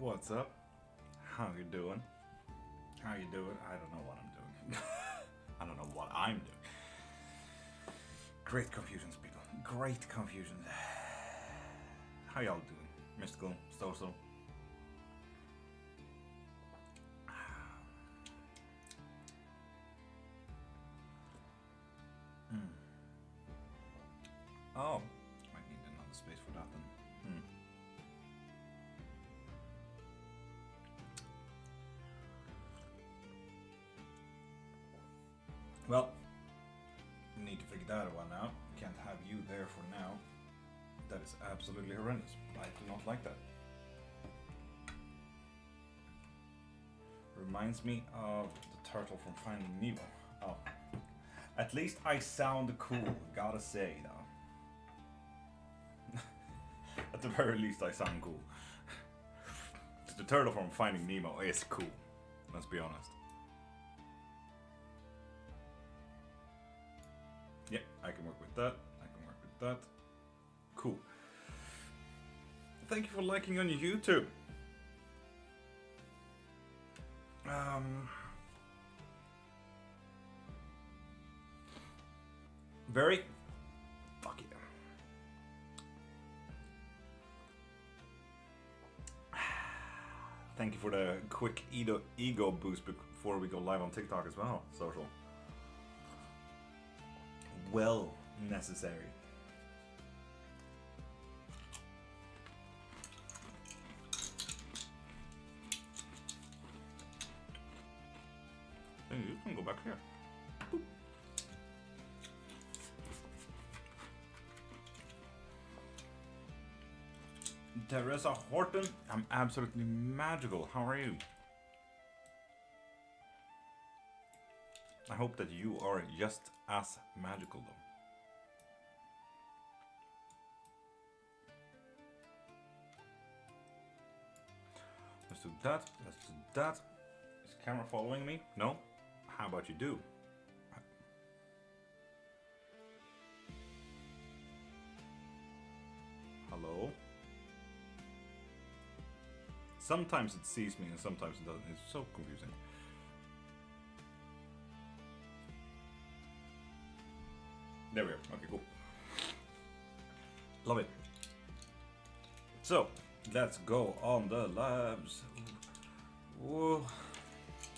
What's up? How you doing? How you doing? I don't know what I'm doing. I don't know what I'm doing. Great confusions, people. Great confusions. How y'all doing? Mystical, social. Oh, might need another space for that then. Well, we need to figure that one out. Can't have you there for now. That is absolutely horrendous. I do not like that. Reminds me of the turtle from Finding Nemo. Oh. At least I sound cool, gotta say though. At the very least I sound cool. The turtle from Finding Nemo is cool. Let's be honest. Yeah, I can work with that. I can work with that. Cool. Thank you for liking on YouTube. Very. Fuck yeah. Thank you for the quick ego boost before we go live on TikTok as well. Social. Well necessary. You can go back here. Boop. Teresa Horton, I'm absolutely magical. How are you? I hope that you are just as magical though. Let's do that. Let's do that. Is the camera following me? No? How about you do? Hello? Sometimes it sees me and sometimes it doesn't. It's so confusing. There we are. Okay, cool. Love it. So, let's go on the lives. Whoa.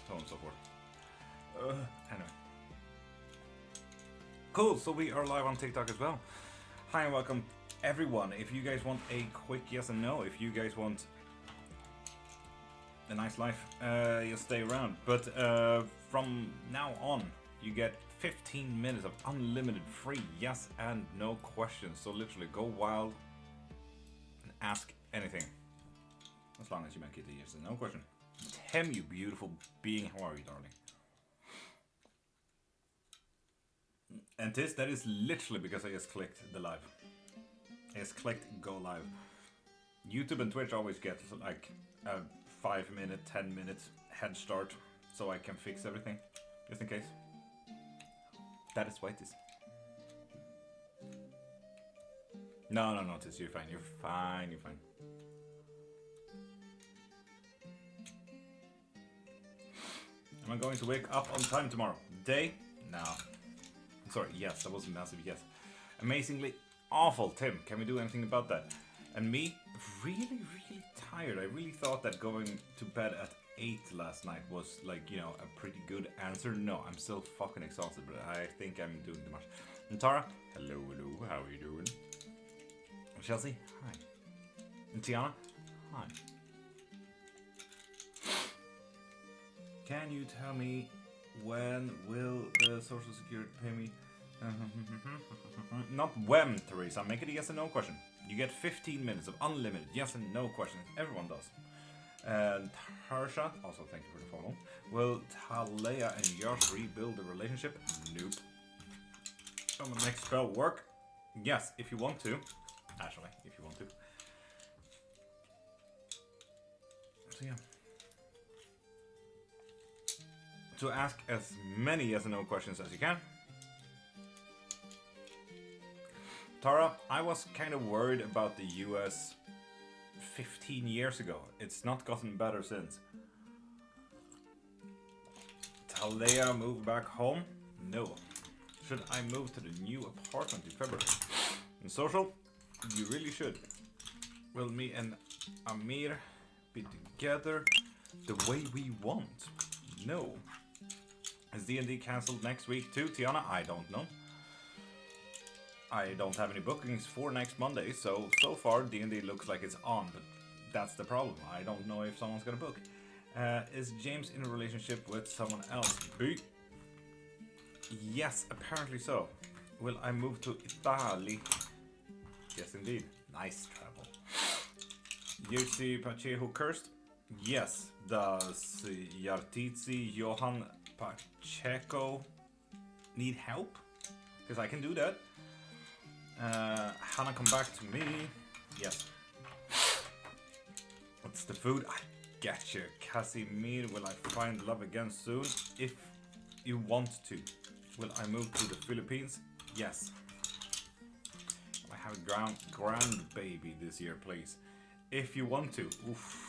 So on and so forth. Anyway. Cool, so we are live on TikTok as well. Hi and welcome everyone. If you guys want a quick yes and no, if you guys want a nice life, you'll stay around. But from now on, you get 15 minutes of unlimited free yes and no questions. So literally go wild and ask anything. As long as you make it a yes and no question. Tim, you beautiful being, how are you, darling? And that is literally because I just clicked the live. I just clicked go live. YouTube and Twitch always get like a 5-minute, 10-minute head start so I can fix everything, just in case. That is why it is. No, Tis, you're fine, you're fine, you're fine. Am I going to wake up on time tomorrow? Day? No. Sorry, yes, that was a massive yes. Amazingly awful, Tim. Can we do anything about that? And me, really tired. I really thought that going to bed at 8 last night was like, you know, a pretty good answer. No, I'm still fucking exhausted, but I think I'm doing too much. And Tara, hello, how are you doing? And Chelsea, hi. And Tiana, hi. Can you tell me when will the Social Security pay me? Not when, Teresa. Make it a yes and no question. You get 15 minutes of unlimited yes and no questions. Everyone does. And Harsha, also thank you for the follow. Will Talea and Josh rebuild the relationship? Nope. Will the next spell work? Yes, if you want to. Actually, if you want to. So yeah. To ask as many yes and no questions as you can. Tara, I was kind of worried about the US 15 years ago. It's not gotten better since. Talea move back home? No. Should I move to the new apartment in February? In social? You really should. Will me and Amir be together the way we want? No. Is D&D cancelled next week too, Tiana? I don't know. I don't have any bookings for next Monday, so far D&D looks like it's on, but that's the problem. I don't know if someone's gonna book. Is James in a relationship with someone else? B. Yes, apparently so. Will I move to Italy? Yes, indeed. Nice travel. Jussi Pacheco cursed? Yes. Does Yartizi Johan Pacheco need help? Because I can do that. Hannah, come back to me. Yes. What's the food? I get you. Casimir, will I find love again soon? If you want to. Will I move to the Philippines? Yes. I have a grandbaby this year, please. If you want to. Oof.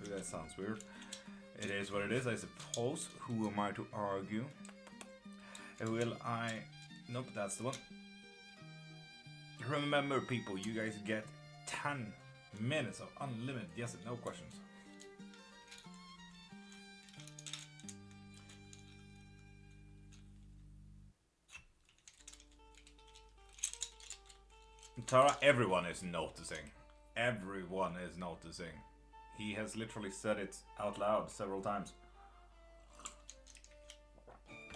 That sounds weird. It is what it is, I suppose. Who am I to argue? Will I... Nope, that's the one. Remember, people, you guys get 10 minutes of unlimited yes and no questions. Tara, everyone is noticing. Everyone is noticing. He has literally said it out loud several times.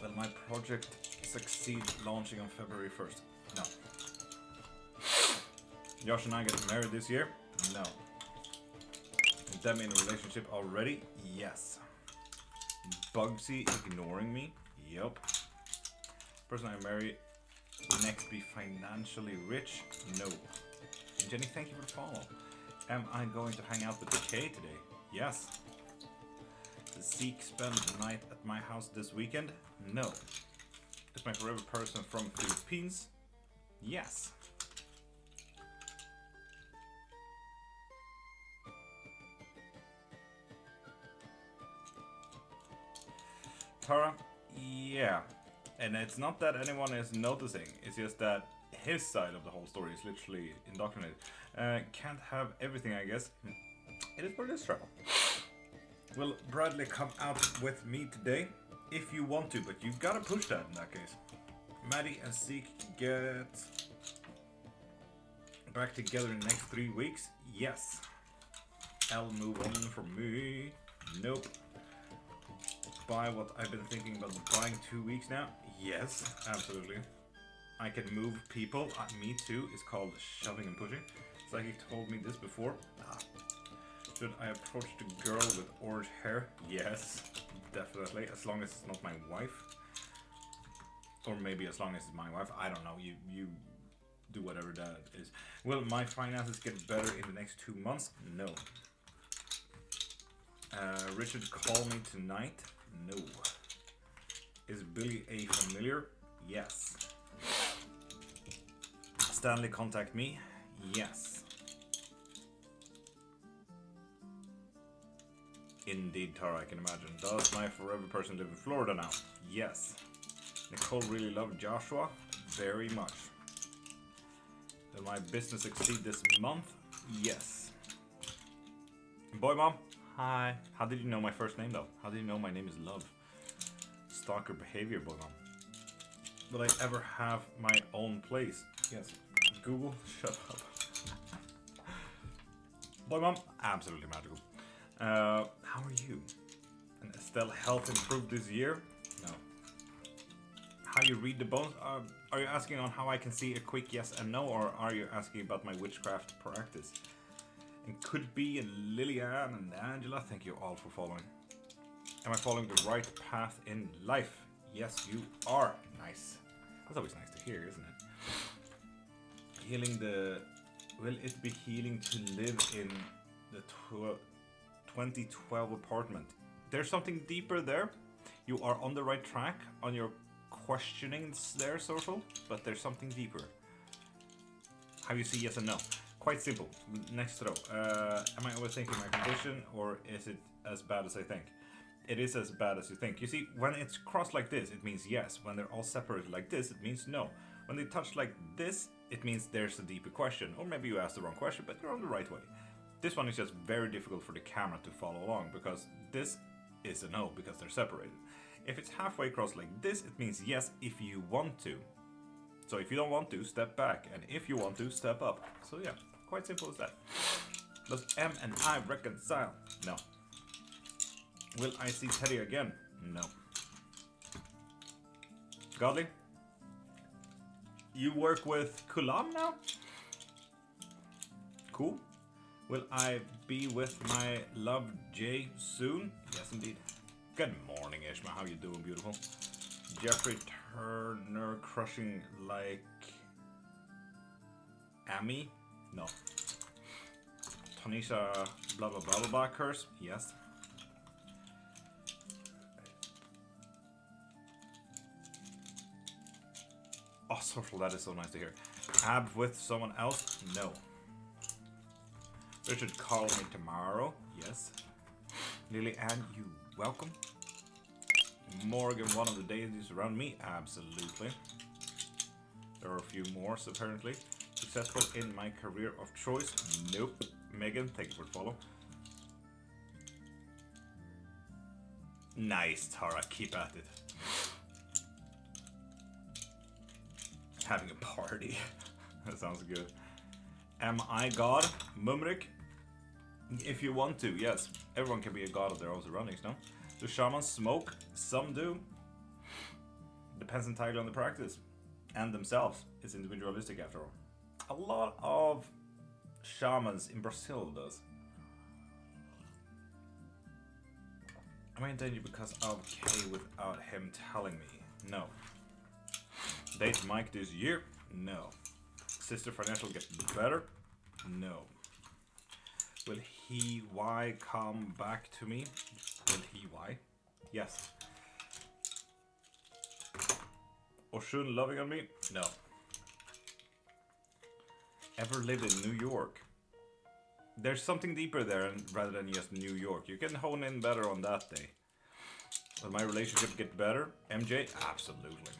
Will my project succeed launching on February 1st? No. Josh and I get married this year? No. Is them in a relationship already? Yes. Bugsy ignoring me? Yup. Person I marry next be financially rich? No. And Jenny, thank you for the follow. Am I going to hang out with the K today? Yes. Does Zeke spend the night at my house this weekend? No. Is my forever person from Philippines? Yes. Tara? Yeah. And it's not that anyone is noticing, it's just that his side of the whole story is literally indoctrinated. Can't have everything, I guess. It is for this travel. Will Bradley come out with me today? If you want to, but you gotta push that in that case. Maddie and Zeke get back together in the next 3 weeks? Yes. I'll move on from me. Nope. Buy what I've been thinking about buying 2 weeks now? Yes, absolutely. I can move people. Me too. It's called shoving and pushing. Psychic told me this before. Should I approach the girl with orange hair? Yes, definitely. As long as it's not my wife. Or maybe as long as it's my wife. I don't know. You do whatever that is. Will my finances get better in the next 2 months? No. Richard, call me tonight? No. Is Billy a familiar? Yes. Stanley contact me? Yes. Indeed, Tara, I can imagine. Does my forever person live in Florida now? Yes. Nicole really loved Joshua? Very much. Will my business succeed this month? Yes. Boy mom? Hi. How did you know my first name though? How did you know my name is Love? Stalker behavior, boy mom. Will I ever have my own place? Yes. Google, shut up. Boy mom, absolutely magical. How are you? And Estelle, health improved this year? No. How you read the bones? Are you asking on how I can see a quick yes and no, or are you asking about my witchcraft practice? And could be Lillian and Angela, thank you all for following. Am I following the right path in life? Yes, you are. Nice. That's always nice to hear, isn't it? Healing the... Will it be healing to live in the 2012 apartment? There's something deeper there. You are on the right track on your questionings there, Social, but there's something deeper. How you see yes and no. Quite simple. Next row. Am I overthinking my condition, or is it as bad as I think? It is as bad as you think. You see, when it's crossed like this, it means yes. When they're all separated like this, it means no. When they touch like this, it means there's a deeper question. Or maybe you asked the wrong question, but you're on the right way. This one is just very difficult for the camera to follow along, because this is a no, because they're separated. If it's halfway across like this, it means yes if you want to. So if you don't want to, step back. And if you want to, step up. So yeah, quite simple as that. Does M and I reconcile? No. Will I see Teddy again? No. Godly? You work with Kulam now? Cool. Will I be with my love Jay soon? Yes, indeed. Good morning, Ishma. How you doing, beautiful? Jeffrey Turner crushing like Amy? No. Tanisha blah blah blah blah curse? Yes. Oh, social, that is so nice to hear. Ab with someone else? No. Richard, call me tomorrow? Yes. Lily Ann, you welcome. Morgan, one of the deities around me? Absolutely. There are a few more, apparently. Successful in my career of choice? Nope. Megan, thank you for the follow. Nice, Tara, keep at it. Having a party. That sounds good. Am I God? Mumrik? If you want to, yes. Everyone can be a god of their own surroundings, no? Do shamans smoke? Some do. Depends entirely on the practice. And themselves. It's individualistic after all. A lot of shamans in Brazil does. Am I in danger because of K without him telling me? No. Date Mike this year? No. Sister Financial get better? No. Will he, why come back to me? Will he, why? Yes. Oshun loving on me? No. Ever lived in New York? There's something deeper there rather than just New York. You can hone in better on that day. Will my relationship get better? MJ? Absolutely.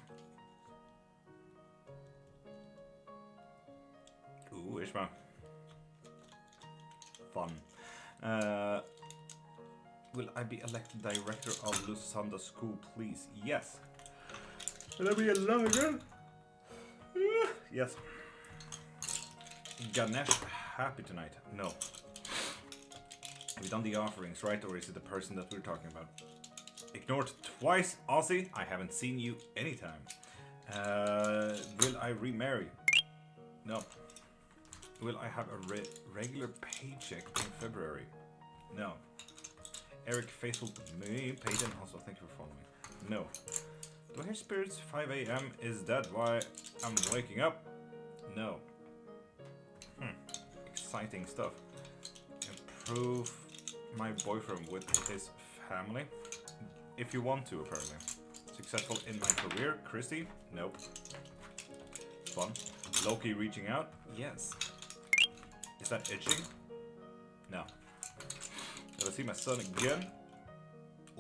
Ooh, Ishma. Fun. Will I be elected director of Lusanda School, please? Yes. Will I be elected? Yes. Ganesh happy tonight? No. Have you done the offerings, right? Or is it the person that we're talking about? Ignored twice, Aussie. I haven't seen you anytime. Will I remarry? No. Will I have a regular paycheck in February? No. Eric, faithful to me. Peyton, also thank you for following. No. Do I hear spirits? 5 a.m. Is that why I'm waking up? No. Exciting stuff. Improve my boyfriend with his family. If you want to, apparently. Successful in my career? Christy? Nope. Fun. Loki reaching out? Yes. Is that itching? No. Did I see my son again?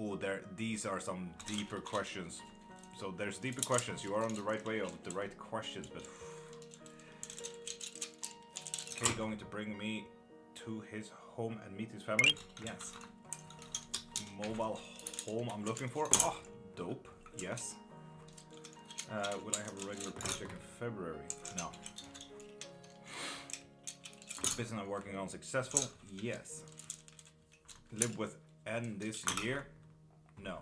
Oh, these are some deeper questions. So there's deeper questions. You are on the right way of the right questions, but... Okay, going to bring me to his home and meet his family? Yes. Mobile home I'm looking for? Oh, dope. Yes. Will I have a regular paycheck in February? No. Business I'm working on successful? Yes. Live with N this year? No.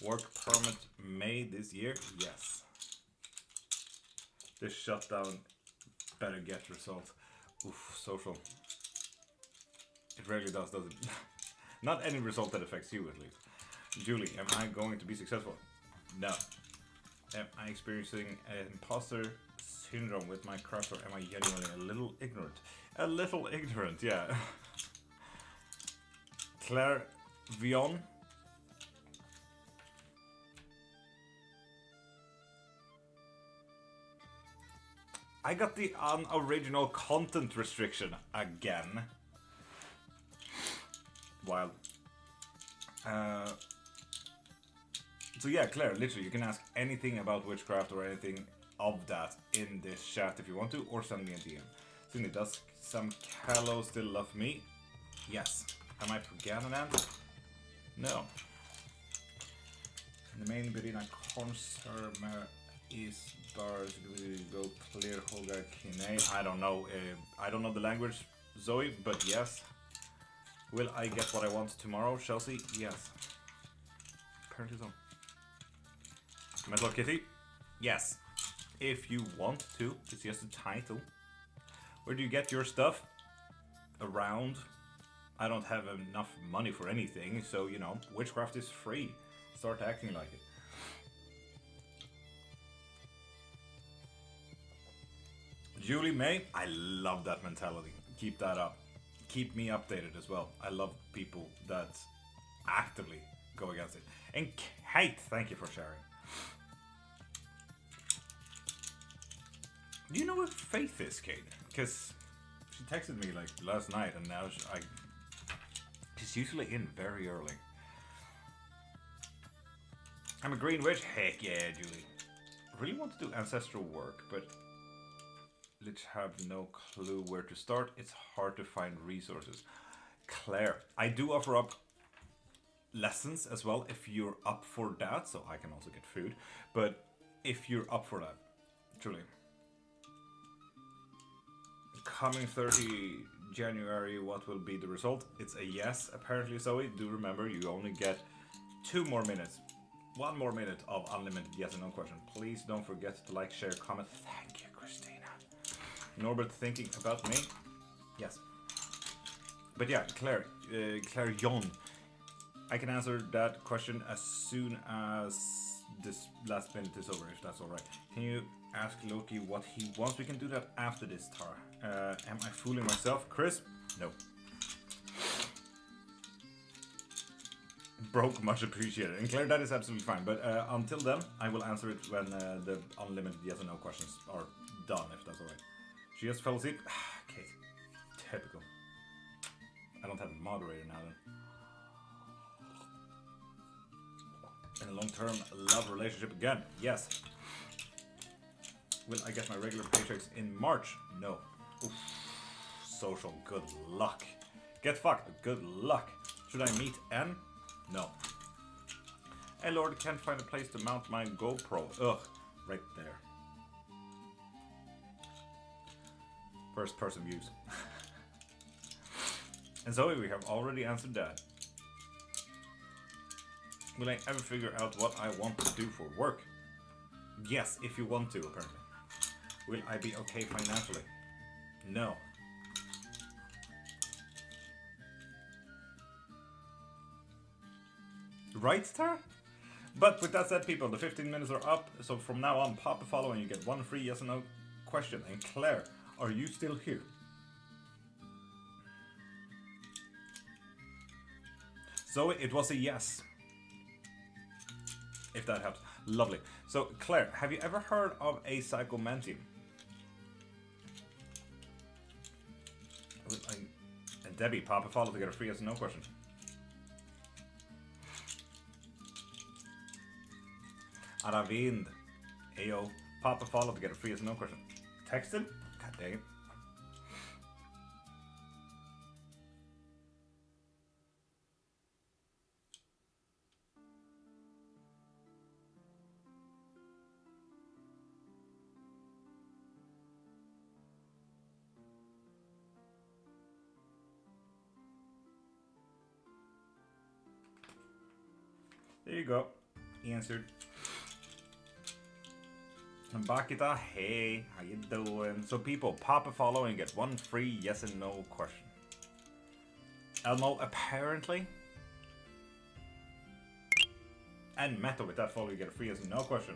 Work permit May this year? Yes. This shutdown better get results. Oof, social. It really does, doesn't it? Not any result that affects you, at least. Julie, am I going to be successful? No. Am I experiencing an imposter syndrome with my craft, or am I genuinely a little ignorant? A little ignorant, yeah. Claire Vion. I got the unoriginal content restriction again. Wild. So yeah, Claire, literally, you can ask anything about witchcraft or anything of that in this chat if you want to, or send me a DM. Cindy, does some Callow still love me? Yes. Am I Paganan? No. The main Berina Consermer is bars go clear Holga Kine. I don't know. I don't know the language, Zoe, but yes. Will I get what I want tomorrow, Chelsea? Yes. Apparently so. Metal Kitty? Yes. If you want to. It's just a title. Where do you get your stuff? Around. I don't have enough money for anything, so, you know, witchcraft is free. Start acting like it. Julie May? I love that mentality. Keep that up. Keep me updated as well. I love people that actively go against it. And Kate, thank you for sharing. Do you know what Faith is, Kate? Because she texted me like last night, and now she's usually in very early. I'm a green witch? Heck yeah, Julie. I really want to do ancestral work, but let's have no clue where to start. It's hard to find resources. Claire, I do offer up lessons as well if you're up for that, so I can also get food. But if you're up for that, truly. Coming 30 January, what will be the result? It's a yes, apparently, Zoe. Do remember, you only get 2 more minutes. 1 more minute of unlimited yes and no question. Please don't forget to like, share, comment. Thank you, Christina. Norbert thinking about me? Yes. But yeah, Claire Jon. I can answer that question as soon as this last minute is over, if that's alright. Can you ask Loki what he wants? We can do that after this, Tara. Am I fooling myself? Chris? No. Broke, much appreciated. And Claire, that is absolutely fine. But until then, I will answer it when the unlimited yes and no questions are done, if that's alright. She just fell asleep. Kate. Typical. I don't have a moderator now then. In a long-term love relationship again? Yes. Will I get my regular paychecks in March? No. Oof. Social, good luck. Get fucked, but good luck. Should I meet N? No. Hey Lord, can't find a place to mount my GoPro. Ugh, right there. First person views. And Zoe, we have already answered that. Will I ever figure out what I want to do for work? Yes, if you want to, apparently. Will I be okay financially? No. Right, Tara? But with that said, people, the 15 minutes are up, so from now on, pop a follow and you get 1 free yes or no question. And Claire, are you still here? So it was a yes. If that helps. Lovely. So, Claire, have you ever heard of a psychomantium? And Debbie, pop a follow to get a free yes or no question. Aravind, ayo, pop a follow to get a free yes or no question. Text him? God dang it. There you go. Answered. And Bakita, hey, how you doing? So people, pop a follow and get 1 free yes and no question. Elmo, apparently. And Meta, with that follow you get a free yes and no question.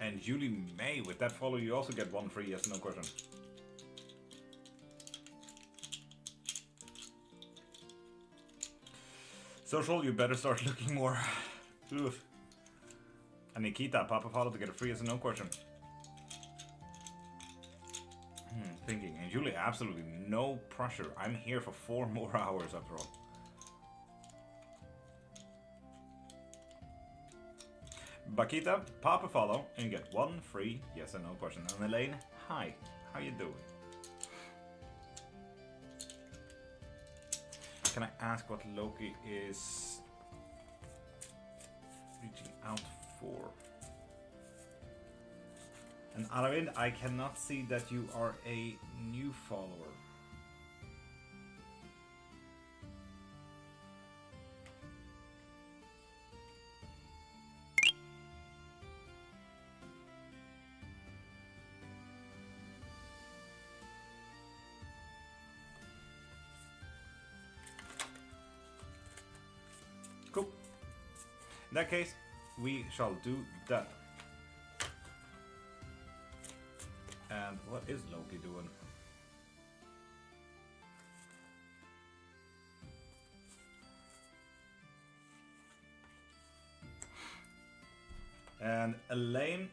And Julie May, with that follow, you also get one free yes, no question. Social, you better start looking more. Oof. And Nikita, pop a follow to get a free yes, no question. Thinking. And Julie, absolutely no pressure. I'm here for 4 more hours after all. Bakita, pop a follow and get 1 free yes or no question. And Elaine, hi, how you doing? Can I ask what Loki is reaching out for? And Aravind, I cannot see that you are a new follower. Cool. In that case, we shall do that. And what is Loki doing? And Elaine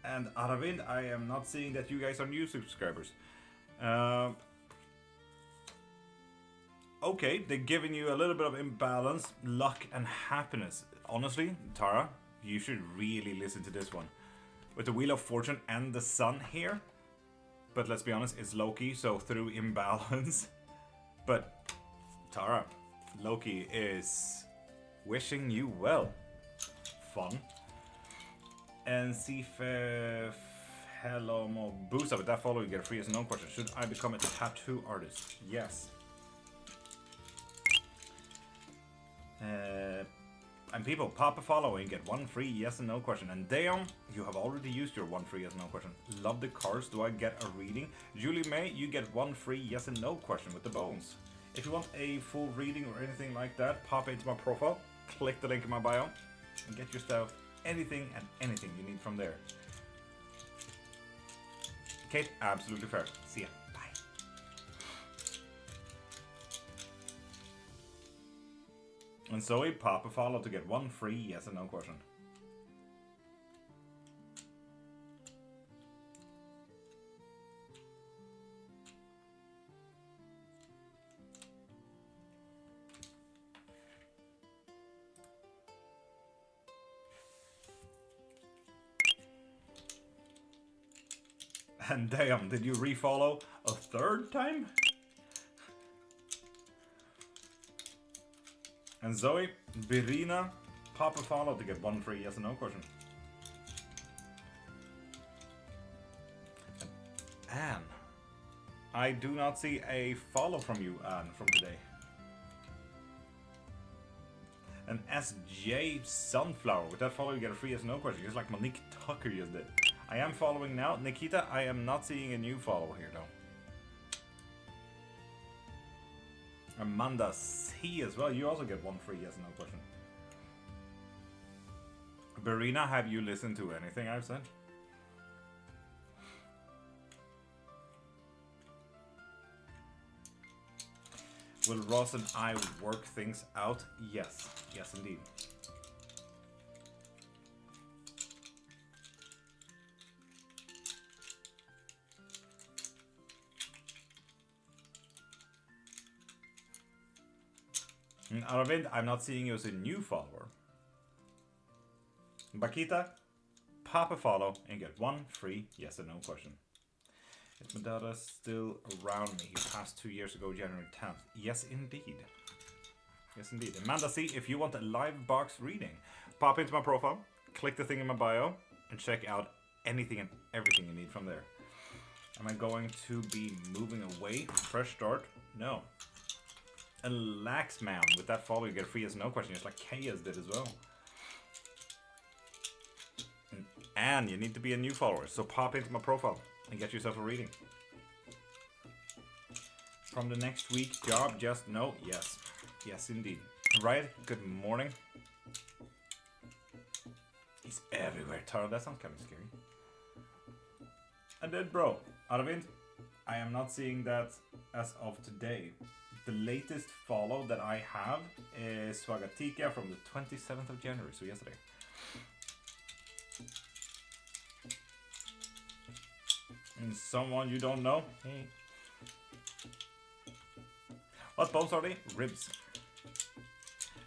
and Aravind, I am not seeing that you guys are new subscribers. Okay, they're giving you a little bit of imbalance, luck and happiness. Honestly, Tara, you should really listen to this one. With the Wheel of Fortune and the Sun here. But let's be honest, it's Loki, so through imbalance. But Tara, Loki is wishing you well. Fun. And see if hello mo boost up with that follow, you get a free as no question. Should I become a tattoo artist? Yes. And people, pop a follow and get 1 free yes and no question. And Dayon, you have already used your 1 free yes and no question. Love the cards. Do I get a reading? Julie May, you get 1 free yes and no question with the bones. If you want a full reading or anything like that, pop into my profile, click the link in my bio, and get yourself anything and anything you need from there. Kate, absolutely fair. See ya. Bye. And Zoe, pop a follow to get 1 free yes and no question. And damn, did you refollow a 3rd time? And Zoe, Birina, pop a follow to get 1 free yes and no question. And Anne, I do not see a follow from you, Anne, from today. And SJ Sunflower, with that follow you get a free yes and no question, just like Monique Tucker just did. I am following now. Nikita, I am not seeing a new follow here though. Amanda C as well. You also get 1 free yes and no question. Berina, have you listened to anything I've said? Will Ross and I work things out? Yes. Yes, indeed. Aravind, I'm not seeing you as a new follower. Bakita, pop a follow and get 1 free yes or no question. Is Madara still around me? He passed 2 years ago, January 10th. Yes, indeed. Yes, indeed. Amanda C, if you want a live box reading, pop into my profile, click the thing in my bio, and check out anything and everything you need from there. Am I going to be moving away? Fresh start? No. And Laxman, with that follow you get free yes or no question, just like Chaos did as well. And you need to be a new follower, so pop into my profile and get yourself a reading. From the next week job, just no, yes. Yes, indeed. Right, good morning. He's everywhere, Taro. That sounds kind of scary. And then, bro, Arvind, I am not seeing that as of today. The latest follow that I have is Swagatika from the 27th of January, so yesterday. And someone you don't know. Hey. What bones are they? Ribs.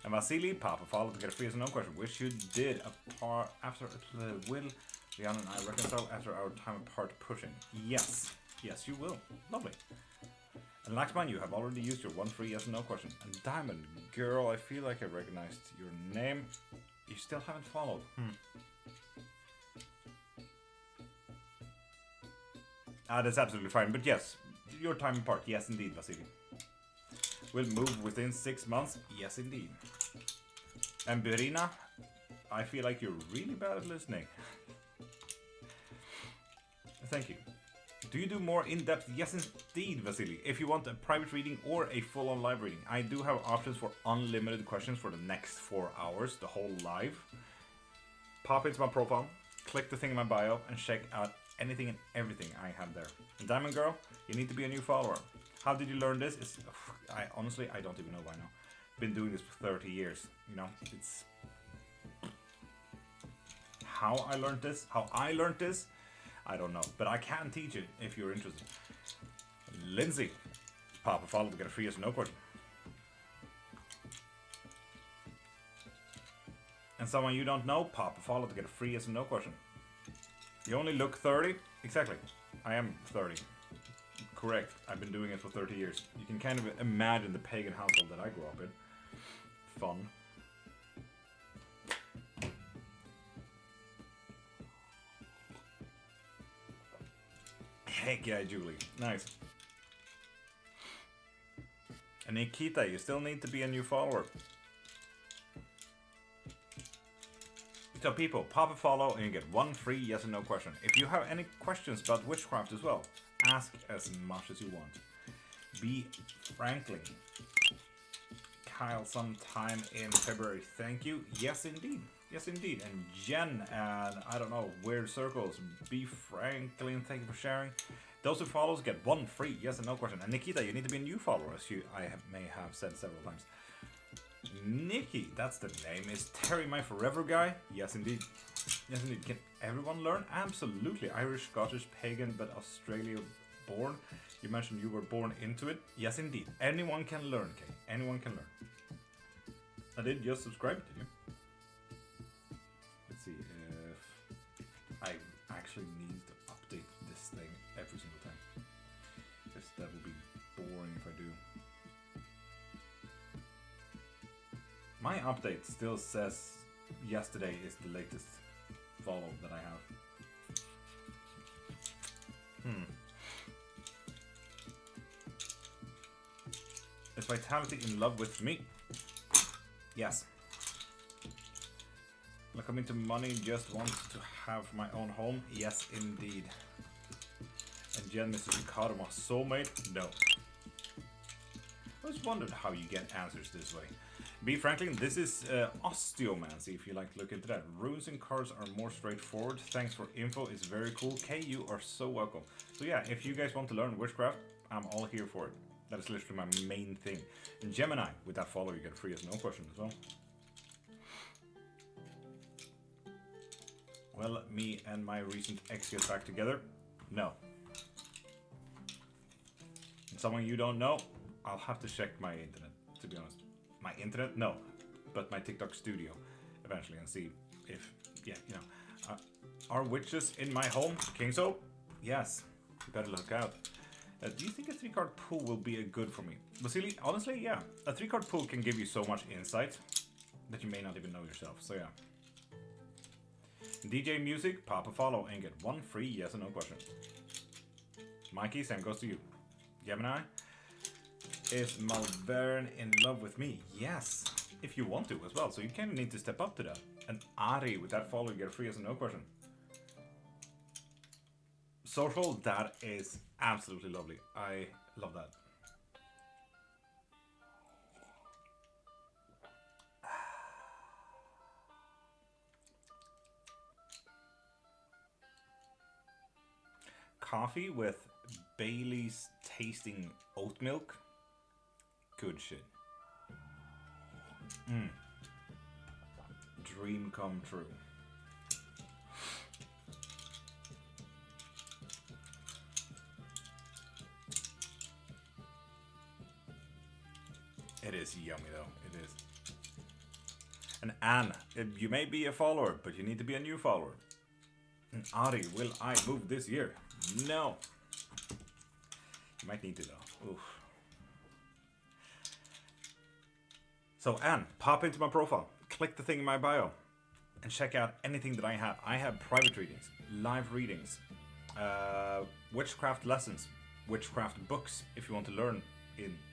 And Vasily, Papa followed to get a free as no question, which you did apart after will Rihanna and I reconcile after our time apart pushing. Yes. Yes, you will. Lovely. And Laxman, you have already used your one free yes and no question. And Diamond, girl, I feel like I recognized your name. You still haven't followed. That's absolutely fine. But yes, your time apart. Yes, indeed, Vasily. Will move within 6 months. Yes, indeed. And Berina, I feel like you're really bad at listening. Thank you. Do you do more in-depth? Yes, indeed, Vasily. If you want a private reading or a full-on live reading, I do have options for unlimited questions for the next 4 hours, the whole live. Pop into my profile, click the thing in my bio, and check out anything and everything I have there. And Diamond Girl, you need to be a new follower. How did you learn this? Honestly, I don't even know by now. Been doing this for 30 years, you know, it's... How I learned this, I don't know, but I can teach it if you're interested. Lindsay, Papa follow to get a free yes or no question. And someone you don't know, Papa follow to get a free yes or no question. You only look 30? Exactly, I am 30. Correct, I've been doing it for 30 years. You can kind of imagine the pagan household that I grew up in. Fun. Heck yeah, Julie. Nice. And Nikita, you still need to be a new follower. So people, pop a follow and you get one free yes or no question. If you have any questions about witchcraft as well, ask as much as you want. Be Franklin. Kyle, sometime in February. Thank you. Yes, indeed. Yes, indeed. And Jen and I don't know, Weird Circles. Be Franklin. Thank you for sharing. Those who follows get one free yes and no question. And Nikita, you need to be a new follower, as may have said several times. Nikki, that's the name. Is Terry my forever guy? Yes, indeed. Yes, indeed. Can everyone learn? Absolutely. Irish, Scottish, pagan, but Australia born. You mentioned you were born into it. Yes, indeed. Anyone can learn, Kay. Anyone can learn. I did just subscribe to you. Let's see if I actually need to update this thing every single time. Because that would be boring if I do. My update still says yesterday is the latest follow that I have. Is Vitality in love with me? Yes. Look, I'm into money, just want to have my own home? Yes, indeed. And Jen, Mr. Ricardo, my soulmate? No. I always wondered how you get answers this way. B. Franklin, this is osteomancy, if you like to look into that. Runes and cards are more straightforward. Thanks for info, it's very cool. Kay, you are so welcome. So yeah, if you guys want to learn witchcraft, I'm all here for it. That is literally my main thing. And Gemini, with that follow, you get free as no question as well. Well, me and my recent ex get back together? No. And someone you don't know? I'll have to check my internet, to be honest. My internet? No. But my TikTok studio, eventually, and see if, yeah, you know. Are witches in my home? King Soap? Yes. You better look out. Do you think a 3-card pool will be a good for me? Vasily, honestly, yeah. A 3-card pool can give you so much insight that you may not even know yourself, so yeah. DJ Music, pop a follow and get one free yes or no question. Mikey, same goes to you. Gemini, is Malvern in love with me? Yes, if you want to as well, so you kind of need to step up to that. And Ari, with that follow, you get a free yes or no question. Social, that is absolutely lovely. I love that. coffee with Bailey's tasting oat milk. Good shit. Dream come true. It is yummy though, it is. And Anne, you may be a follower, but you need to be a new follower. And Ari, will I move this year? No. You might need to though. Oof. So Anne, pop into my profile, click the thing in my bio, and check out anything that I have. I have private readings, live readings, witchcraft lessons, witchcraft books if you want to learn,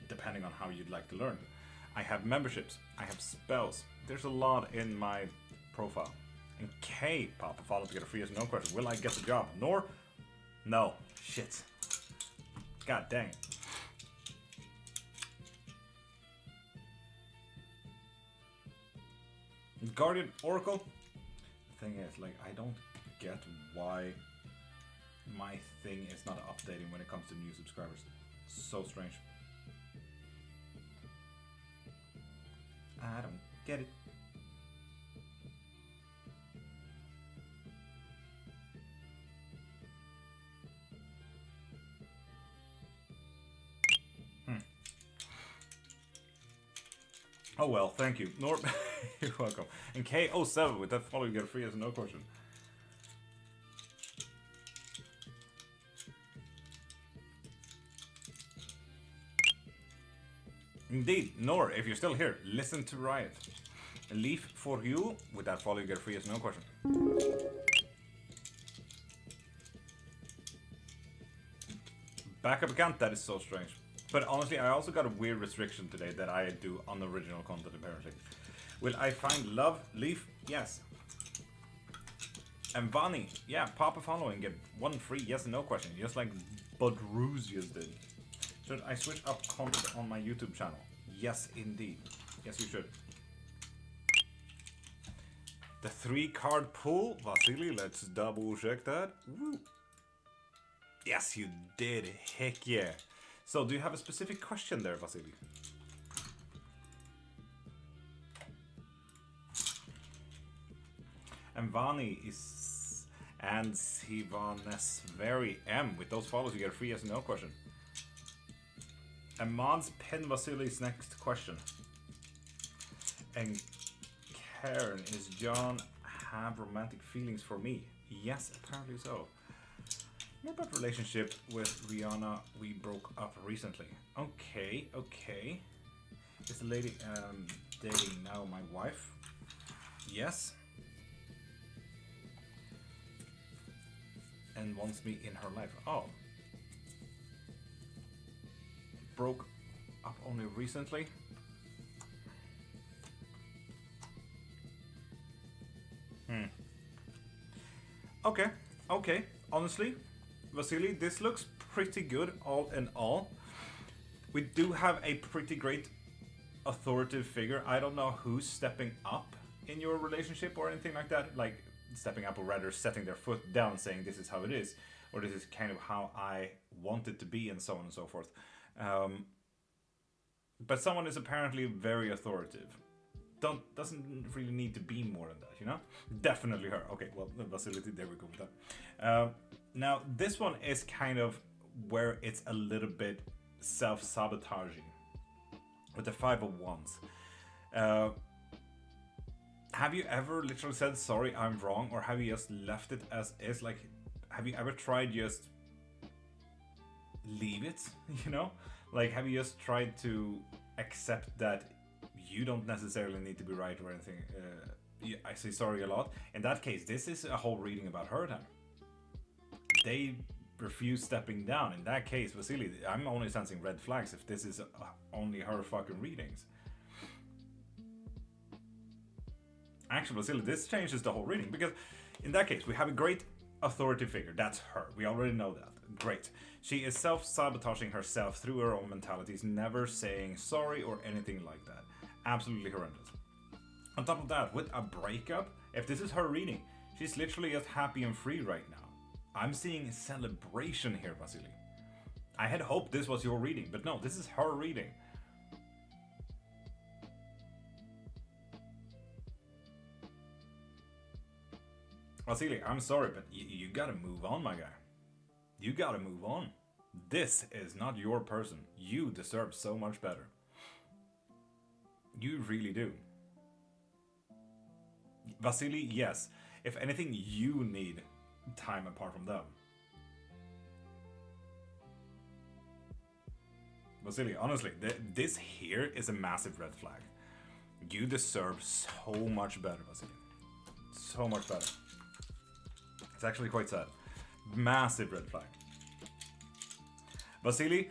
depending on how you'd like to learn. I have memberships, I have spells. There's a lot in my profile. And K, pop a follow to get a free yes or no question. Will I get the job? Nor? No. Shit. God dang it. Guardian Oracle. The thing is, like, I don't get why my thing is not updating when it comes to new subscribers. So strange. I don't get it. Oh well, thank you. Nor you're welcome. And K07 with that follow you get a free yes or no question. Indeed, Nor, if you're still here, listen to Riot. A leaf for you, with that follow you get a free yes or no question. Backup account, that is so strange. But honestly, I also got a weird restriction today that I do unoriginal content apparently. Will I find love? Leaf? Yes. And Vani, yeah, pop a follow and get one free yes or no question, just like Budruzius did. Should I switch up content on my YouTube channel? Yes, indeed. Yes, you should. The 3-card pull, Vasily, let's double check that. Woo. Yes, you did. Heck yeah. So, do you have a specific question there, Vasily? And Vani is... and Sivanes very M. With those follows, you get a free yes or no question. And Mons pin Vasily's next question. And Karen, is John have romantic feelings for me? Yes, apparently so. What about relationship with Rihanna? We broke up recently. Okay, okay. Is the lady dating now my wife? Yes. And wants me in her life. Oh. Broke up only recently. Okay, okay. Honestly, Vasily, this looks pretty good all in all. We do have a pretty great authoritative figure. I don't know who's stepping up in your relationship or anything like that. Like stepping up or rather setting their foot down saying this is how it is. Or this is kind of how I want it to be and so on and so forth. But someone is apparently very authoritative. Doesn't really need to be more than that, you know? Definitely her. Okay, well, Vasily, there we go with that. Now, this one is kind of where it's a little bit self-sabotaging. With the 5 of Wands. Have you ever literally said, sorry, I'm wrong? Or have you just left it as is? Like, have you ever tried just leave it, you know? Like, have you just tried to accept that you don't necessarily need to be right or anything? I say sorry a lot. In that case, this is a whole reading about her then. They refuse stepping down. In that case, Vasily, I'm only sensing red flags if this is only her fucking readings. Actually, Vasily, this changes the whole reading because in that case, we have a great authority figure. That's her. We already know that. Great. She is self-sabotaging herself through her own mentalities, never saying sorry or anything like that. Absolutely horrendous. On top of that, with a breakup, if this is her reading, she's literally just happy and free right now. I'm seeing celebration here, Vasily. I had hoped this was your reading, but no, this is her reading. Vasily, I'm sorry, but you gotta move on, my guy. You gotta move on. This is not your person. You deserve so much better. You really do. Vasily, yes. If anything, you need time apart from them. Vasily, honestly, this here is a massive red flag. You deserve so much better, Vasily. So much better. It's actually quite sad. Massive red flag. Vasily,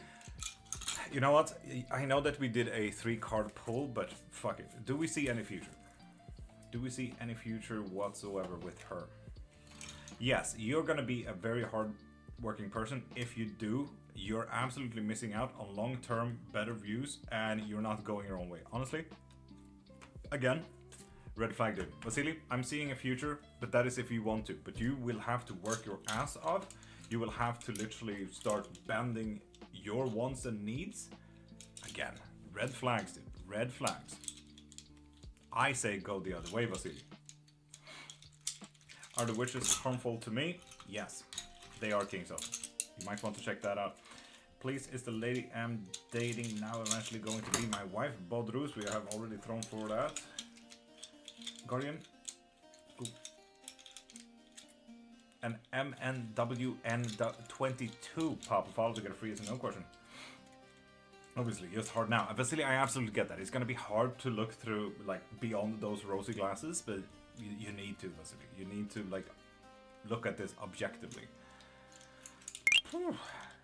you know what? I know that we did a 3-card pull, but fuck it. Do we see any future? Do we see any future whatsoever with her? Yes, you're gonna be a very hard-working person. If you do, you're absolutely missing out on long-term better views, and you're not going your own way. Honestly, again, red flag, dude. Vasily, I'm seeing a future, but that is if you want to. But you will have to work your ass off. You will have to literally start bending your wants and needs. Again, red flags, dude. Red flags. I say go the other way, Vasily. Are the witches harmful to me? Yes, they are, King. So you might want to check that out. Please, is the lady I'm dating now eventually going to be my wife? Bodrus, we have already thrown for that. Guardian. Ooh. And MNWN22 pop a follow to get a free, is no question. Obviously, just hard now. Vasily, I absolutely get that. It's gonna be hard to look through, like, beyond those rosy glasses, but you need to, Vasily. You need to, like, look at this objectively. Whew.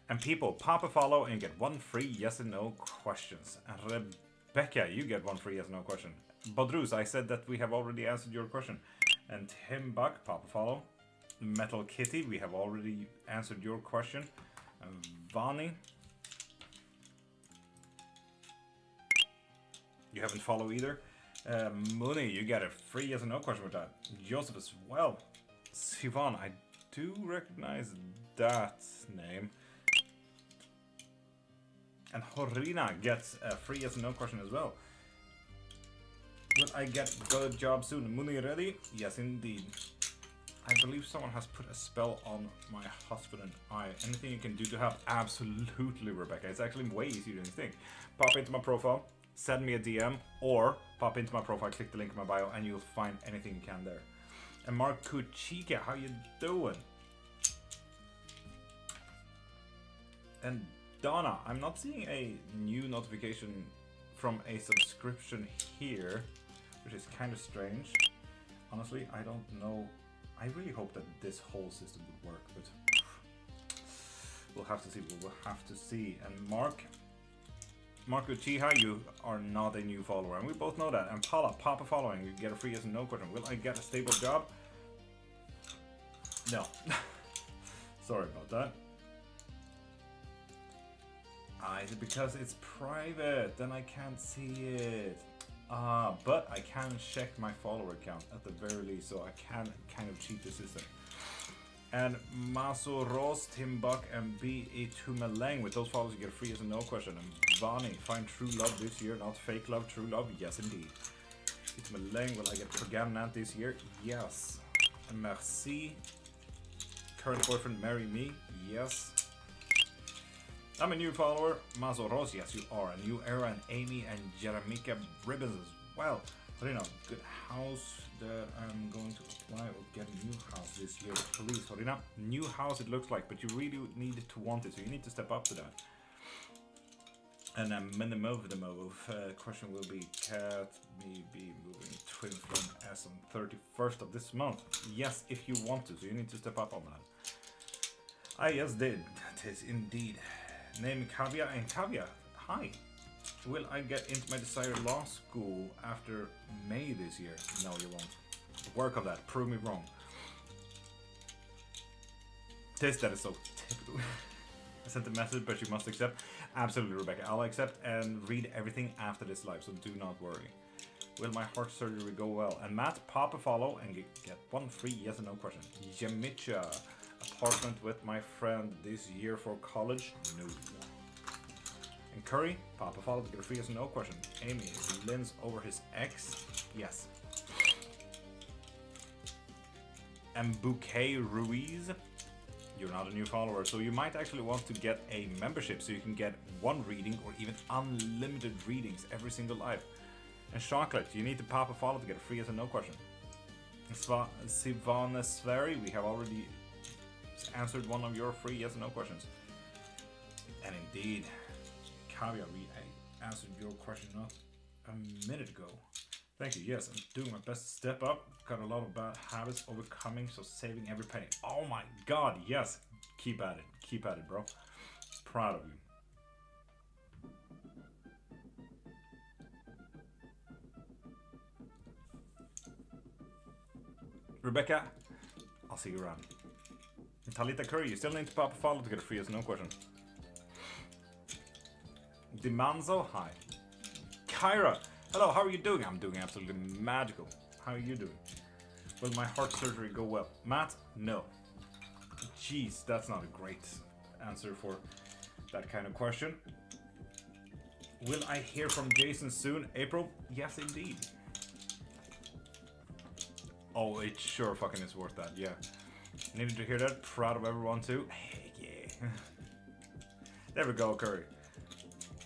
And people, pop a follow and get 1 free yes and no questions. And Rebecca, you get 1 free yes and no question. Bodrus, I said that we have already answered your question. And Tim Buck, pop a follow. Metal Kitty, we have already answered your question. And Vani, you haven't followed either. Mooney, you get a free yes and no question with that. Joseph as well. Sivan, I do recognize that name. And Horina gets a free yes and no question as well. Will I get good job soon? Mooney ready? Yes, indeed. I believe someone has put a spell on my husband and I. Anything you can do to help? Absolutely, Rebecca. It's actually way easier than you think. Pop into my profile, send me a DM, or pop into my profile, click the link in my bio, and you'll find anything you can there. And Mark Kuchika, how you doing? And Donna, I'm not seeing a new notification from a subscription here, which is kind of strange. Honestly, I don't know. I really hope that this whole system would work, but we'll have to see. We'll have to see. And Marco Chiha, you are not a new follower, and we both know that. And Paula, pop a following, you get a free yes and no question. Will I get a stable job? No. Sorry about that. Is it because it's private? Then I can't see it. But I can check my follower count at the very least, so I can kind of cheat the system. And Maso Ros, Tim Buck, and B.E. Tumeleng. With those followers, you get free as a no question. And Vani, find true love this year, not fake love, true love. Yes, indeed. Tumeleng, will I get Progamnant this year? Yes. And Merci. Current boyfriend, marry me? Yes. I'm a new follower, Mazo Ros, yes you are. A new era, and Amy and Jeremica Ribbons as well. But you know, good house that I'm going to apply or get a new house this year. Please, Horina. New house it looks like, but you really need to want it, so you need to step up to that. And minimum question will be, can we be moving twin from S on 31st of this month? Yes, if you want to, so you need to step up on that. I yes did, it is indeed. Name Kavya, and Kavya, hi. Will I get into my desired law school after May this year? No, you won't. Work on that, prove me wrong. That is so typical. I sent a message, but you must accept. Absolutely, Rebecca, I'll accept and read everything after this live, so do not worry. Will my heart surgery go well? And Matt, pop a follow and get 1 free yes or no question. Jamicha, a apartment with my friend this year for college? No. And Curry, Papa follow to get a free yes or no question. Amy, is Lynn's over his ex? Yes. And Bouquet Ruiz, you're not a new follower, so you might actually want to get a membership so you can get one reading or even unlimited readings every single live. And Chocolate, you need to pop a follow to get a free yes or no question. Sivana Sveri, we have already answered one of your free yes or no questions. And indeed, Caviar, I answered your question not a minute ago. Thank you. Yes, I'm doing my best to step up. Got a lot of bad habits overcoming, so saving every penny. Oh my god, yes. Keep at it. Keep at it, bro. Proud of you. Rebecca, I'll see you around. And Talita Curry, you still need to pop a follow to get a free yes or no question. Dimanzo, hi. Kyra, hello, how are you doing? I'm doing absolutely magical. How are you doing? Will my heart surgery go well? Matt, no. Jeez, that's not a great answer for that kind of question. Will I hear from Jason soon? April? Yes, indeed. Oh, it sure fucking is worth that, yeah. Needed to hear that. Proud of everyone too. Hey, yeah. There we go, Curry.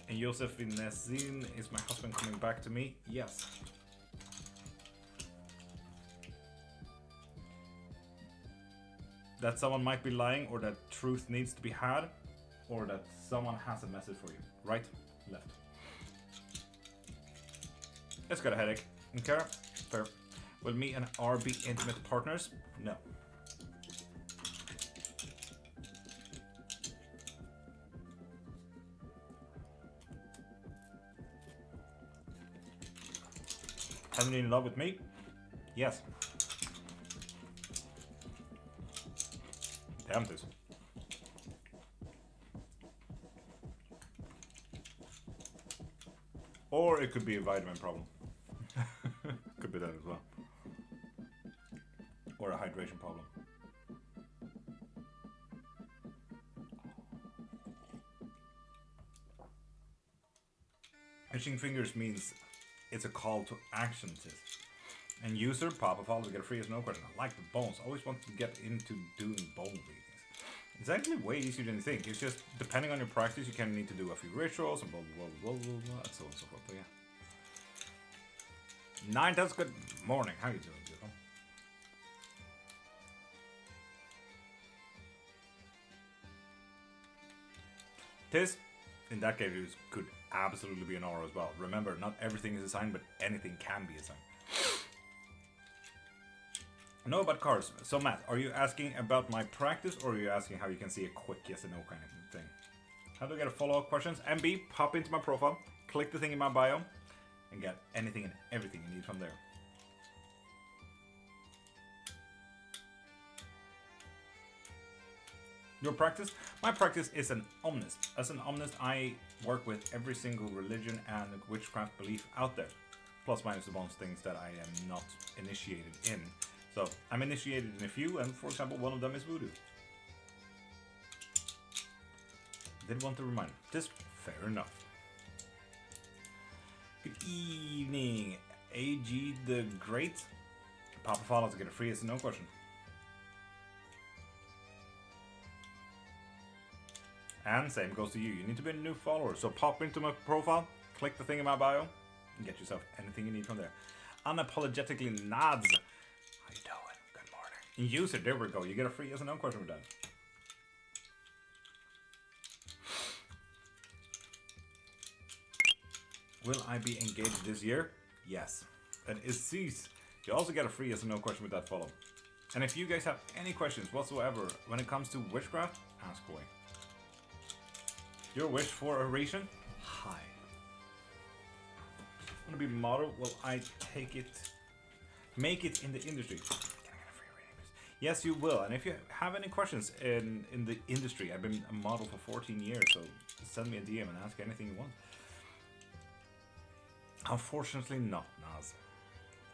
And Josephine Nezin, is my husband coming back to me? Yes. That someone might be lying, or that truth needs to be had, or that someone has a message for you. Right? Left. It's got a headache. Okay? Fair. Will me and R be intimate partners? No. Haven't you in love with me? Yes. Damn this. Or it could be a vitamin problem. Could be that as well. Or a hydration problem. Itching fingers means it's a call to action, sis. And user, pop a follow to get a free as no question. I like the bones. Always want to get into doing bone readings. It's actually way easier than you think. It's just, depending on your practice, you kind of need to do a few rituals and blah, blah, blah, blah, blah, and so on and so forth. But yeah. Nine, that's good morning. How you doing, beautiful? Tis, in that case, it could absolutely be an aura as well. Remember, not everything is a sign, but anything can be a sign. I know about cards. So Matt, are you asking about my practice, or are you asking how you can see a quick yes and no kind of thing? How do I get a follow-up questions? MB, pop into my profile, click the thing in my bio, and get anything and everything you need from there. Your practice? My practice is an omnist. As an omnist, I work with every single religion and witchcraft belief out there. Plus minus the bonus things that I am not initiated in. So, I'm initiated in a few, and for example, one of them is voodoo. Did want to remind you. Just fair enough. Good evening, AG the Great. Papa follow to get a free yes and no question. And same goes to you. You need to be a new follower. So pop into my profile, click the thing in my bio, and get yourself anything you need from there. Unapologetically nods. How you doing? Good morning. User, there we go. You get a free yes and no question with that. Will I be engaged this year? Yes. And Aziz, you also get a free yes and no question with that follow. And if you guys have any questions whatsoever when it comes to witchcraft, ask away. Your wish for a ration? Hi. Want to be model? Well, I take it, make it in the industry. Can I get a free reading, please? Yes, you will. And if you have any questions in the industry, I've been a model for 14 years, so send me a DM and ask anything you want. Unfortunately not, Naz.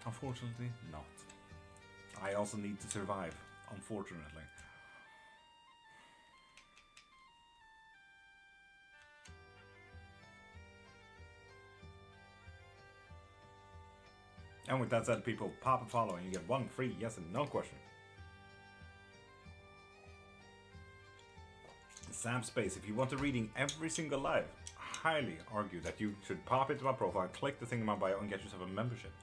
Unfortunately not. I also need to survive, unfortunately. And with that said, people, pop a follow and you get one free yes and no question. Sam Space, if you want a reading every single live, I highly argue that you should pop into my profile, click the thing in my bio, and get yourself a membership.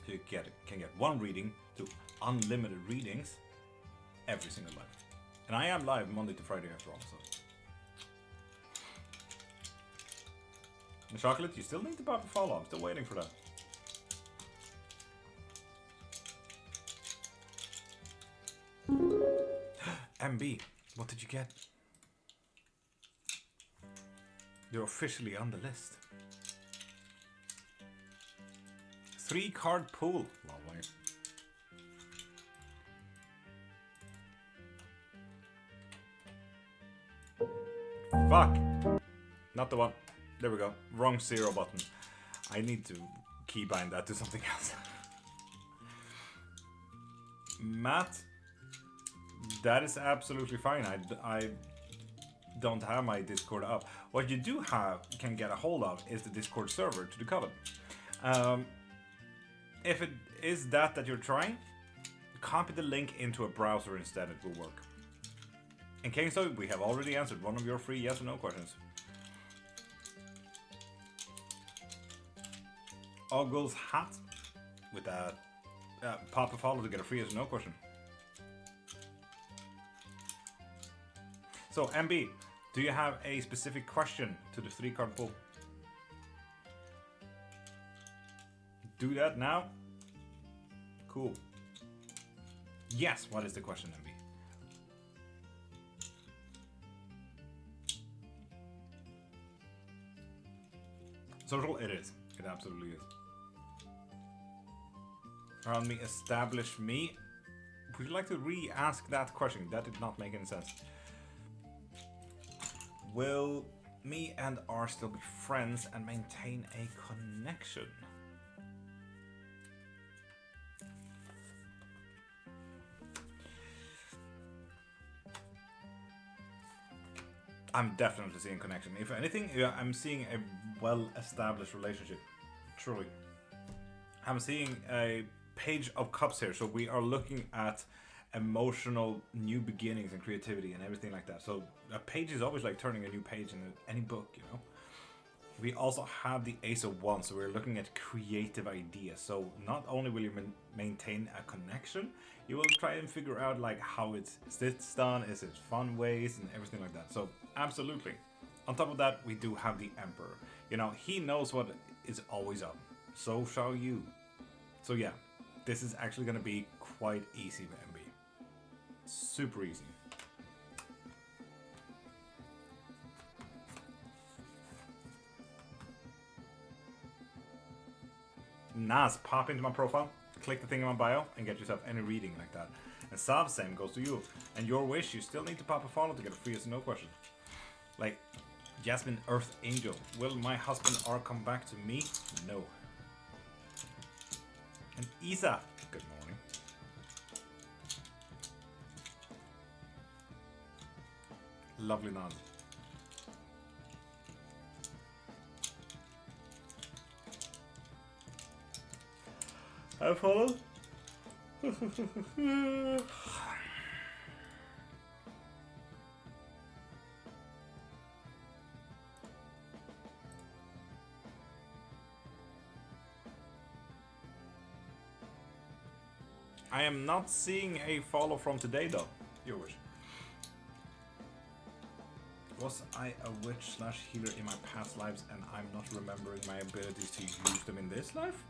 So you can get one reading to unlimited readings every single live. And I am live Monday to Friday after all, so. And Chocolate, you still need to pop a follow. I'm still waiting for that. MB, what did you get? You're officially on the list. 3-card pool. Lovely. Fuck. Not the one. There we go. Wrong 0 button. I need to keybind that to something else. Matt, that is absolutely fine. I don't have my Discord up. What you do can get a hold of is the Discord server to the Coven. If it is that you're trying, copy the link into a browser instead. It will work. In case so, we have already answered one of your free yes or no questions. Oggle's hat with a pop a follow to get a free yes or no question. So MB, do you have a specific question to the 3-card pool? Do that now. Cool. Yes, what is the question, MB? Social, it is. It absolutely is. Around me, establish me. Would you like to re-ask that question? That did not make any sense. Will me and R still be friends and maintain a connection? I'm definitely seeing connection. If anything, I'm seeing a well-established relationship. Truly. I'm seeing a Page of Cups here. So we are looking at emotional new beginnings and creativity and everything like that. So a page is always like turning a new page in any book, you know. We also have the Ace of Wands, so we're looking at creative ideas. So not only will you maintain a connection, you will try and figure out like how it's done, is it fun ways and everything like that. So absolutely. On top of that, we do have the Emperor. You know, he knows what is always up. So shall you. So yeah, this is actually going to be quite easy with MB. Super easy. Naz, pop into my profile, click the thing in my bio, and get yourself any reading like that. And Sav, same goes to you. And your wish, you still need to pop a follow to get a free yes or no question. Like, Jasmine Earth Angel, will my husband R come back to me? No. And Isa, good morning. Lovely Naz. I follow. I am not seeing a follow from today though. Your wish. Was I a witch / healer in my past lives and I'm not remembering my abilities to use them in this life?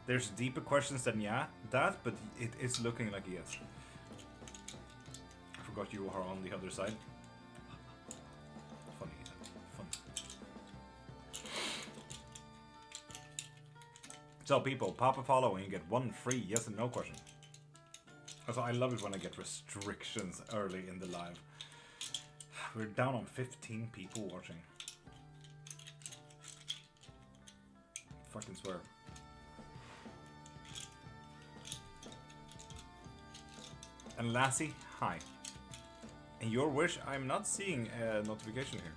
There's deeper questions than that, but it is looking like yes. I forgot you are on the other side. Funny, fun. So people, pop a follow and you get one free yes and no question. Also, I love it when I get restrictions early in the live. We're down on 15 people watching. Fucking swear. And Lassie, hi. And your wish, I'm not seeing a notification here.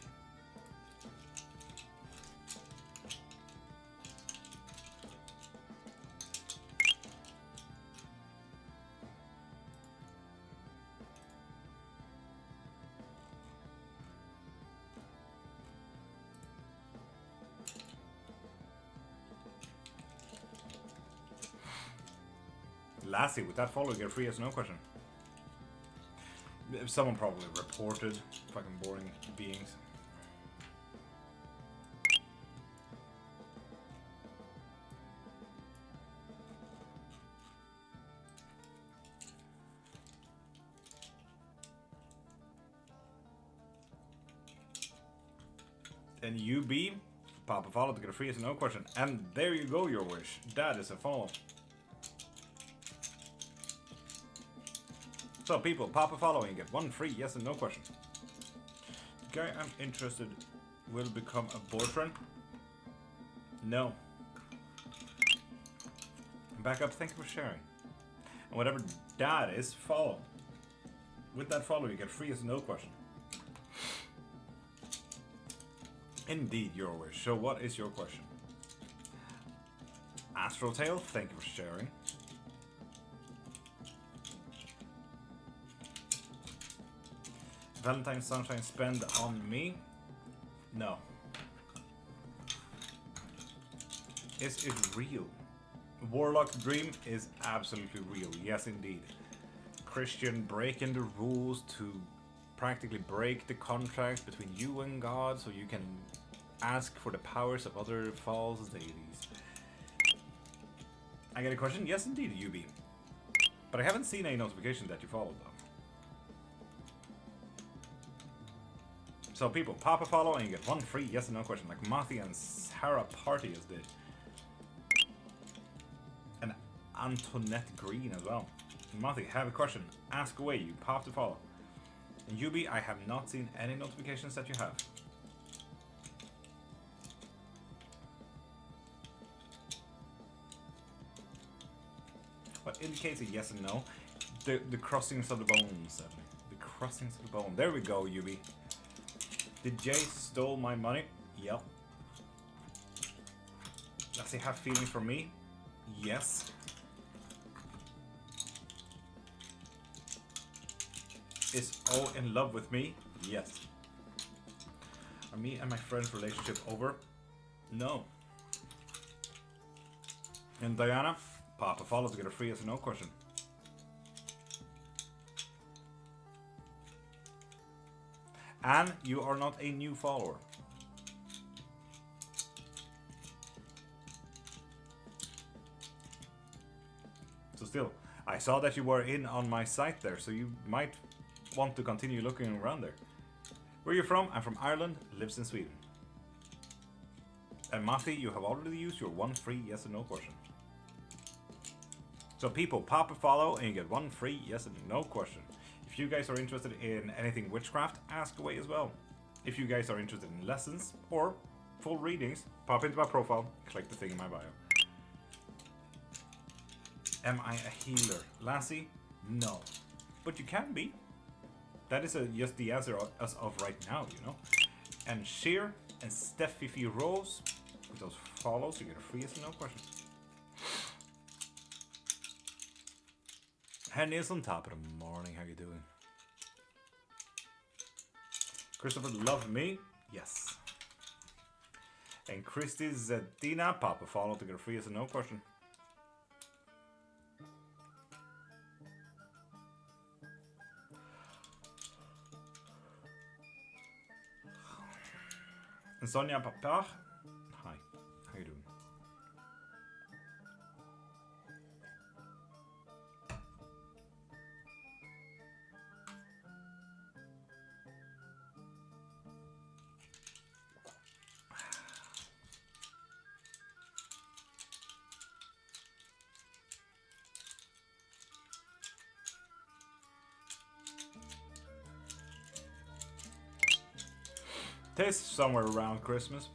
Lassie, with that follow, you get a free yes or no question. Someone probably reported. Fucking boring beings. And you be pop a follow to get a free yes or no question. And there you go, your wish. That is a follow. So people, pop a follow and get one free yes and no question. The guy I'm interested will become a boyfriend? No. Back up, thank you for sharing. And whatever that is, follow. With that follow you get free yes and no question. Indeed, your wish. So what is your question? Astral Tale, thank you for sharing. Valentine's Sunshine spend on me? No. Is it real? Warlock Dream is absolutely real. Yes, indeed. Christian breaking the rules to practically break the contract between you and God so you can ask for the powers of other false deities. I get a question? Yes, indeed, UB. But I haven't seen any notification that you followed them. So people, pop a follow and you get one free yes or no question, like Mathy and Sarah Partius did. And Antoinette Green as well. Mathy, have a question. Ask away, you pop the follow. And Yubi, I have not seen any notifications that you have. What indicates a yes and no? The crossings of the bones. The crossings of the bone. There we go, Yubi. Did Jay stole my money? Yep. Does he have feeling for me? Yes. Is O in love with me? Yes. Are me and my friend's relationship over? No. And Diana, pop a follow to get a free yes or no question. And you are not a new follower. So still, I saw that you were in on my site there, so you might want to continue looking around there. Where are you from? I'm from Ireland, lives in Sweden. And Matthew, you have already used your one free yes or no question. So people, pop a follow and you get one free yes and no question. If you guys are interested in anything witchcraft, ask away as well. If you guys are interested in lessons or full readings, pop into my profile, click the thing in my bio. Am I a healer? Lassie? No. But you can be. That is just the answer as of right now, you know. And Sheer and Steffi Rose, with those follows, you get a free yes and no question. Henny is on top of the morning, how you doing? Christopher, love me? Yes. And Christy Zedina, pop a follow to get a free yes and no question. And Sonia Papa, hi, how you doing? Tastes somewhere around Christmas.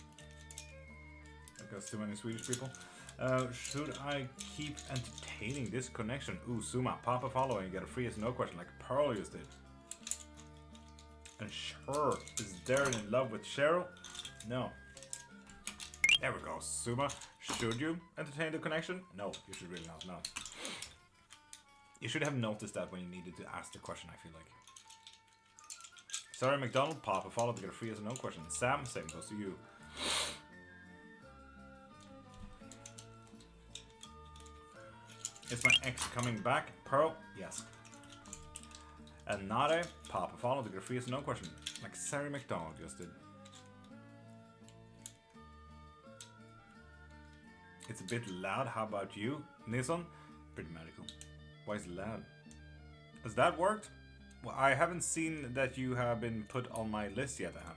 Because too many Swedish people. Should I keep entertaining this connection? Ooh, Suma, pop a follow and you get a free yes no question like Pearl just did. And sure, is Darren in love with Cheryl? No. There we go, Suma. Should you entertain the connection? No, you should really not know. You should have noticed that when you needed to ask the question, I feel like. Sorry, McDonald, pop a follow to get a free yes or no question. Sam, same goes to you. Is my ex coming back? Pearl? Yes. And Nade? Papa follow the Graffias, no question. Like Sarah McDonald just did. It's a bit loud. How about you, Nilsson? Pretty magical. Why is it loud? Has that worked? Well, I haven't seen that you have been put on my list yet, Anne.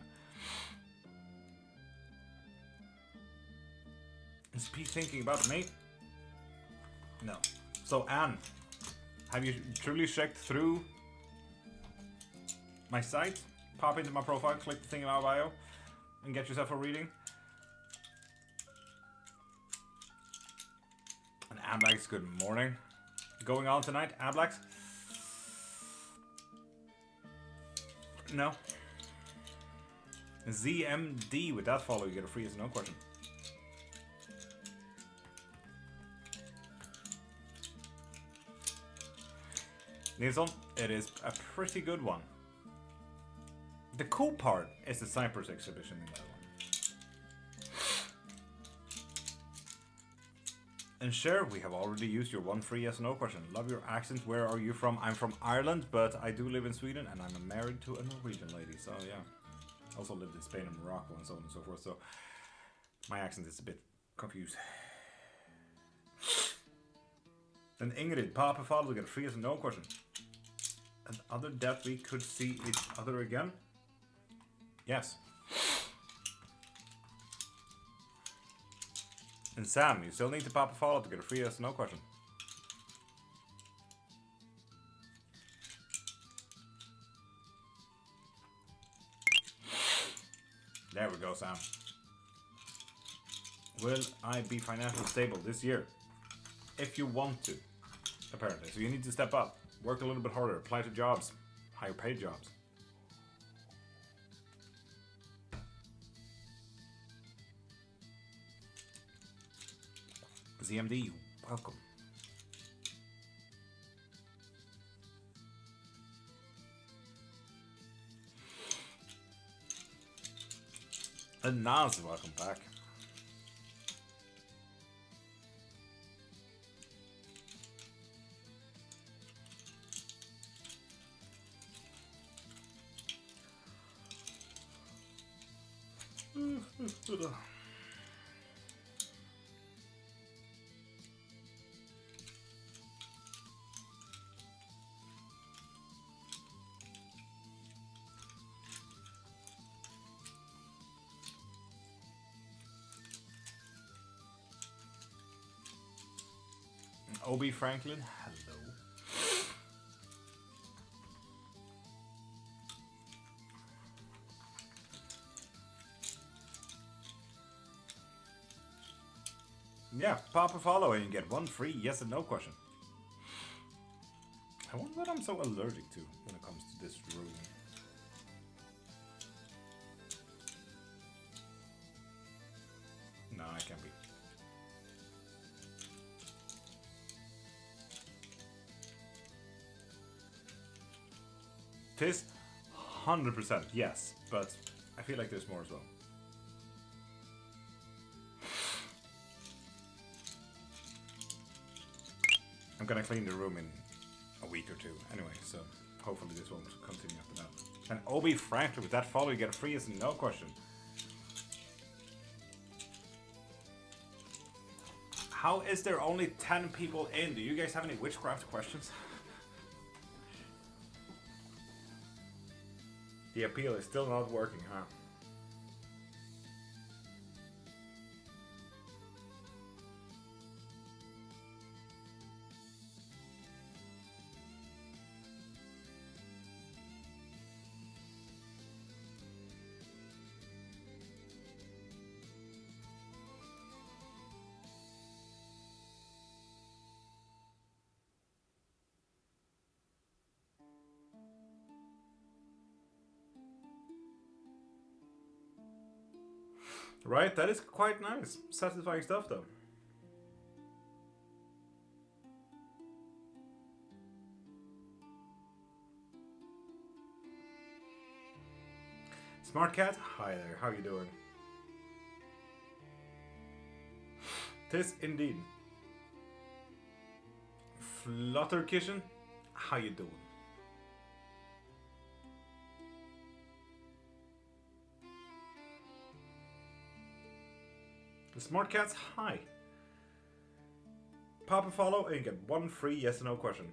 Is Pete thinking about me? No. So, Anne, have you truly checked through my site? Pop into my profile, click the thing in my bio, and get yourself a reading. And Ablax, good morning. Going on tonight, Ablax? No. ZMD, with that follow, you get a free as no question. Nilsson, it is a pretty good one. The cool part is the Cyprus exhibition in that one. And sure, we have already used your one free yes or no question. Love your accent. Where are you from? I'm from Ireland, but I do live in Sweden, and I'm married to a Norwegian lady. So yeah, also lived in Spain and Morocco and so on and so forth. So my accent is a bit confused. And Ingrid, Papa Father, we get a free yes or no question. And other that we could see each other again? Yes. And Sam, you still need to pop a follow to get a free yes or no question. There we go, Sam. Will I be financially stable this year? If you want to, apparently. So you need to step up, work a little bit harder, apply to jobs, higher paid jobs. ZMD, welcome. And Naz, welcome back. Obi Franklin, hello. Yeah, pop a follow and you get one free yes and no question. I wonder what I'm so allergic to when it comes to this room. No, I can't be. Tis 100% yes, but I feel like there's more as well. I'm gonna clean the room in a week or two anyway, so hopefully this won't continue after that. And Obi Franklin, with that follow you get a free yes and no question. How is there only 10 people in? Do you guys have any witchcraft questions? The appeal is still not working, huh? Right, that is quite nice. Satisfying stuff though. Smart Cat, hi there, how you doing? Tis indeed. Flutterkitchen, how you doing? The Smart Cats, hi. Pop a follow and get one free yes or no question.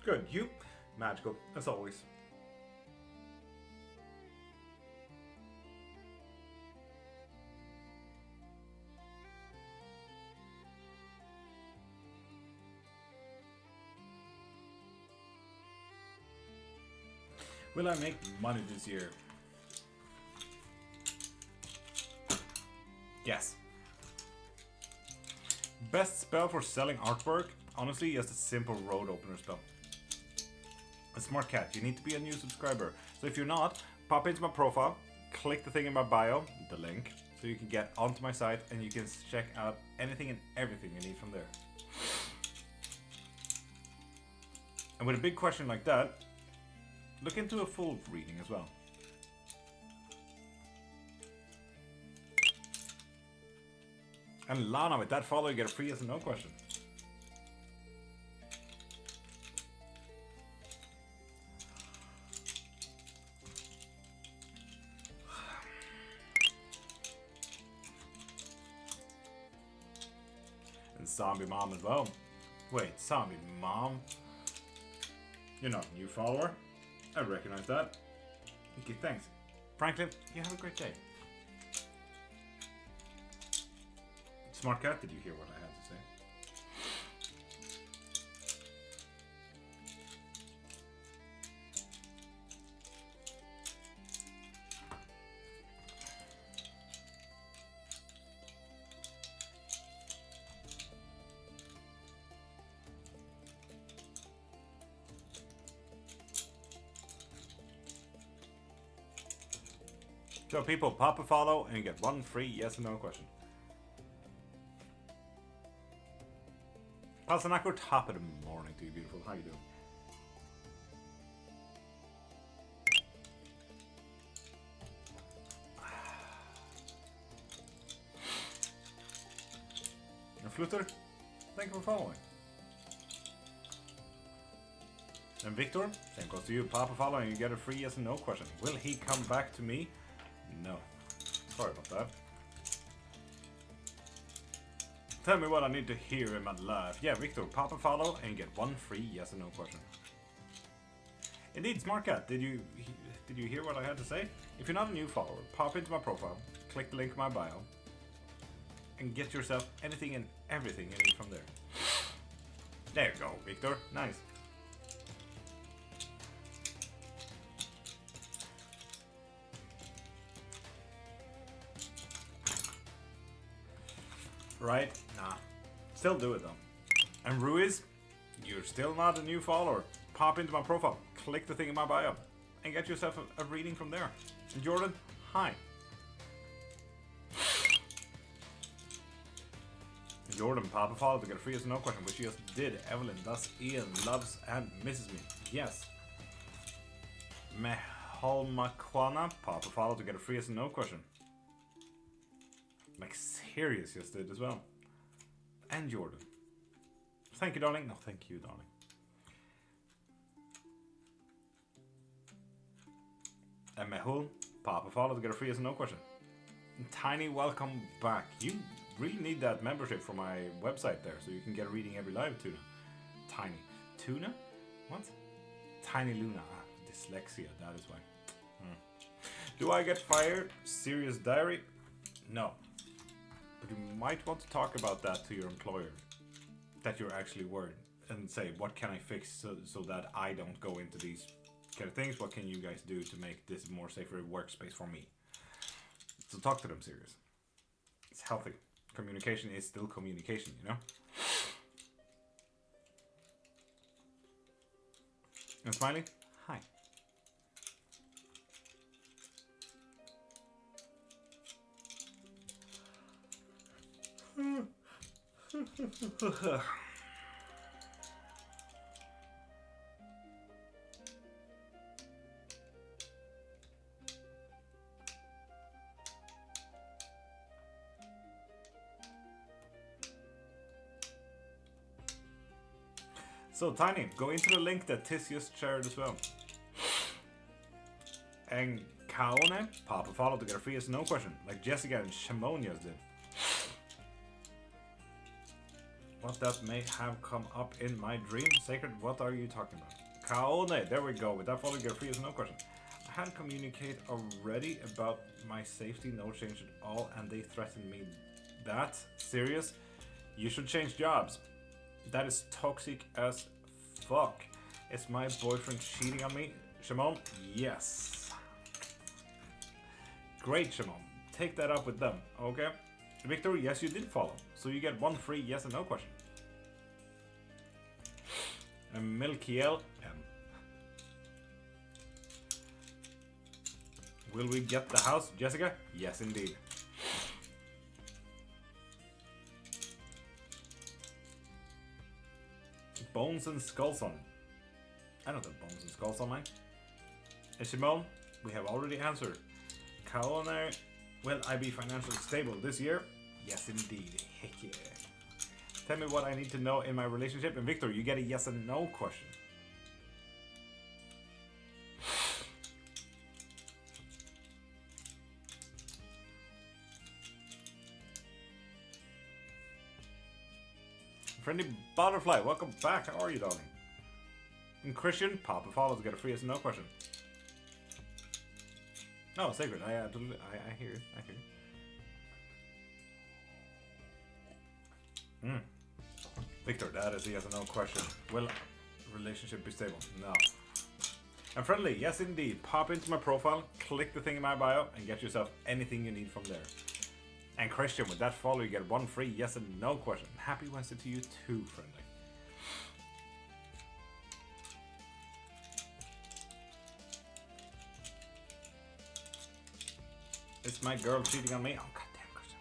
Good, you? Magical, as always. Will I make money this year? Yes. Best spell for selling artwork? Honestly, just a simple road opener spell. A Smart Cat, you need to be a new subscriber. So if you're not, pop into my profile, click the thing in my bio, the link, so you can get onto my site and you can check out anything and everything you need from there. And with a big question like that, look into a full reading as well. And Lana, with that follow, you get a free yes or no question. And Zombie Mom as well. Wait, Zombie Mom? You're not a new follower? I recognize that. Okay, thanks. Franklin, you have a great day. Smart Cat, did you hear what I had to say? So people, pop a follow and you get one free yes or no question. Pasanako, top of the morning to you, beautiful. How you doing? And Flutter, thank you for following. And Victor, same goes to you. Pop a follow and you get a free yes or no question. Will he come back to me? No. Sorry about that. Tell me what I need to hear in my life. Yeah, Victor, pop a follow and get one free yes or no question. Indeed, Smart Cat, did you hear what I had to say? If you're not a new follower, pop into my profile, click the link in my bio, and get yourself anything and everything you need from there. There you go, Victor. Nice. Right? Nah. Still do it though. And Ruiz, you're still not a new follower. Pop into my profile, click the thing in my bio, and get yourself a reading from there. And Jordan, hi. Jordan, pop a follow to get a free yes or no question, which you just did. Evelyn, thus Ian loves and misses me. Yes. Meholmakwana, pop a follow to get a free yes or no question. Like serious just did as well. And Jordan. Thank you, darling. No, thank you, darling. And Mehul, pop a follow to get a free yes or no question. And Tiny, welcome back. You really need that membership for my website there, so you can get a reading every live, Tuna. Tiny. Tuna? What? Tiny Luna. Ah, dyslexia, that is why. Do I get fired? Serious diary? No. But you might want to talk about that to your employer. That you're actually worried. And say, what can I fix so that I don't go into these kind of things? What can you guys do to make this a more safer workspace for me? So talk to them serious. It's healthy. Communication is still communication, you know? And Smiley, hi. So Tiny, go into the link that Tis just shared as well. And Kaone, pop a follow to get a free as no question, like Jessica and Shimonias did. What that may have come up in my dream. Sacred, what are you talking about? Kaone, there we go. With that follow, get a free as no question. I had communicated already about my safety, no change at all, and they threatened me. That serious? You should change jobs. That is toxic as fuck. Is my boyfriend cheating on me? Shimon? Yes. Great, Shimon. Take that up with them, okay? Victor, yes, you did follow. So you get one free yes and no question. And Milkiel M. Will we get the house, Jessica? Yes, indeed. Bones and skulls on. I don't have bones and skulls on mine. And Shimon, we have already answered. Kaoner, will I be financially stable this year? Yes, indeed. Heck yeah. Tell me what I need to know in my relationship. And Victor, you get a yes and no question. Friendly Butterfly, welcome back. How are you, darling? And Christian, pop a follow to get a free yes and no question. Oh, Sacred, I hear it. I hear it. Victor, that is a yes or no question. Will relationship be stable? No. And Friendly, yes indeed. Pop into my profile, click the thing in my bio, and get yourself anything you need from there. And Christian, with that follow, you get one free yes and no question. Happy Wednesday to you too, Friendly. Is my girl cheating on me? Oh, goddamn, Christian.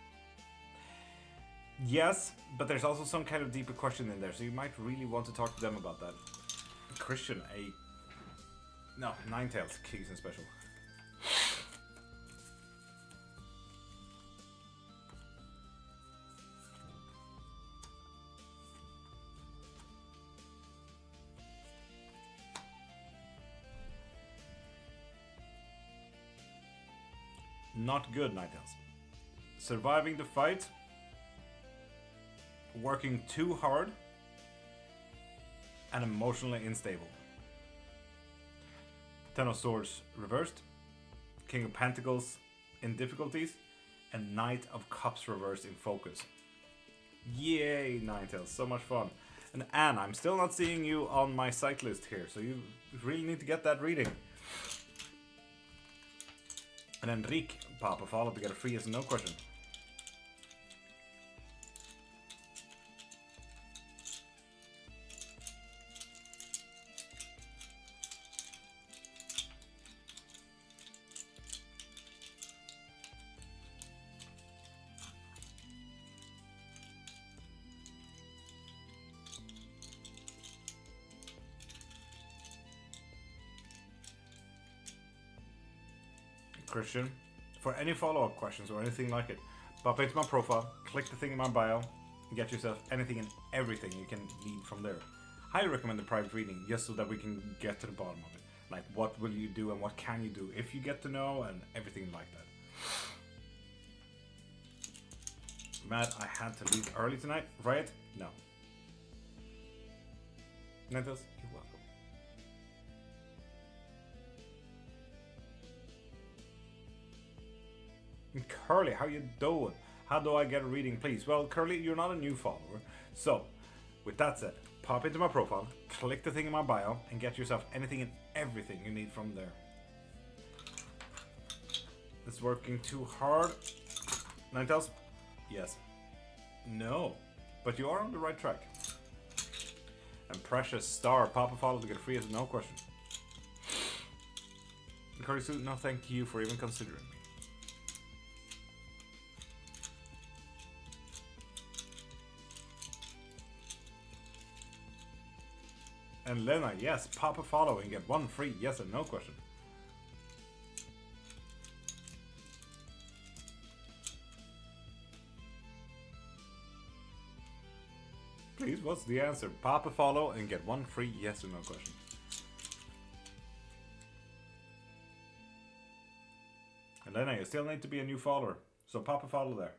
Yes, but there's also some kind of deeper question in there, so you might really want to talk to them about that. Christian, no, Ninetales, Keys and Special. Not good, Ninetales. Surviving the fight, working too hard, and emotionally unstable. Ten of Swords reversed, King of Pentacles in difficulties, and Knight of Cups reversed in focus. Yay, Ninetales, so much fun. And Anne, I'm still not seeing you on my site list here, so you really need to get that reading. And Enrique, pop a follow to get a free yes and no question. Christian, for any follow-up questions or anything like it, pop into my profile, click the thing in my bio, and get yourself anything and everything you can need from there. Highly recommend the private reading, just so that we can get to the bottom of it. Like, what will you do and what can you do if you get to know, and everything like that. Matt, I had to leave early tonight, right? No. Mentos, you're welcome. Curly, how you doing? How do I get a reading, please? Well, Curly, you're not a new follower. So, with that said, pop into my profile, click the thing in my bio, and get yourself anything and everything you need from there. It's working too hard. Ninetales? Yes. No. But you are on the right track. And Precious Star, pop a follow to get free as no question. Curly Suit, no thank you for even considering me. And Lena, yes, pop a follow and get one free yes and no question. please, what's the answer? Pop a follow and get one free yes or no question. And then you still need to be a new follower, so pop a follow there.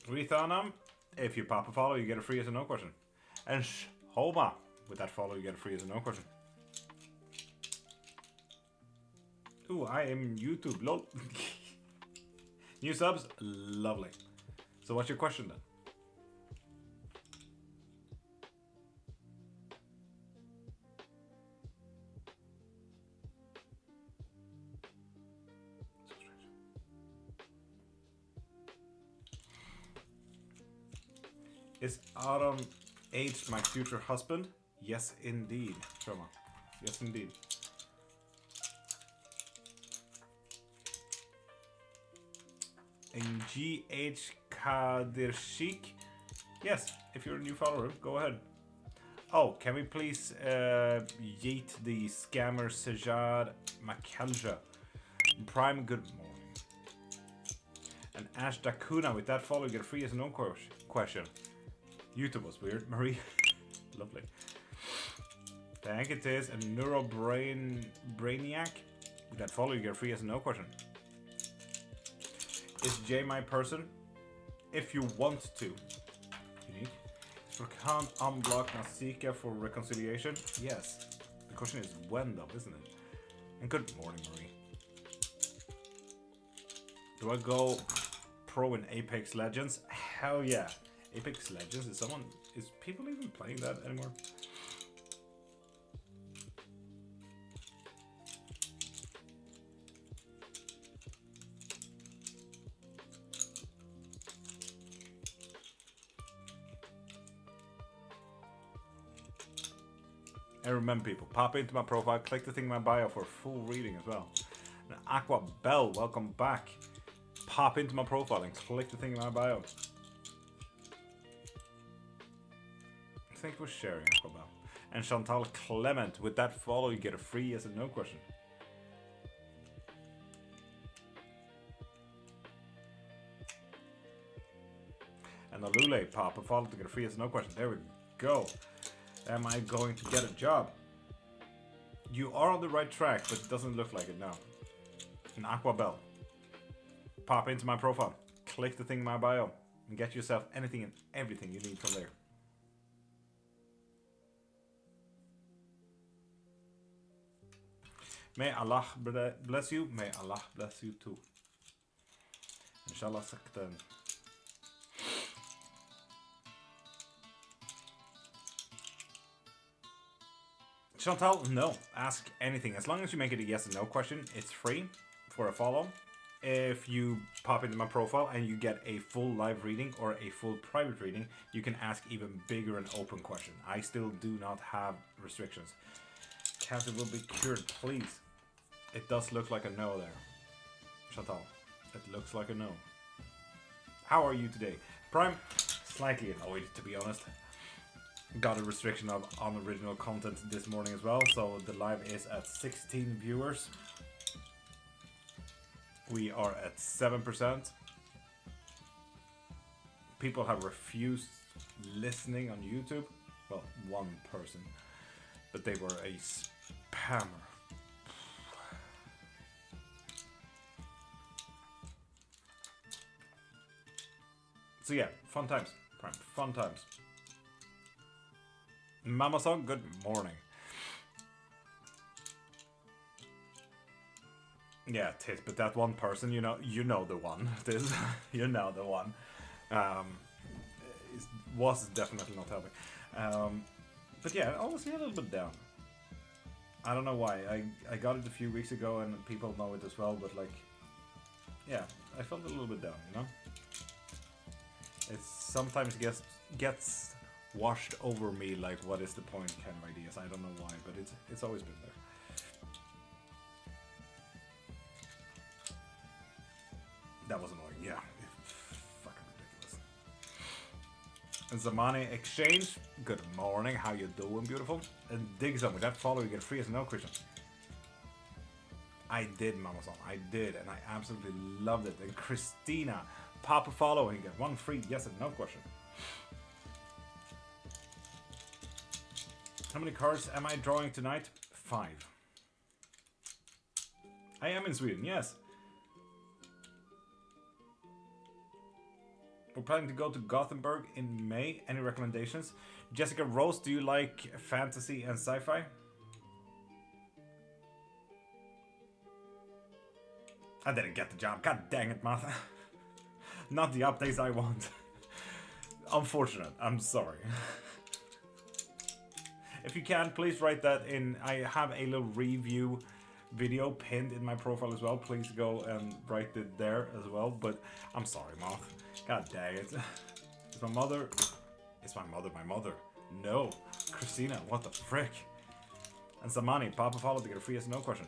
Rethanam, if you pop a follow, you get a free yes or no question. And Homa, with that follow, you get a free yes or no question. Ooh, I am YouTube, lol. New subs, lovely. So what's your question then? Is Adam aged my future husband? Yes, indeed. Trauma. Yes, indeed. And GH Kadirshik? Yes, if you're a new follower, go ahead. Oh, can we please yeet the scammer Sajad Makalja? Prime, good morning. And Ash Dakuna, with that follow, you get a free yes or no question. YouTube was weird, Marie. Lovely. Thank it is a Brainiac. With that follow, you get a free yes or no question. Is J my person? If you want to. Unique. For can't unblock Nasika for reconciliation? Yes. The question is when though, isn't it? And good morning, Marie. Do I go pro in Apex Legends? Hell yeah. Apex Legends, is people even playing that anymore? And remember people, pop into my profile, click the thing in my bio for a full reading as well. And Aqua Bell, welcome back. Pop into my profile and click the thing in my bio. Thank you for sharing, Aqua Bell. And Chantal Clement, with that follow you get a free yes or no question. And the Lule, pop a follow to get a free yes or no question. There we go. Am I going to get a job? You are on the right track, but it doesn't look like it now. An Aqua Bell. Pop into my profile. Click the thing in my bio. And get yourself anything and everything you need from there. May Allah bless you. May Allah bless you too. Inshallah saktan. Chantal, no. Ask anything. As long as you make it a yes and no question, it's free for a follow. If you pop into my profile and you get a full live reading or a full private reading, you can ask even bigger and open question. I still do not have restrictions. Cancer will be cured, please. It does look like a no there. Chantal, it looks like a no. How are you today? Prime, slightly annoyed to be honest. Got a restriction of unoriginal content this morning as well, so the live is at 16 viewers. We are at 7%. People have refused listening on YouTube. Well, one person, but they were a spammer. So yeah, fun times, Prime, fun times. Mama Song, good morning. Yeah, tit, but that one person, you know the one. This, you know the one. Was definitely not helping. But yeah, I was a little bit down. I don't know why. I got it a few weeks ago, and people know it as well. But like, yeah, I felt a little bit down. You know, it sometimes gets washed over me. Like, what is the point? Kind of ideas. I don't know why, but it's always been there. That was annoying, yeah. Fucking ridiculous. And Zamani Exchange, good morning. How you doing, beautiful? And Digzum, with that follow, you get free as no Christian. I did, Mamason. I did, and I absolutely loved it. And Christina, pop a follow and you get 1 free yes and no question. How many cards am I drawing tonight? 5. I am in Sweden, yes. We're planning to go to Gothenburg in May. Any recommendations? Jessica Rose, do you like fantasy and sci-fi? I didn't get the job. God dang it, Martha. Not the updates I want. Unfortunate. I'm sorry. If you can, please write that in. I have a little review video pinned in my profile as well. Please go and write it there as well. But I'm sorry, Moth. God dang it. Is my mother... Is my mother? No. Christina, what the frick? And Samani, pop a follow to get a free yes or no question.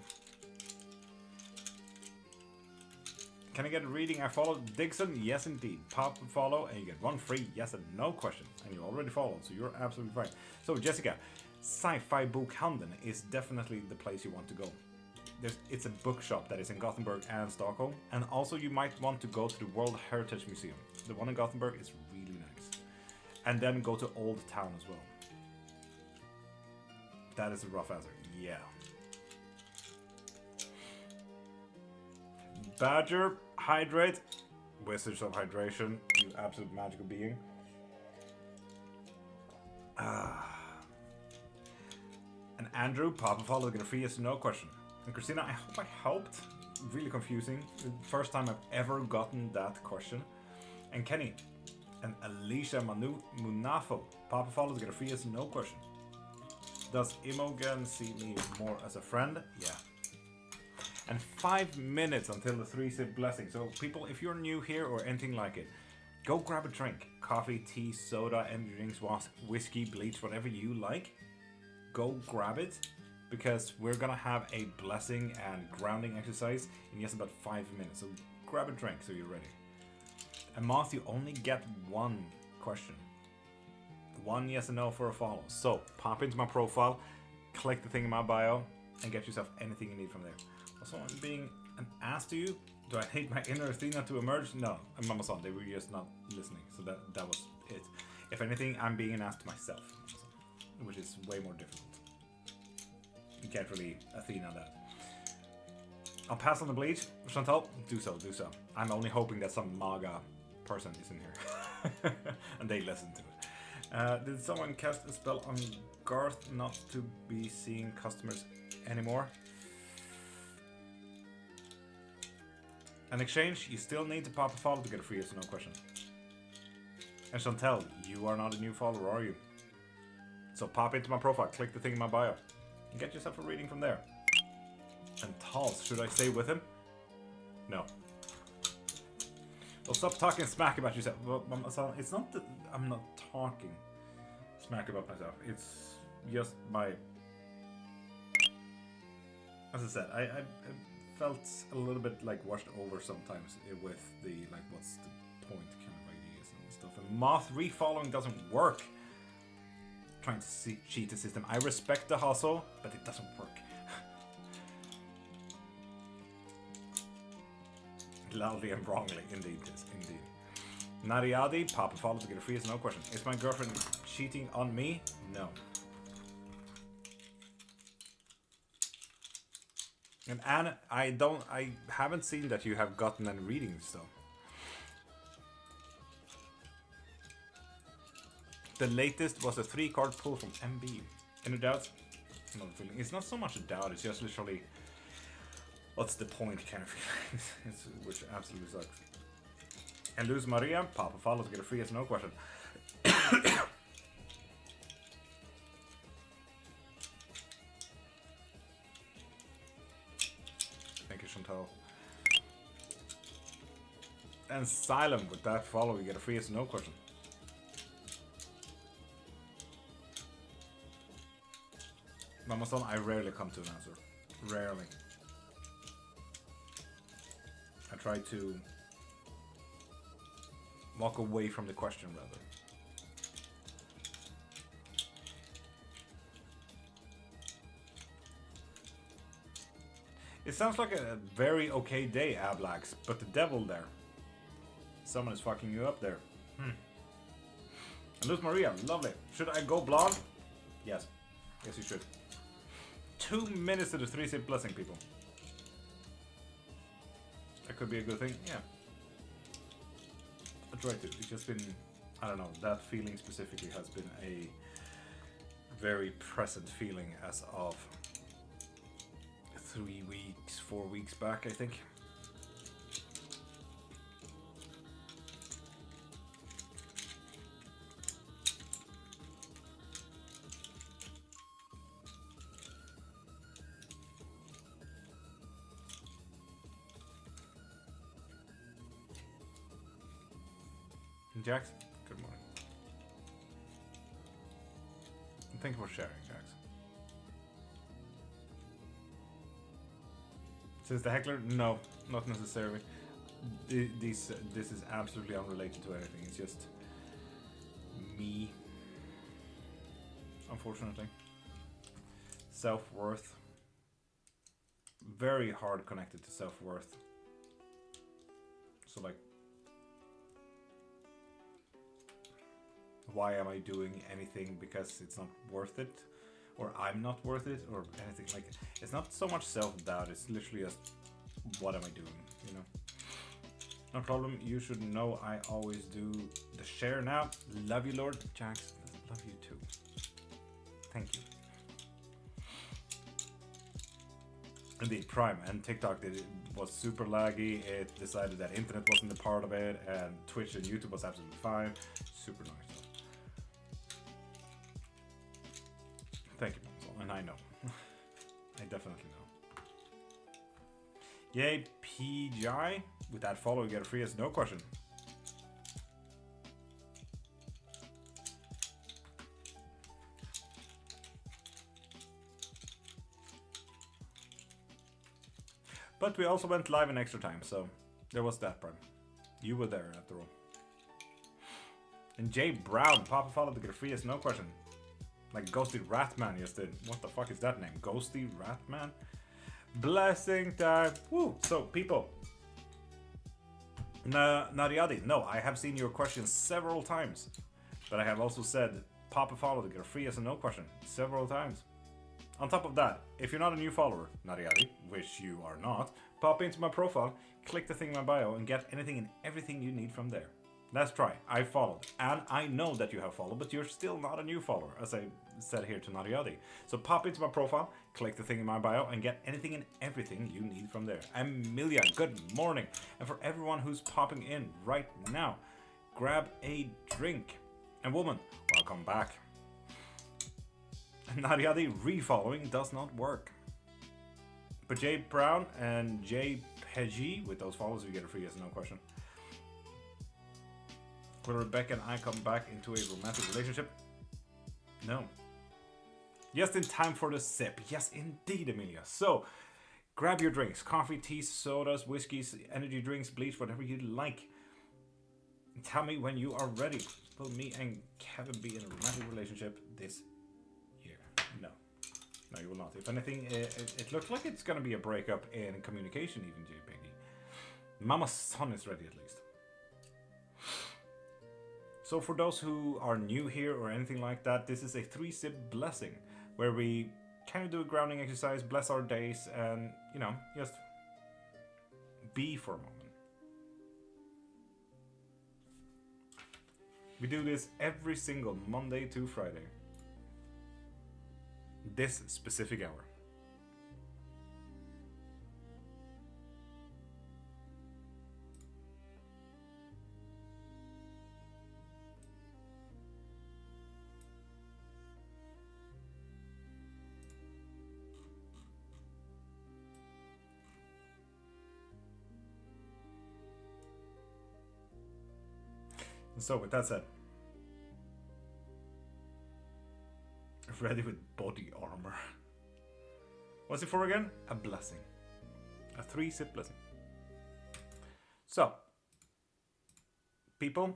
Can I get a reading? I followed Dixon. Yes, indeed. Pop and follow, and you get 1 free yes and no question. And you already followed, so you're absolutely fine. So, Jessica, Sci-Fi Bokhandeln is definitely the place you want to go. It's a bookshop that is in Gothenburg and Stockholm. And also, you might want to go to the World Heritage Museum. The one in Gothenburg is really nice. And then go to Old Town as well. That is a rough answer. Yeah. Badger, hydrate. Wizards of Hydration, you absolute magical being. And Andrew, pop a follow, get a free yes or no question. And Christina, I hope I helped. Really confusing. The first time I've ever gotten that question. And Kenny. And Alicia Munafo, pop a follow to get a free yes or no question. Does Imogen see me more as a friend? Yeah. And 5 minutes until the 3-sip blessing. So people, if you're new here or anything like it, go grab a drink. Coffee, tea, soda, energy drinks, whiskey, bleach, whatever you like. Go grab it, because we're gonna have a blessing and grounding exercise in just about 5 minutes. So grab a drink so you're ready. And Moth, you only get 1 question. 1 yes and no for a follow. So pop into my profile, click the thing in my bio, and get yourself anything you need from there. Also, I'm being an ass to you. Do I hate my inner Athena to emerge? No, and Mama Son, they were just not listening. So that was it. If anything, I'm being an ass to myself, which is way more difficult. You can't really Athena that. I'll pass on the bleach. Chantal, do so. I'm only hoping that some MAGA person is in here. And they listen to it. Did someone cast a spell on Garth not to be seeing customers anymore? In exchange, you still need to pop a follow to get a free yes or no question. And Chantel, you are not a new follower, are you? So pop into my profile, click the thing in my bio, and get yourself a reading from there. And Tals, should I stay with him? No. Well, stop talking smack about yourself. Well, it's not that I'm not talking smack about myself. It's just my... As I said, I felt a little bit like washed over sometimes with the like what's the point kind of ideas and stuff. And Moth refollowing doesn't work. Trying to cheat the system. I respect the hustle, but it doesn't work. Loudly and wrongly, indeed. Nariadi, pop a follow to get a free yes or no question. Is my girlfriend cheating on me? No. And Anna, I haven't seen that you have gotten any readings though. The latest was a 3-card pull from MB. Any doubts? Not a feeling. It's not so much a doubt, it's just literally what's the point kind of feeling. Which absolutely sucks. And Luz Maria, pop a follow to get a free yes or no question. Thank you, Chantal. And Silent, with that follow, you get a free yes or no question. Mama Son, I rarely come to an answer. Rarely. I try to walk away from the question rather. It sounds like a very okay day, Ablax, but the devil there. Someone is fucking you up there. And Luz Maria, lovely. Should I go blonde? Yes. Yes, you should. 2 minutes to the 3-sip blessing, people. That could be a good thing, yeah. I tried to. It's just been, I don't know, that feeling specifically has been a very present feeling as of 3 weeks, 4 weeks back, I think. Jax, good morning. And thank you for sharing, Jax. Since the heckler, no, not necessarily. This is absolutely unrelated to anything. It's just me, unfortunately. Self-worth. Very hard connected to self-worth. So like, why am I doing anything because it's not worth it? Or I'm not worth it, or anything like it. It's not so much self-doubt, it's literally just, what am I doing, you know? No problem, you should know I always do the share now. Love you, Lord. Jax, love you too. Thank you. Indeed, Prime and TikTok was super laggy. It decided that internet wasn't a part of it, and Twitch and YouTube was absolutely fine. Super nice. Thank you, Monzo, and I know. I definitely know. Yay, PGI. With that follow, you get a free as no question. But we also went live in extra time, so there was that part. You were there after all. And Jay Brown, Papa followed to get a free as no question. Like Ghosty Ratman just did. What the fuck is that name? Ghosty Ratman? Blessing time. Woo! So, people. Nariadi, no, I have seen your questions several times. But I have also said, Papa follow to get a free as a no question several times. On top of that, if you're not a new follower, Nariadi, which you are not, pop into my profile, click the thing in my bio, and get anything and everything you need from there. Let's try. I followed. And I know that you have followed, but you're still not a new follower, as I said here to Nariadi. So pop into my profile, click the thing in my bio, and get anything and everything you need from there. Amelia, good morning. And for everyone who's popping in right now, grab a drink. And woman, welcome back. Nariadi, refollowing does not work. But Jay Brown and Jay Peggy, with those follows, you get a free yes, no question. Will Rebecca and I come back into a romantic relationship? No. Just in time for the sip. Yes, indeed, Amelia. So, grab your drinks. Coffee, teas, sodas, whiskeys, energy drinks, bleach, whatever you like. Tell me when you are ready. Will me and Kevin be in a romantic relationship this year? No. No, you will not. If anything, it looks like it's going to be a breakup in communication even, JPG. Mama's son is ready at least. So for those who are new here or anything like that, this is a 3-sip blessing where we kind of do a grounding exercise, bless our days, and, you know, just be for a moment. We do this every single Monday to Friday. This specific hour. So with that said, ready with body armor. What's it for again? A blessing. A 3-sip blessing. So, people,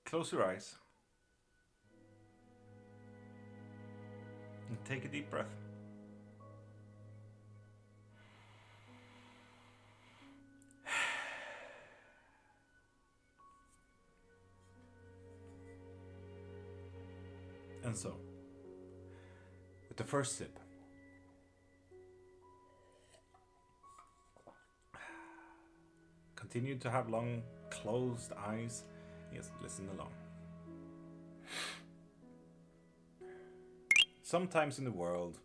close your eyes. And take a deep breath. And so, with the first sip, continue to have long closed eyes. Yes, listen along. Sometimes in the world,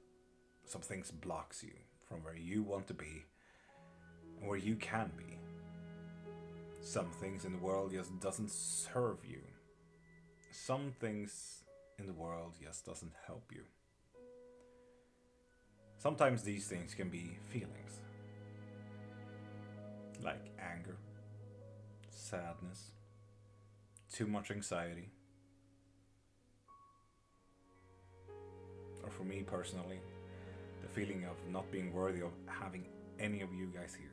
some things blocks you from where you want to be and where you can be. Some things in the world just doesn't serve you. Some things in the world just doesn't help you. Sometimes these things can be feelings, like anger, sadness, too much anxiety, or for me personally, the feeling of not being worthy of having any of you guys here.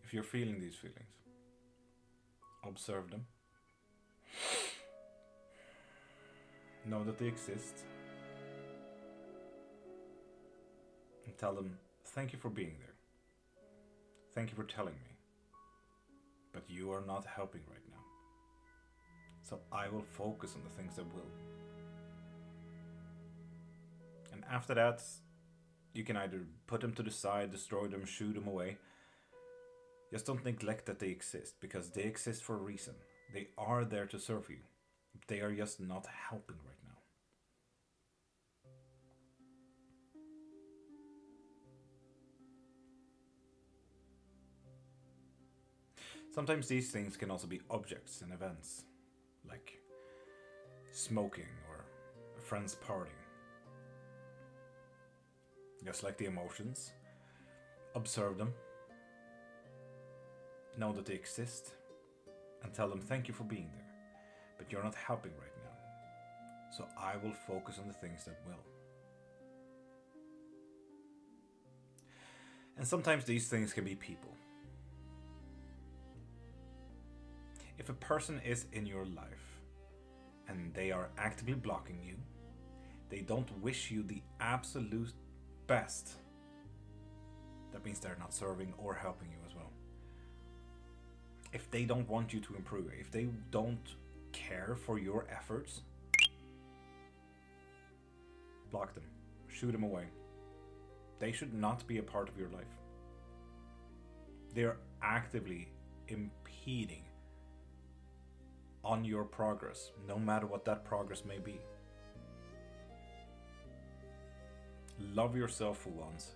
If you're feeling these feelings, observe them. Know that they exist. And tell them, thank you for being there. Thank you for telling me. But you are not helping right now. So I will focus on the things that will. And after that, you can either put them to the side, destroy them, shoot them away. Just don't neglect that they exist, because they exist for a reason. They are there to serve you. They are just not helping right now. Sometimes these things can also be objects and events, like smoking or a friend's party. Just like the emotions, observe them. Know that they exist and tell them thank you for being there, but you're not helping right now. So I will focus on the things that will. And sometimes these things can be people. If a person is in your life and they are actively blocking you, they don't wish you the absolute best, that means they're not serving or helping you as well. If they don't want you to improve, if they don't care for your efforts, block them, shoot them away. They should not be a part of your life. They're actively impeding on your progress, no matter what that progress may be. Love yourself for once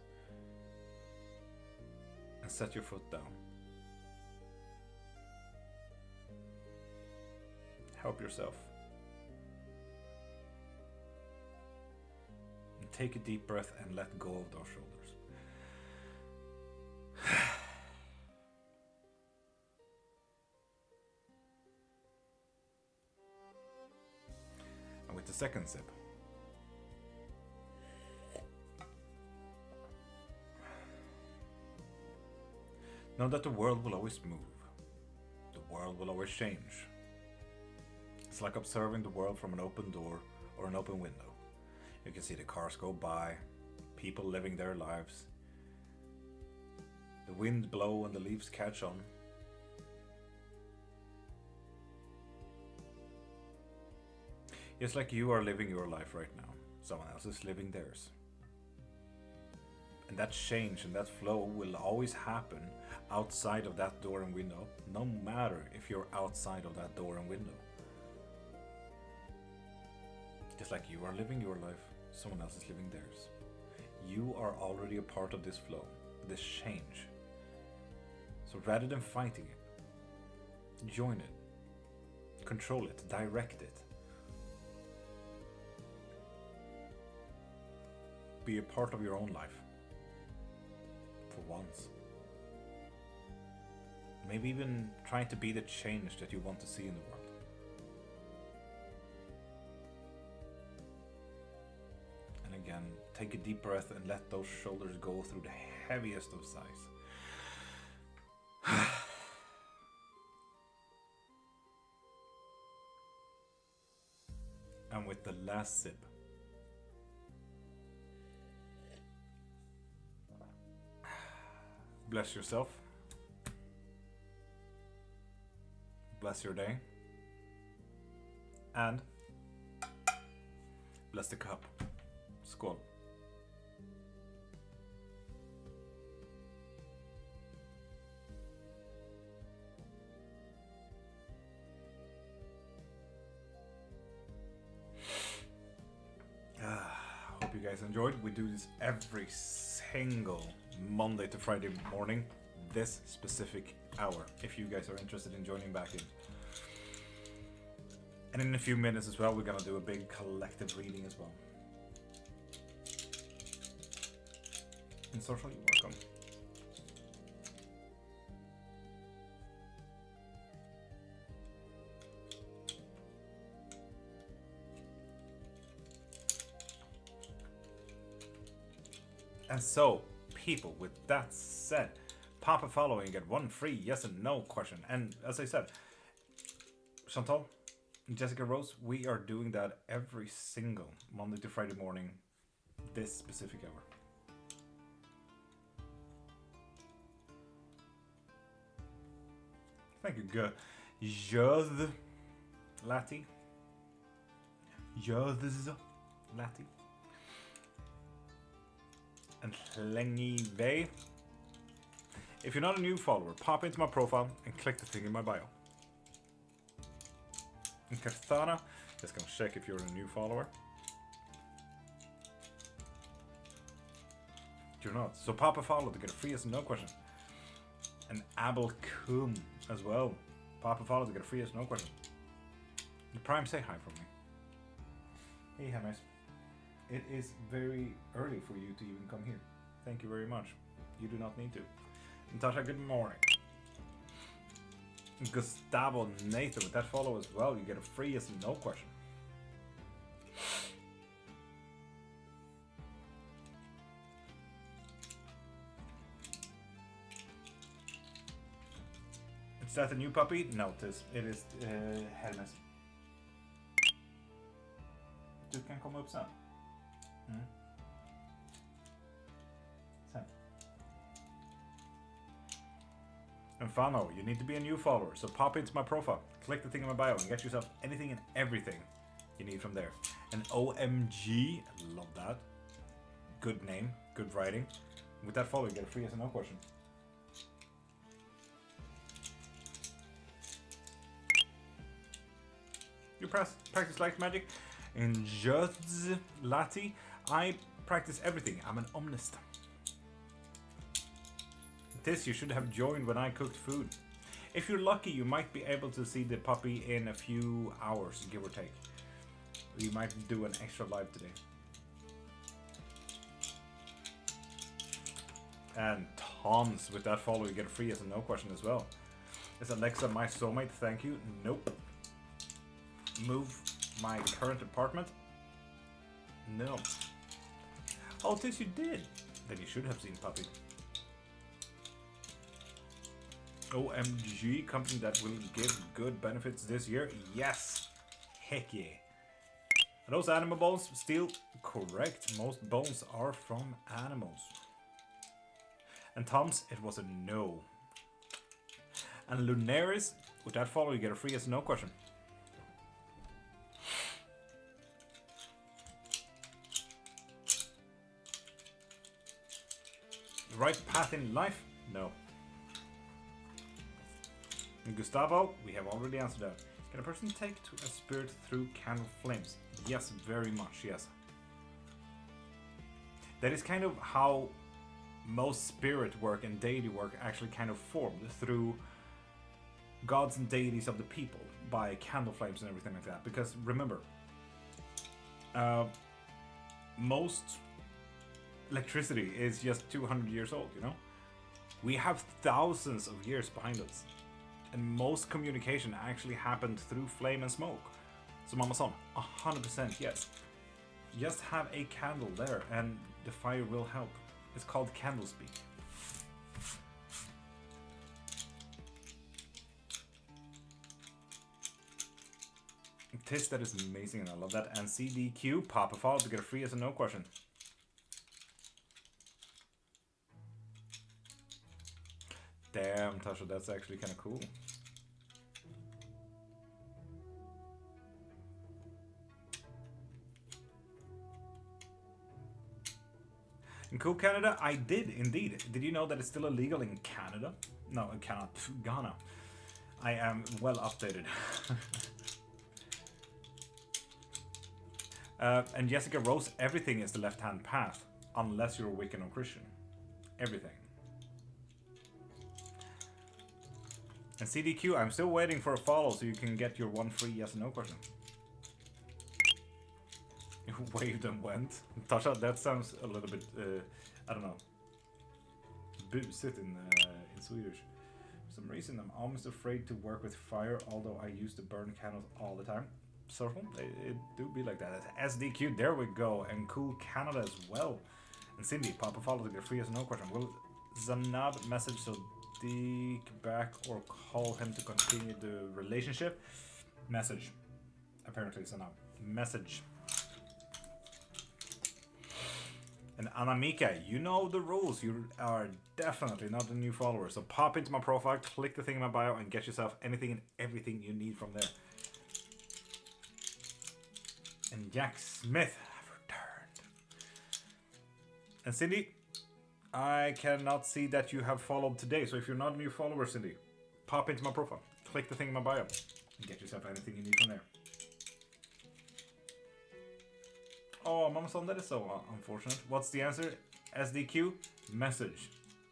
and set your foot down. Help yourself. And take a deep breath and let go of those shoulders. And with the second sip, know that the world will always move. The world will always change. It's like observing the world from an open door or an open window. You can see the cars go by, people living their lives, the wind blow and the leaves catch on. It's like you are living your life right now. Someone else is living theirs. And that change and that flow will always happen outside of that door and window, no matter if you're outside of that door and window. Just like you are living your life, someone else is living theirs. You are already a part of this flow, this change. So rather than fighting it, join it, control it, direct it. Be a part of your own life. For once. Maybe even trying to be the change that you want to see in the world. Again, take a deep breath and let those shoulders go through the heaviest of sighs. And with the last sip, bless yourself. Bless your day. And bless the cup. Skål. Hope you guys enjoyed. We do this every single Monday to Friday morning, this specific hour, if you guys are interested in joining back in. And in a few minutes as well, we're gonna do a big collective reading as well. And social, you're welcome. And so, people, with that said, pop a follow and get one free yes and no question. And as I said, Chantal, Jessica Rose, we are doing that every single Monday to Friday morning, this specific hour. Thank you, good. Jöð Lati. Jöðs Lati. And Hlengive. If you're not a new follower, pop into my profile and click the thing in my bio. And Karthana, just gonna check if you're a new follower. You're not, so pop a follow to get a free yes and no question. And Abel Kum as well. Pop a follow to get a free yes and no question. And Prime, say hi from me. Hey, Hermes. It is very early for you to even come here. Thank you very much. You do not need to. Natasha, good morning. Gustavo Nathan, with that follow as well, you get a free yes and no question. Is that a new puppy? No, it is Hermes. Du kan komma upp sen. Sen. And Fano, you need to be a new follower, so pop into my profile, click the thing in my bio, and get yourself anything and everything you need from there. And OMG, love that. Good name, good writing. With that follow, you get a free yes and no question. You practice light magic? In Jöðs Lati, I practice everything. I'm an omnist. This you should have joined when I cooked food. If you're lucky, you might be able to see the puppy in a few hours, give or take. We might do an extra live today. And Tom's, with that follow, you get a free yes and no question as well. Is Alexa my soulmate? Thank you. Nope. Move my current apartment? No. Oh, this you did. Then you should have seen puppy. OMG, company that will give good benefits this year? Yes! Heck yeah. Are those animal bones still correct? Most bones are from animals. And Tom's, it was a no. And Lunaris, with that follow, you get a free yes no question. The right path in life? No. And Gustavo, we have already answered that. Can a person take to a spirit through candle flames? Yes, very much, yes. That is kind of how most spirit work and deity work actually kind of formed, through gods and deities of the people, by candle flames and everything like that. Because remember, most electricity is just 200 years old, you know? We have thousands of years behind us. And most communication actually happened through flame and smoke. So Mama Son, 100% yes. Just have a candle there and the fire will help. It's called candle speak. Tis, that is amazing and I love that. And CDQ, pop a follow to get a free yes or no question. Damn, Tasha, that's actually kind of cool. In cool Canada, I did indeed. Did you know that it's still illegal in Canada? No, it cannot. Ghana. I am well updated. And Jessica Rose, everything is the left-hand path, unless you're a Wiccan or Christian. Everything. And CDQ, I'm still waiting for a follow so you can get your one free yes or no question. Waved and went. Tasha, that sounds a little bit, I don't know, busigt in Swedish. For some reason, I'm almost afraid to work with fire, although I used to burn candles all the time. So it do be like that. SDQ, there we go. And cool Canada as well. And Cindy, pop a follow to get free yes or no question. Will Zanab message so Deke back or call him to continue the relationship? Message. Apparently Zanab. Message. And Anamika, you know the rules. You are definitely not a new follower. So pop into my profile, click the thing in my bio, and get yourself anything and everything you need from there. And Jack Smith have returned. And Cindy, I cannot see that you have followed today. So if you're not a new follower, Cindy, pop into my profile, click the thing in my bio, and get yourself anything you need from there. Oh, Mama Son, that is so unfortunate. What's the answer? SDQ, message.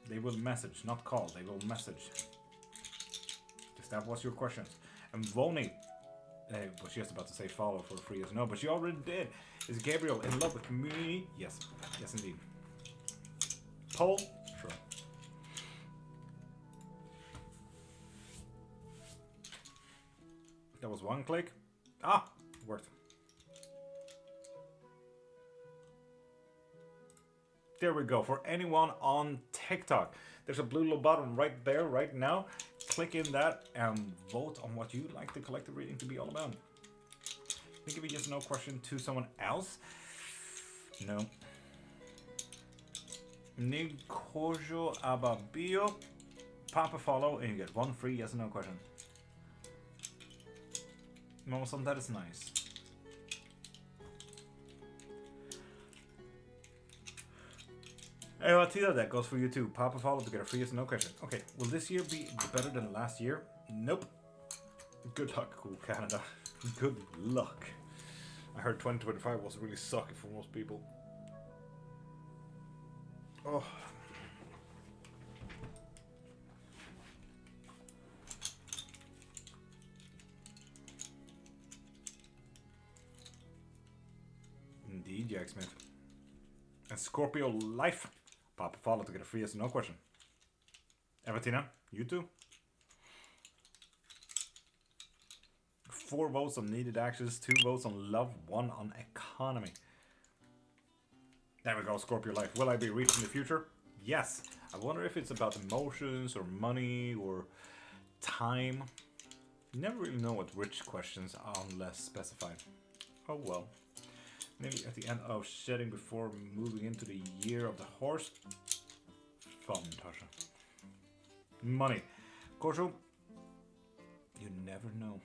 They will message, not call. They will message. Because that was your question. And Voni, was just about to say follow for free yes or no, but she already did. Is Gabriel in love with community? Yes. Yes, indeed. Poll? Sure. That was one click. Ah, worked. There we go. For anyone on TikTok, there's a blue little button right there, right now. Click in that and vote on what you'd like the collective reading to be all about. Can you give a yes or no question to someone else? No. Nicojo Ababio. Pop a follow and you get one free yes or no question. Mama Son, that is nice. Hey, Tila, that goes for you too. Pop a follow to get a free yes or no question. Okay, will this year be better than last year? Nope. Good luck, cool Canada. Good luck. I heard 2025 was really sucky for most people. Oh. Indeed, Jack Smith. And Scorpio Life. Pop a follow to get a free yes or no question. Evatina, you too. 4 votes on needed actions, 2 votes on love, 1 on economy. There we go, Scorpio Life. Will I be rich in the future? Yes. I wonder if it's about emotions or money or time. You never really know what rich questions are unless specified. Oh well. Maybe at the end of shedding before moving into the year of the horse. Fun, Tasha. Money. Korsho, you never know.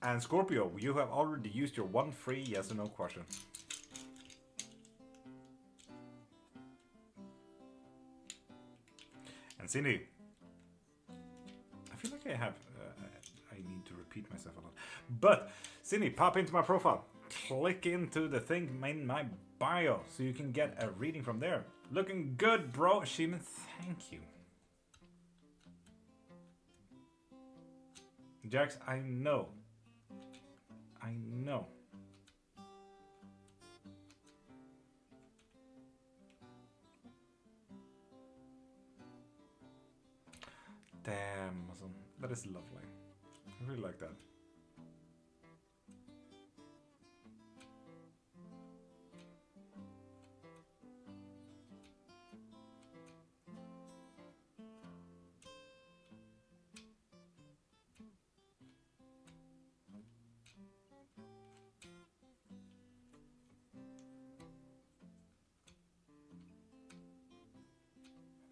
And Scorpio, you have already used your one free yes or no question. And Cindy, I feel like I have, I need to repeat myself a lot. But Cindy, pop into my profile, click into the thing in my bio so you can get a reading from there. Looking good, bro. Shimon, thank you. Jax, I know. I know. Damn, awesome. That is lovely. I really like that.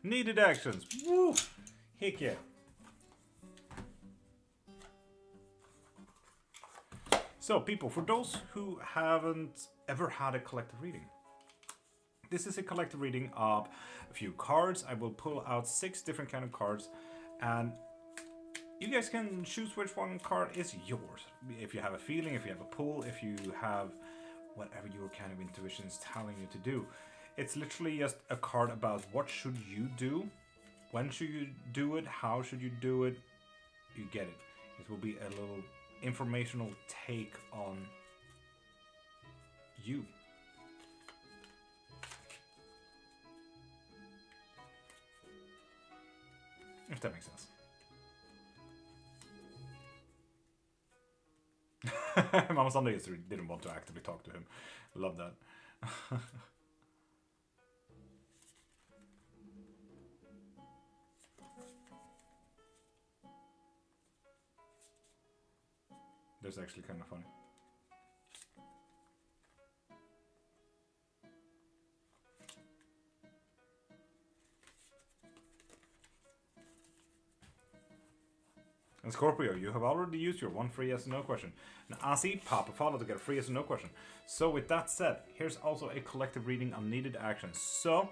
Needed actions. Woo! Heck yeah. So, people, for those who haven't ever had a collective reading, this is a collective reading of a few cards. I will pull out 6 different kind of cards, and you guys can choose which one card is yours. If you have a feeling, if you have a pull, if you have whatever your kind of intuition is telling you to do. It's literally just a card about what should you do, when should you do it, how should you do it. You get it. It will be a little informational take on you. If that makes sense. Mama Sunday didn't want to actively talk to him. Love that. That's actually kind of funny. And Scorpio, you have already used your one free yes or no question. And Asi, pop a follow to get a free yes or no question. So with that said, here's also a collective reading on needed actions. So,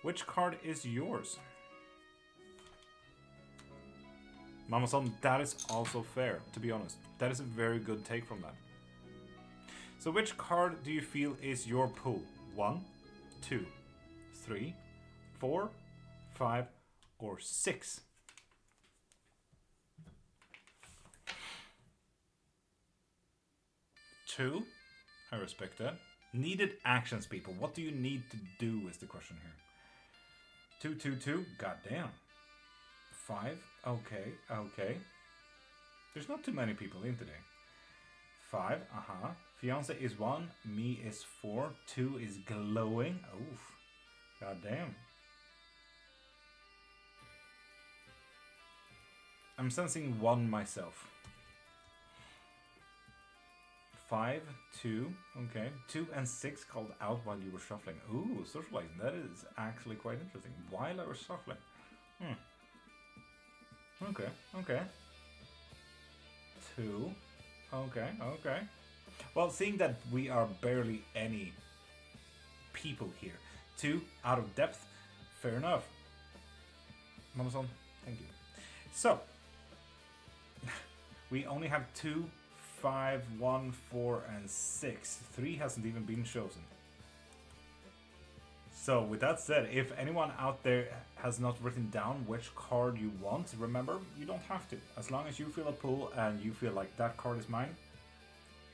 which card is yours? Mama-san, that is also fair, to be honest. That is a very good take from that. So which card do you feel is your pull? 1, 2, 3, 4, 5, or 6? Two, I respect that. Needed actions, people. What do you need to do is the question here. 2, 2, 2, goddamn. 5, okay. There's not too many people in today. 5, Fiance is 1, me is 4, 2 is glowing. Oof, goddamn. I'm sensing 1 myself. 5, 2, okay. 2 and 6 called out while you were shuffling. Ooh, socializing. That is actually quite interesting. While I was shuffling. Okay. 2. Okay. Well, seeing that we are barely any people here. 2, out of depth. Fair enough. Mama-san, thank you. So, we only have 2, 5, 1, 4, and 6. 3 hasn't even been chosen. So with that said, if anyone out there has not written down which card you want, remember, you don't have to. As long as you feel a pull and you feel like that card is mine,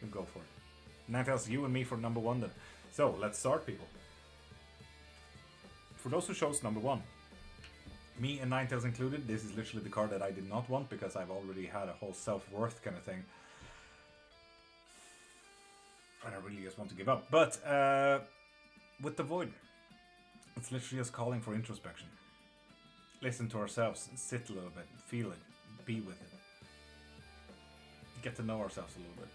you go for it. And that tells you and me for number 1 then. So let's start, people. For those who chose number 1, me and Ninetales included, this is literally the card that I did not want because I've already had a whole self-worth kind of thing. And I really just want to give up. But with the Void, it's literally just calling for introspection. Listen to ourselves, sit a little bit, feel it, be with it. Get to know ourselves a little bit.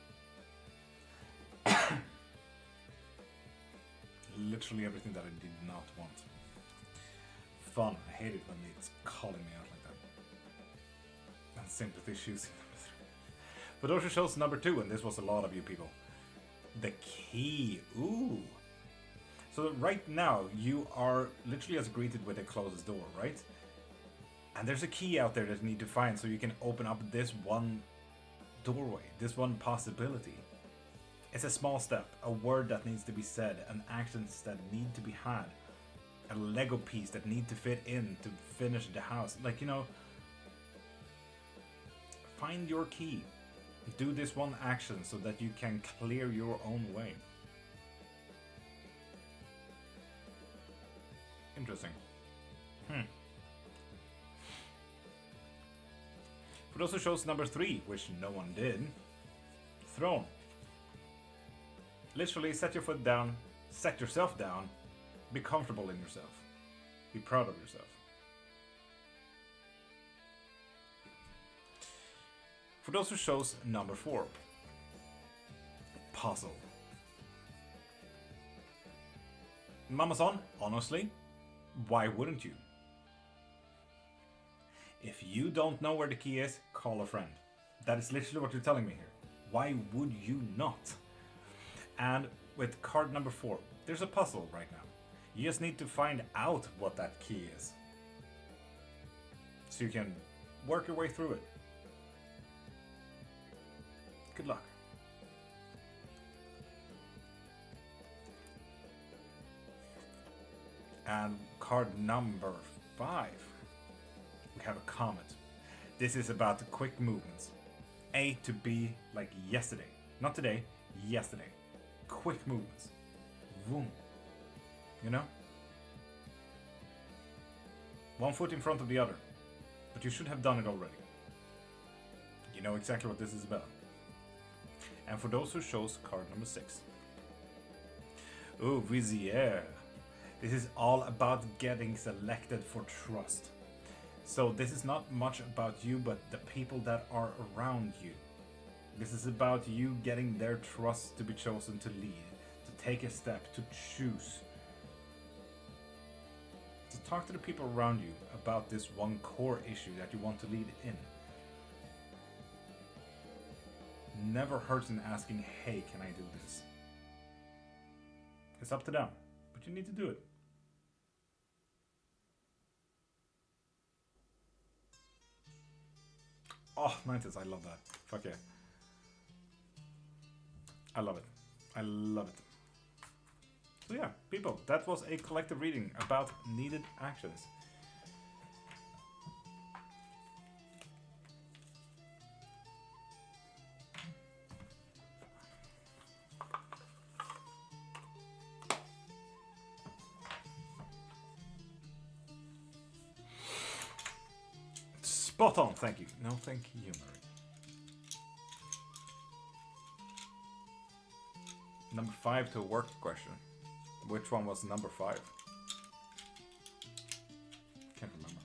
Literally everything that I did not want. Fun, I hate it when it's calling me out like that. And sympathy choosing number 3. But those who chose number 2, and this was a lot of you people. The key, ooh. So right now, you are literally as greeted with a closed door, right? And there's a key out there that you need to find so you can open up this one doorway, this one possibility. It's a small step, a word that needs to be said, an actions that need to be had, a Lego piece that need to fit in to finish the house. Like, you know, Find your key. Do this one action so that you can clear your own way. Interesting. For those who chose number 3, which no one did, throne. Literally set your foot down, set yourself down, be comfortable in yourself. Be proud of yourself. For those who chose number 4, puzzle. Mama-san, honestly, why wouldn't you? If you don't know where the key is, call a friend. That is literally what you're telling me here. Why would you not? And with card number 4, there's a puzzle right now. You just need to find out what that key is, so you can work your way through it. Good luck. And card number 5, we have a comet. This is about the quick movements. A to B, like yesterday. Not today, yesterday. Quick movements. Boom. You know? One foot in front of the other. But you should have done it already. You know exactly what this is about. And for those who chose card number 6. Oh, Vizier. This is all about getting selected for trust. So this is not much about you, but the people that are around you. This is about you getting their trust to be chosen to lead, to take a step, to choose. To talk to the people around you about this one core issue that you want to lead in. Never hurts in asking, hey, can I do this? It's up to them, but you need to do it. Oh, 90s, I love that. Fuck yeah. I love it. I love it. So yeah, people, that was a collective reading about needed actions. Spot on, thank you. No, thank you, Mary. Number 5 to a work question. Which one was number 5? Can't remember.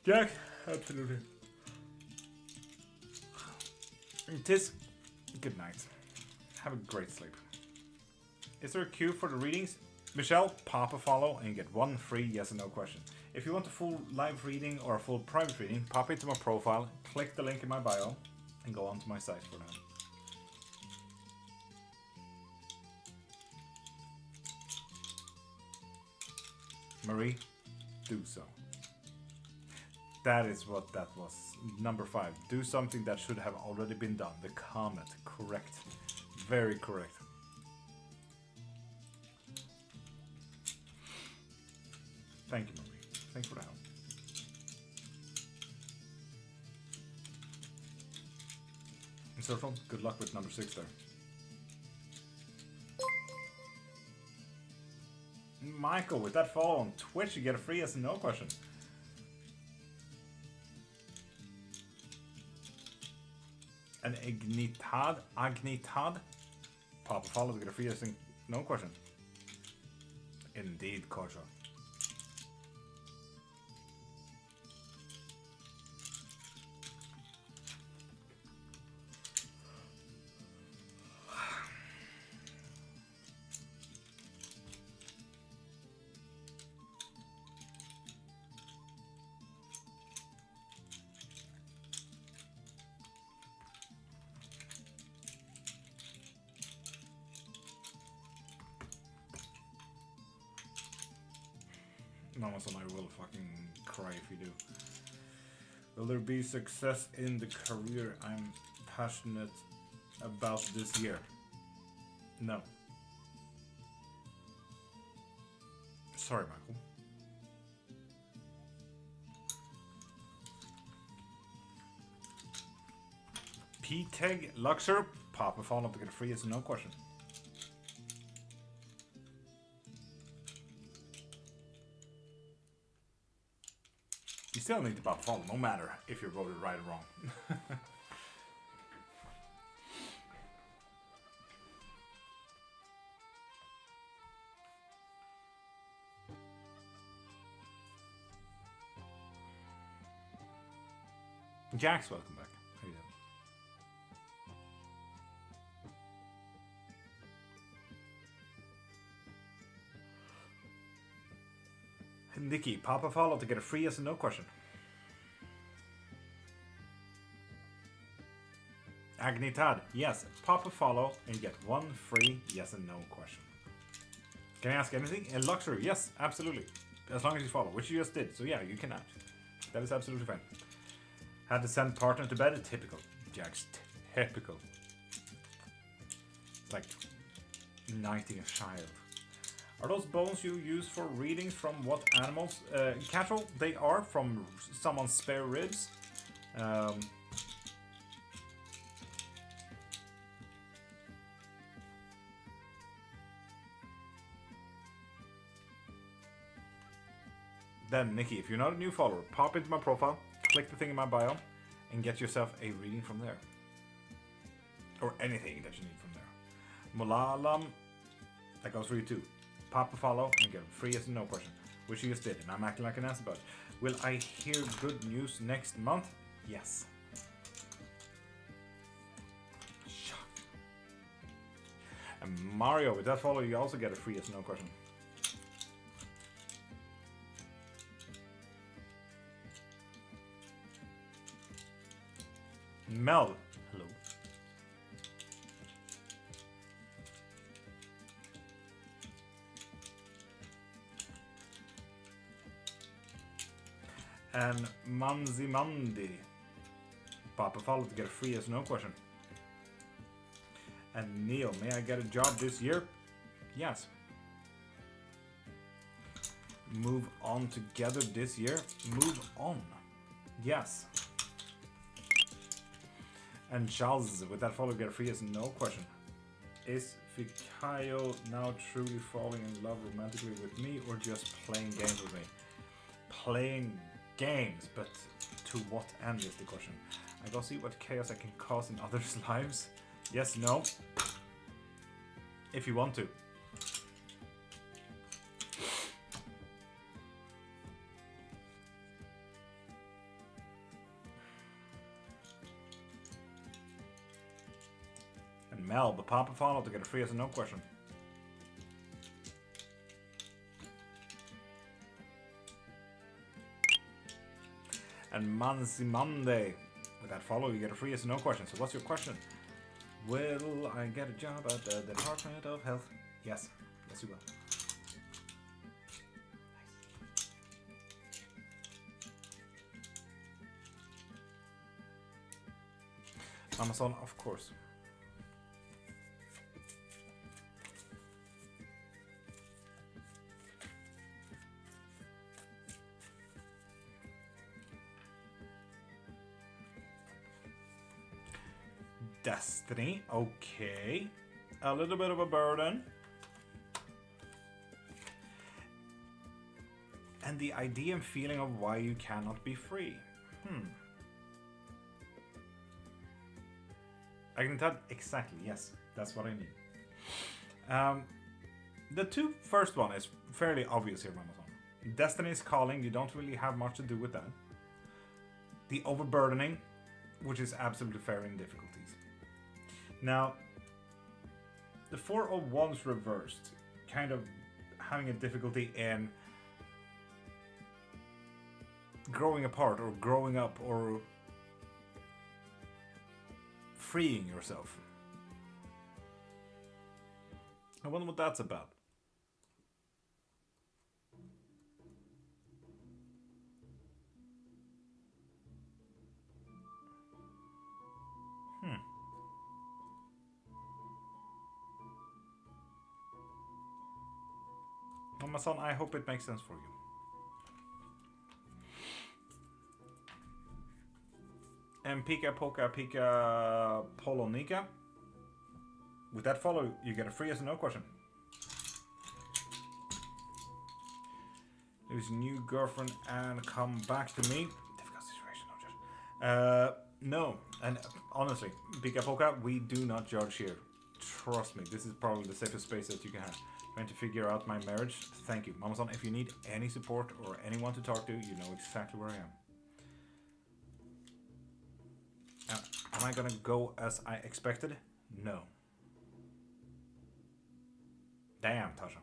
Jack, absolutely. Tis, good night. Have a great sleep. Is there a queue for the readings? Michelle, pop a follow and you get 1 free yes or no question. If you want a full live reading or a full private reading, pop into my profile, click the link in my bio, and go onto my site for that. Marie, do so. That is what that was. Number 5. Do something that should have already been done. The comet. Correct. Very correct. Thank you, Marie. Thanks for the help. And Social, good luck with number 6 there. Michael, with that follow on Twitch, you get a free yes and no question. And Agnitad, pop a follow to get a free yes and no question. Indeed, Korja. Mama-san, I will fucking cry if you do. Will there be success in the career I'm passionate about this year? No. Sorry, Michael. P-Teg Luxor. Pop a follow to get a free is no question. You still need to pop a follow, no matter if you voted right or wrong. Jax, welcome back. How you doing? Nikki, pop a follow to get a free yes and no question. Agnitad, yes, pop a follow and you get one free yes and no question. Can I ask anything? In Luxury, yes, absolutely. As long as you follow, which you just did. So yeah, you can ask. That is absolutely fine. Had to send partner to bed. Typical. Jack's typical. It's like knighting a child. Are those bones you use for readings from what animals? Cattle, they are from someone's spare ribs. Then, Nikki, if you're not a new follower, pop into my profile, click the thing in my bio, and get yourself a reading from there. Or anything that you need from there. Mulalam, that goes for you too. Pop a follow and get a free yes and no question, which you just did, and I'm acting like an ass about it. Will I hear good news next month? Yes. And Mario, with that follow, you also get a free yes and no question. Mel, hello. And Manzimandi, pop a follow to get a free yes no question. And Neil, may I get a job this year? Yes. Move on together this year? Move on. Yes. And Charles, with that follow, get a free yes no question. Is Fikayo now truly falling in love romantically with me or just playing games with me? Playing games, but to what end is the question. I go see what chaos I can cause in others' lives. Yes, no. If you want to. And Mel, the pop a follow to get a free yes and no question. And Mansi Monday, with that follow, you get a free yes and no question. So what's your question? Will I get a job at the Department of Health? Yes. Yes, you will. Amazon, of course. Destiny, okay. A little bit of a burden. And the idea and feeling of why you cannot be free. I can tell exactly, yes, that's what I need. The two first one is fairly obvious here, Amazon. Destiny is calling, you don't really have much to do with that. The overburdening, which is absolutely fair in difficulties. Now, the 4 of Wands reversed, kind of having a difficulty in growing apart or growing up or freeing yourself. I wonder what that's about. Well, my son, I hope it makes sense for you. And Pika Poka Pika Polonika. With that follow, you get a free yes or no question. Lose new girlfriend and come back to me. Difficult situation, no judge. No, and honestly, Pika Poka, we do not judge here. Trust me, this is probably the safest space that you can have. Trying to figure out my marriage. Thank you, Mama-san. If you need any support or anyone to talk to, you know exactly where I am. Am I gonna go as I expected? No. Damn, Tasha.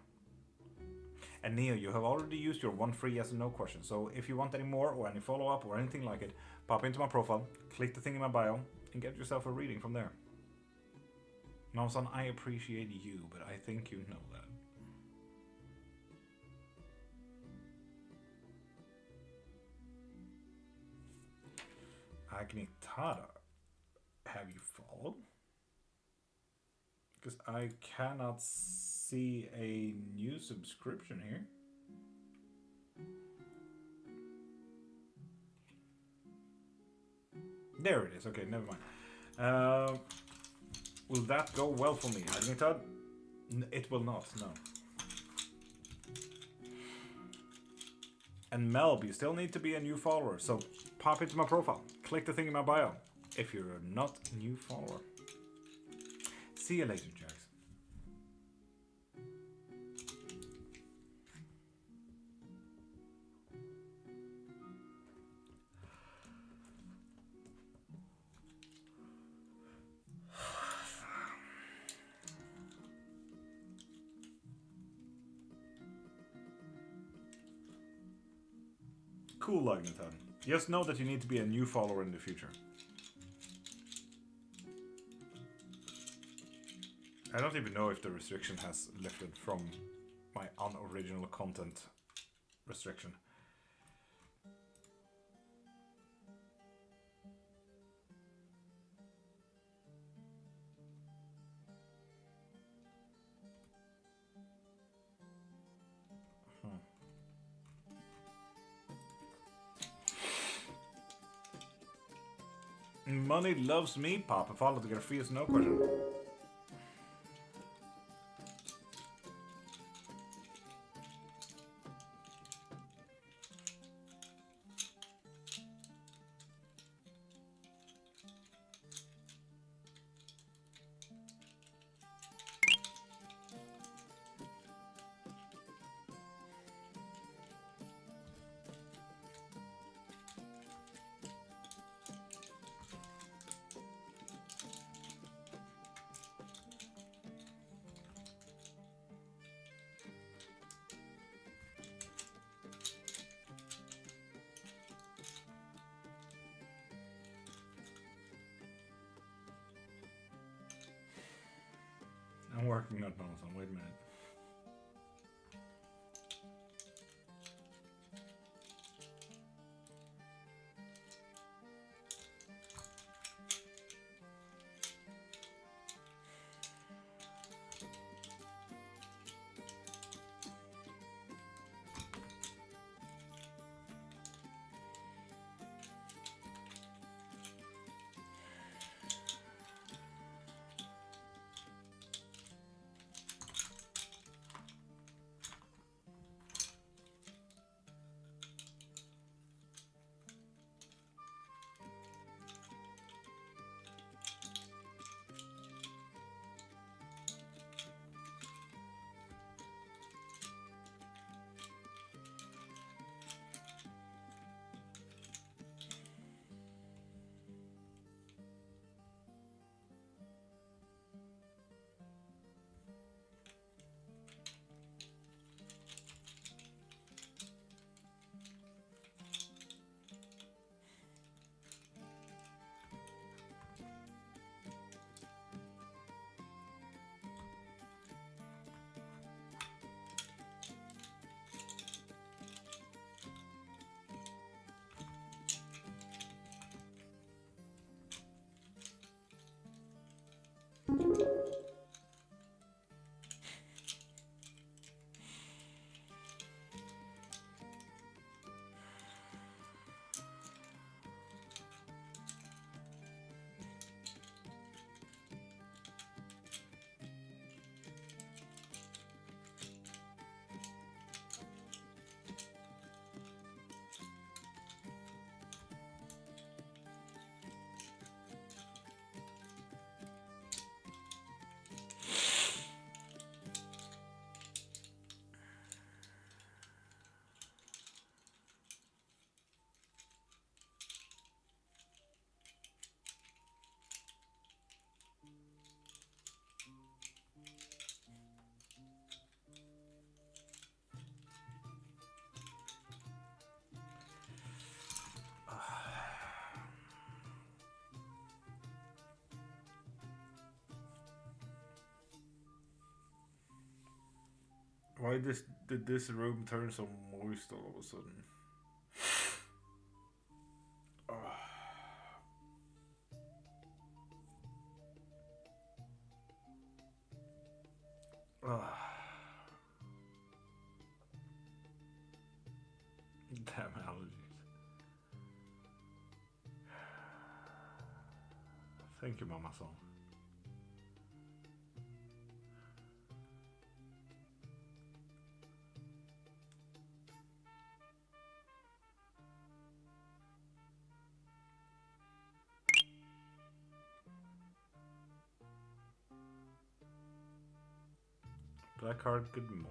And Neo, you have already used your one free yes or no question, so if you want any more or any follow-up or anything like it, pop into my profile, click the thing in my bio, and get yourself a reading from there. Mama-san, I appreciate you, but I think you know that. Agni Tada, have you followed? Because I cannot see a new subscription here. There it is. Okay, never mind. Will that go well for me, Agni Tada? It will not, no. And Melb, you still need to be a new follower, so pop into my profile. Click the thing in my bio if you're not a new follower. See you later, Jax. Cool, Lagnaton. Just know that you need to be a new follower in the future. I don't even know if the restriction has lifted from my unoriginal content restriction. Money loves me, pop a follow to get a free yes no question. I'm working on Amazon. Wait a minute. Why did this room turn so moist all of a sudden? Damn allergies. Thank you, Mama Son. Blackheart, good morning.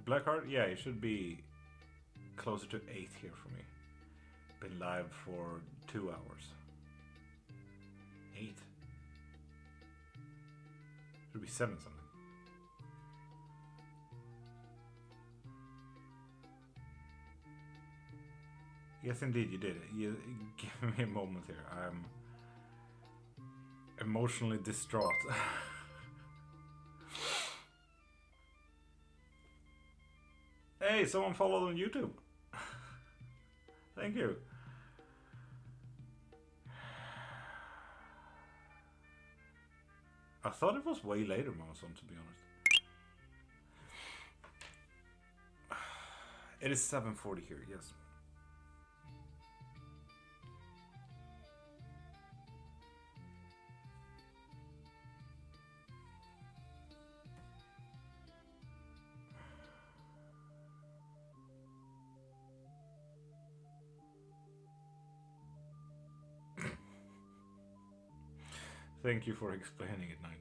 Blackheart, yeah, it should be closer to 8 here for me. Been live for 2 hours. 8. Should be 7 something. Yes, indeed, you did it. You give me a moment here. I'm emotionally distraught. Hey, someone followed on YouTube. Thank you. I thought it was way later, Mamason, to be honest. It is 7:40 here, yes. Thank you for explaining it, Nidos.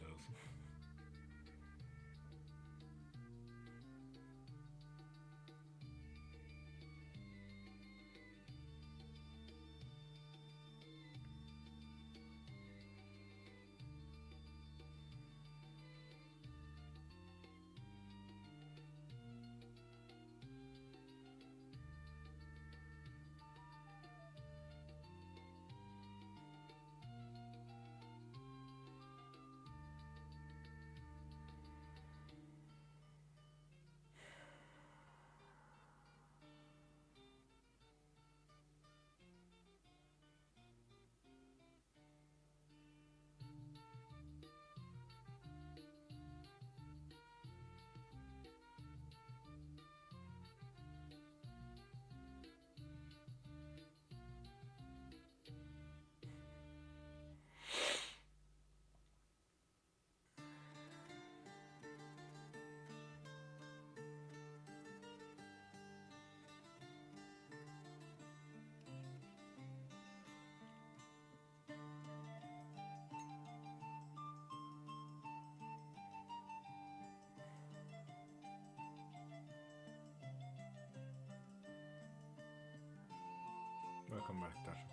Welcome back, Tasha.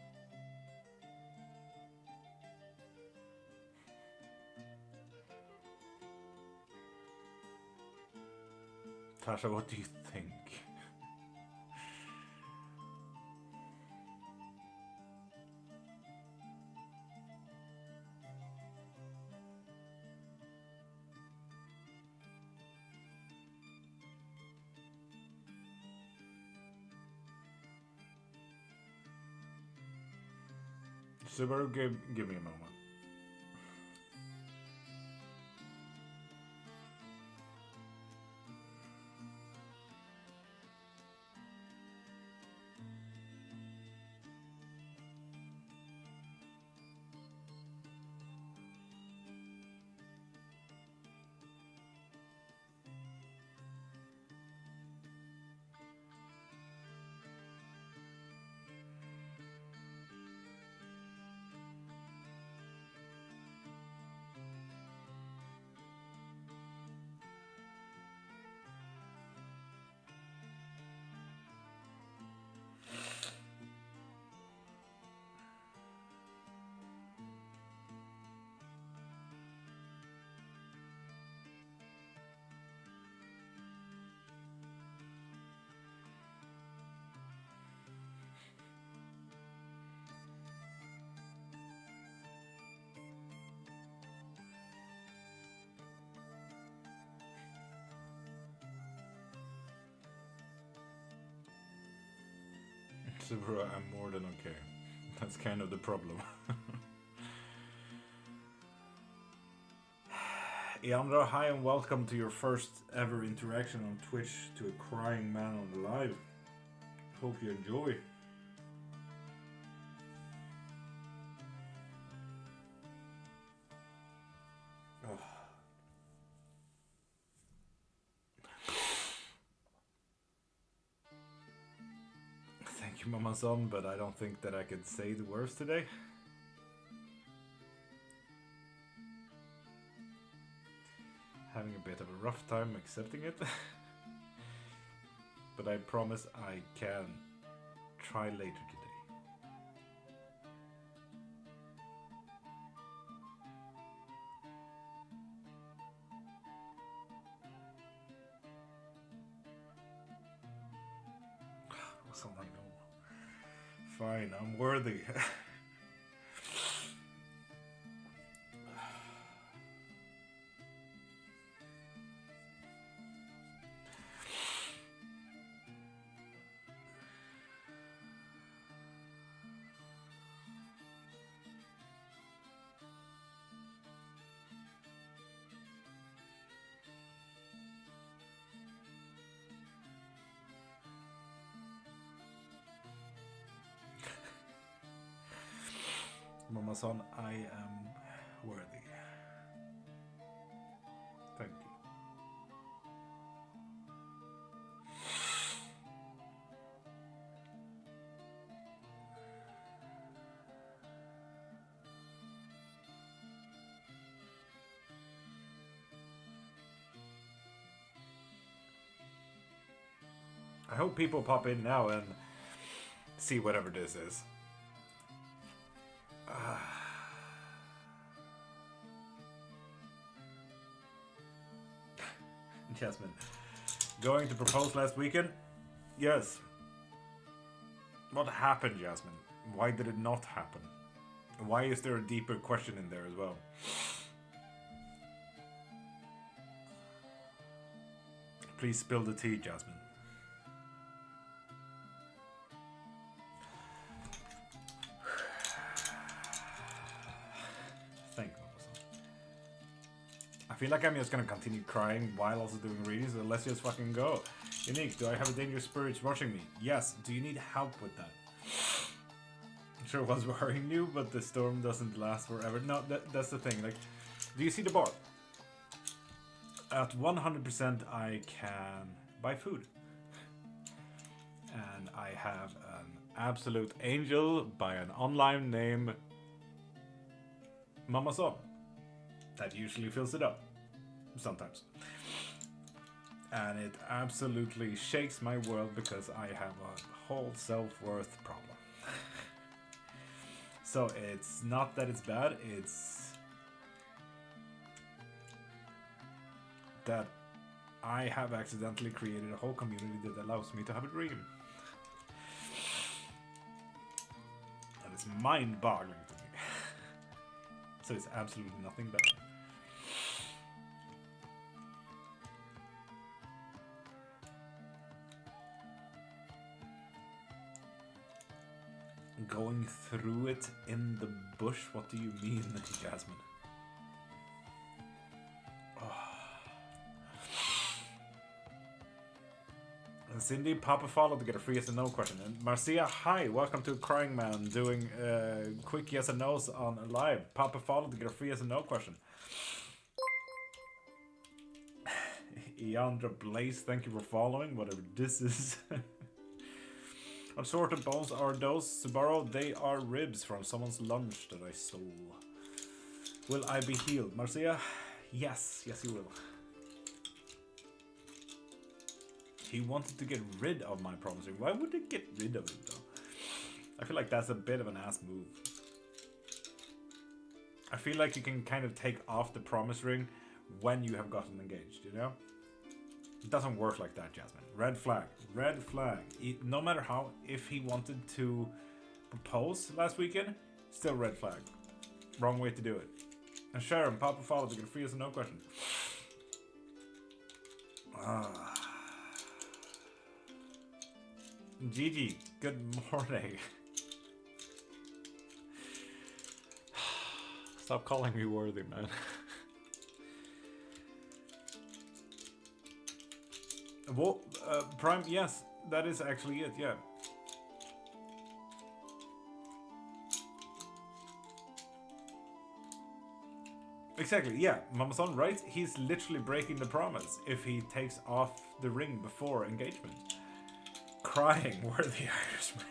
Tasha, what do you think? Subaru, give me a moment. Super, I'm more than okay. That's kind of the problem. Eandra, hi and welcome to your first ever interaction on Twitch to a crying man on the live. Hope you enjoy. Oh. Thank you, Mama Son, but I don't think that I could say the words today. Having a bit of a rough time accepting it. But I promise I can try later today. Someone know. Fine, I'm worthy. Mama Son, I am worthy. Thank you. I hope people pop in now and see whatever this is. Jasmine, going to propose last weekend? Yes. What happened, Jasmine? Why did it not happen? Why is there a deeper question in there as well? Please spill the tea, Jasmine. Thank you. I feel like I'm just gonna continue crying while also doing readings, so let's just fucking go. Unique, do I have a dangerous spirit watching me? Yes. Do you need help with that? I'm sure it was worrying you, but the storm doesn't last forever. No, that's the thing. Like, do you see the bar? At 100% I can buy food. And I have an absolute angel by an online name Mama Son. That usually fills it up. Sometimes. And it absolutely shakes my world because I have a whole self-worth problem. So it's not that it's bad, it's that I have accidentally created a whole community that allows me to have a dream. And it's mind-boggling to me. So it's absolutely nothing better. Going through it in the bush? What do you mean, Jasmine? Oh. And Cindy, Papa follow to get a free yes and no question. And Marcia, hi, welcome to Crying Man doing quick yes and no's on live. Papa follow to get a free yes and no question. Eandra Blaze, thank you for following, whatever this is. What sort of bones are those, Subaru? They are ribs from someone's lunch that I stole. Will I be healed? Marcia? Yes, yes you will. He wanted to get rid of my promise ring. Why would he get rid of it though? I feel like that's a bit of an ass move. I feel like you can kind of take off the promise ring when you have gotten engaged, you know? It doesn't work like that, Jasmine. Red flag. Red flag. No matter how, if he wanted to propose last weekend, still red flag. Wrong way to do it. And Sharon, Papa follow to get free as a no question. Gigi, good morning. Stop calling me worthy, man. Well, Prime, yes, that is actually it, yeah. Exactly, yeah. Mamason writes, he's literally breaking the promise if he takes off the ring before engagement. Crying, worthy Irishman.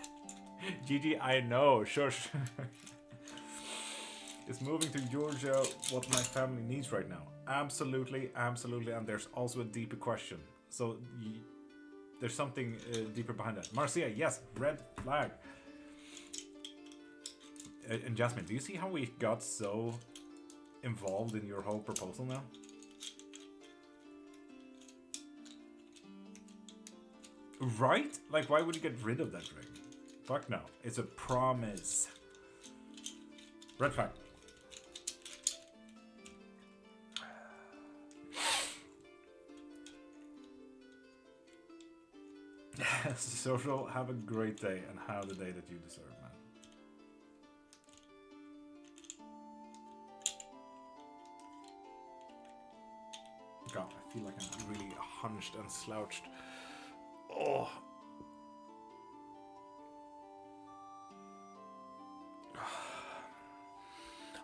Gigi, I know, shush. Is moving to Georgia what my family needs right now? Absolutely, absolutely, and there's also a deeper question. So, there's something deeper behind that. Marcia, yes, red flag. And Jasmine, do you see how we got so involved in your whole proposal now? Right? Like, why would you get rid of that ring? Fuck no. It's a promise. Red flag. Social, have a great day and have the day that you deserve, man. God, I feel like I'm really hunched and slouched. Oh.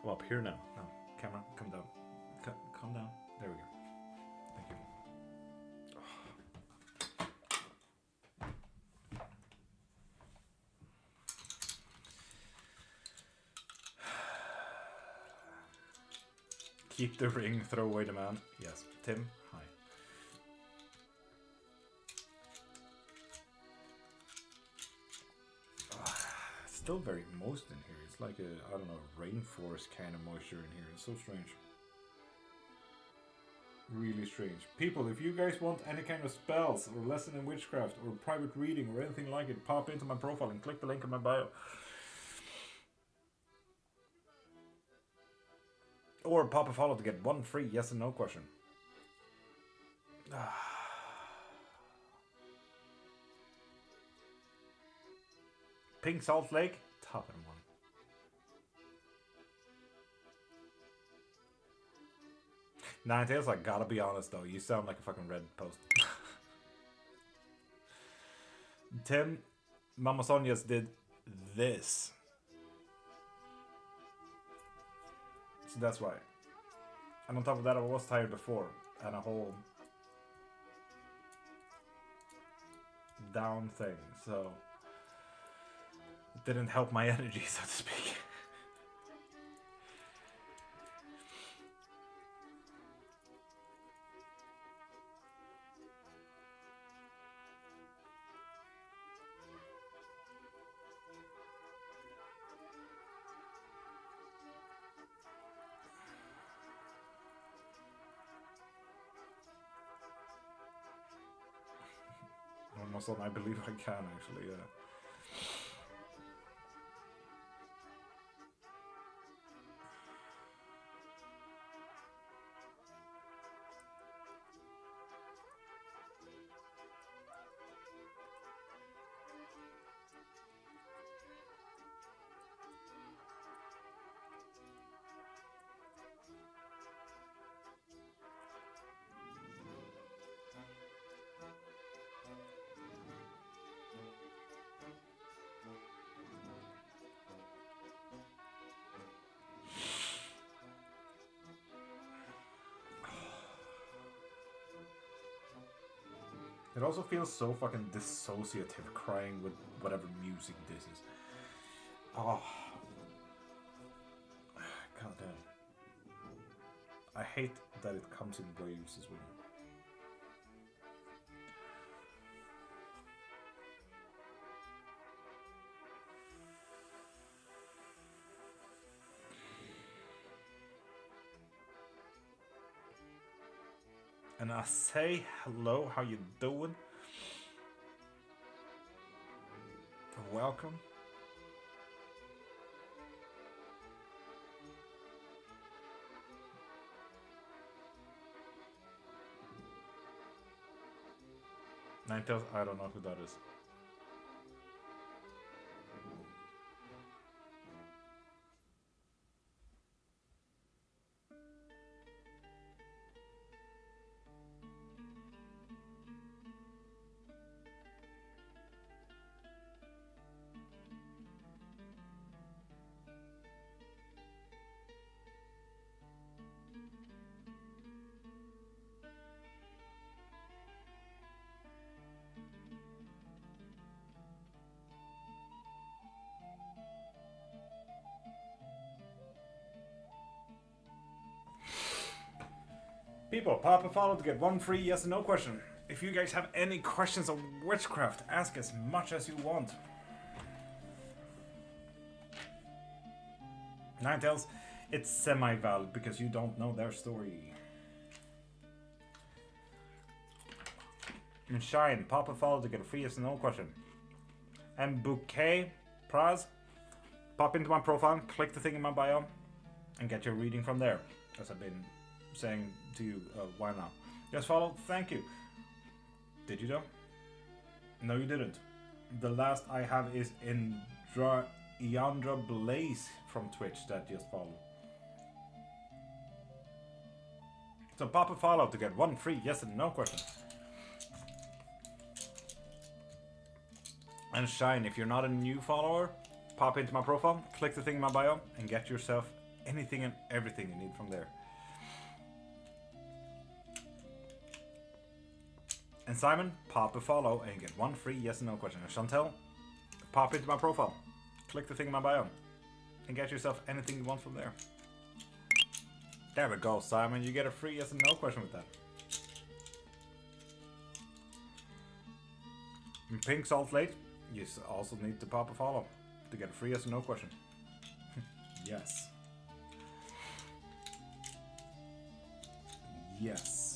I'm up here now. No, camera, come down. Calm down. There we go. Thank you. Keep the ring, throw away the man. Yes. Tim, hi. Still very moist in here. It's like a, I don't know, rainforest kind of moisture in here. It's so strange. Really strange. People, if you guys want any kind of spells or lesson in witchcraft or private reading or anything like it, pop into my profile and click the link in my bio. Or pop a follow to get one free yes and no question. Pink Salt Lake, top and one. Ninetales, I gotta be honest though, you sound like a fucking red post. Tim, Mama Sonia's did this. So that's why. And on top of that, I was tired before, and a whole down thing, so it didn't help my energy, so to speak. Almost on, I believe I can actually, yeah. It also feels so fucking dissociative crying with whatever music this is. Oh. God damn. I hate that it comes in waves as well. And I say hello, how you doing? Welcome. Ninetales, I don't know who that is. People, pop a follow to get one free yes and no question. If you guys have any questions on witchcraft, ask as much as you want. Ninetales, it's semi-valid because you don't know their story. And Shine, pop a follow to get a free yes and no question. And Bouquet, Praz, pop into my profile, click the thing in my bio, and get your reading from there. As I've been saying to you a while now. Just follow, thank you. Did you though? No, you didn't. The last I have is Iandra Blaze from Twitch that just followed. So pop a follow to get one free yes and no question. And Shine, if you're not a new follower, pop into my profile, click the thing in my bio, and get yourself anything and everything you need from there. And Simon, pop a follow and get one free yes and no question. And Chantel, pop into my profile, click the thing in my bio, and get yourself anything you want from there. There we go, Simon, you get a free yes and no question with that. And Pink Salt Lake, you also need to pop a follow to get a free yes and no question. Yes. Yes.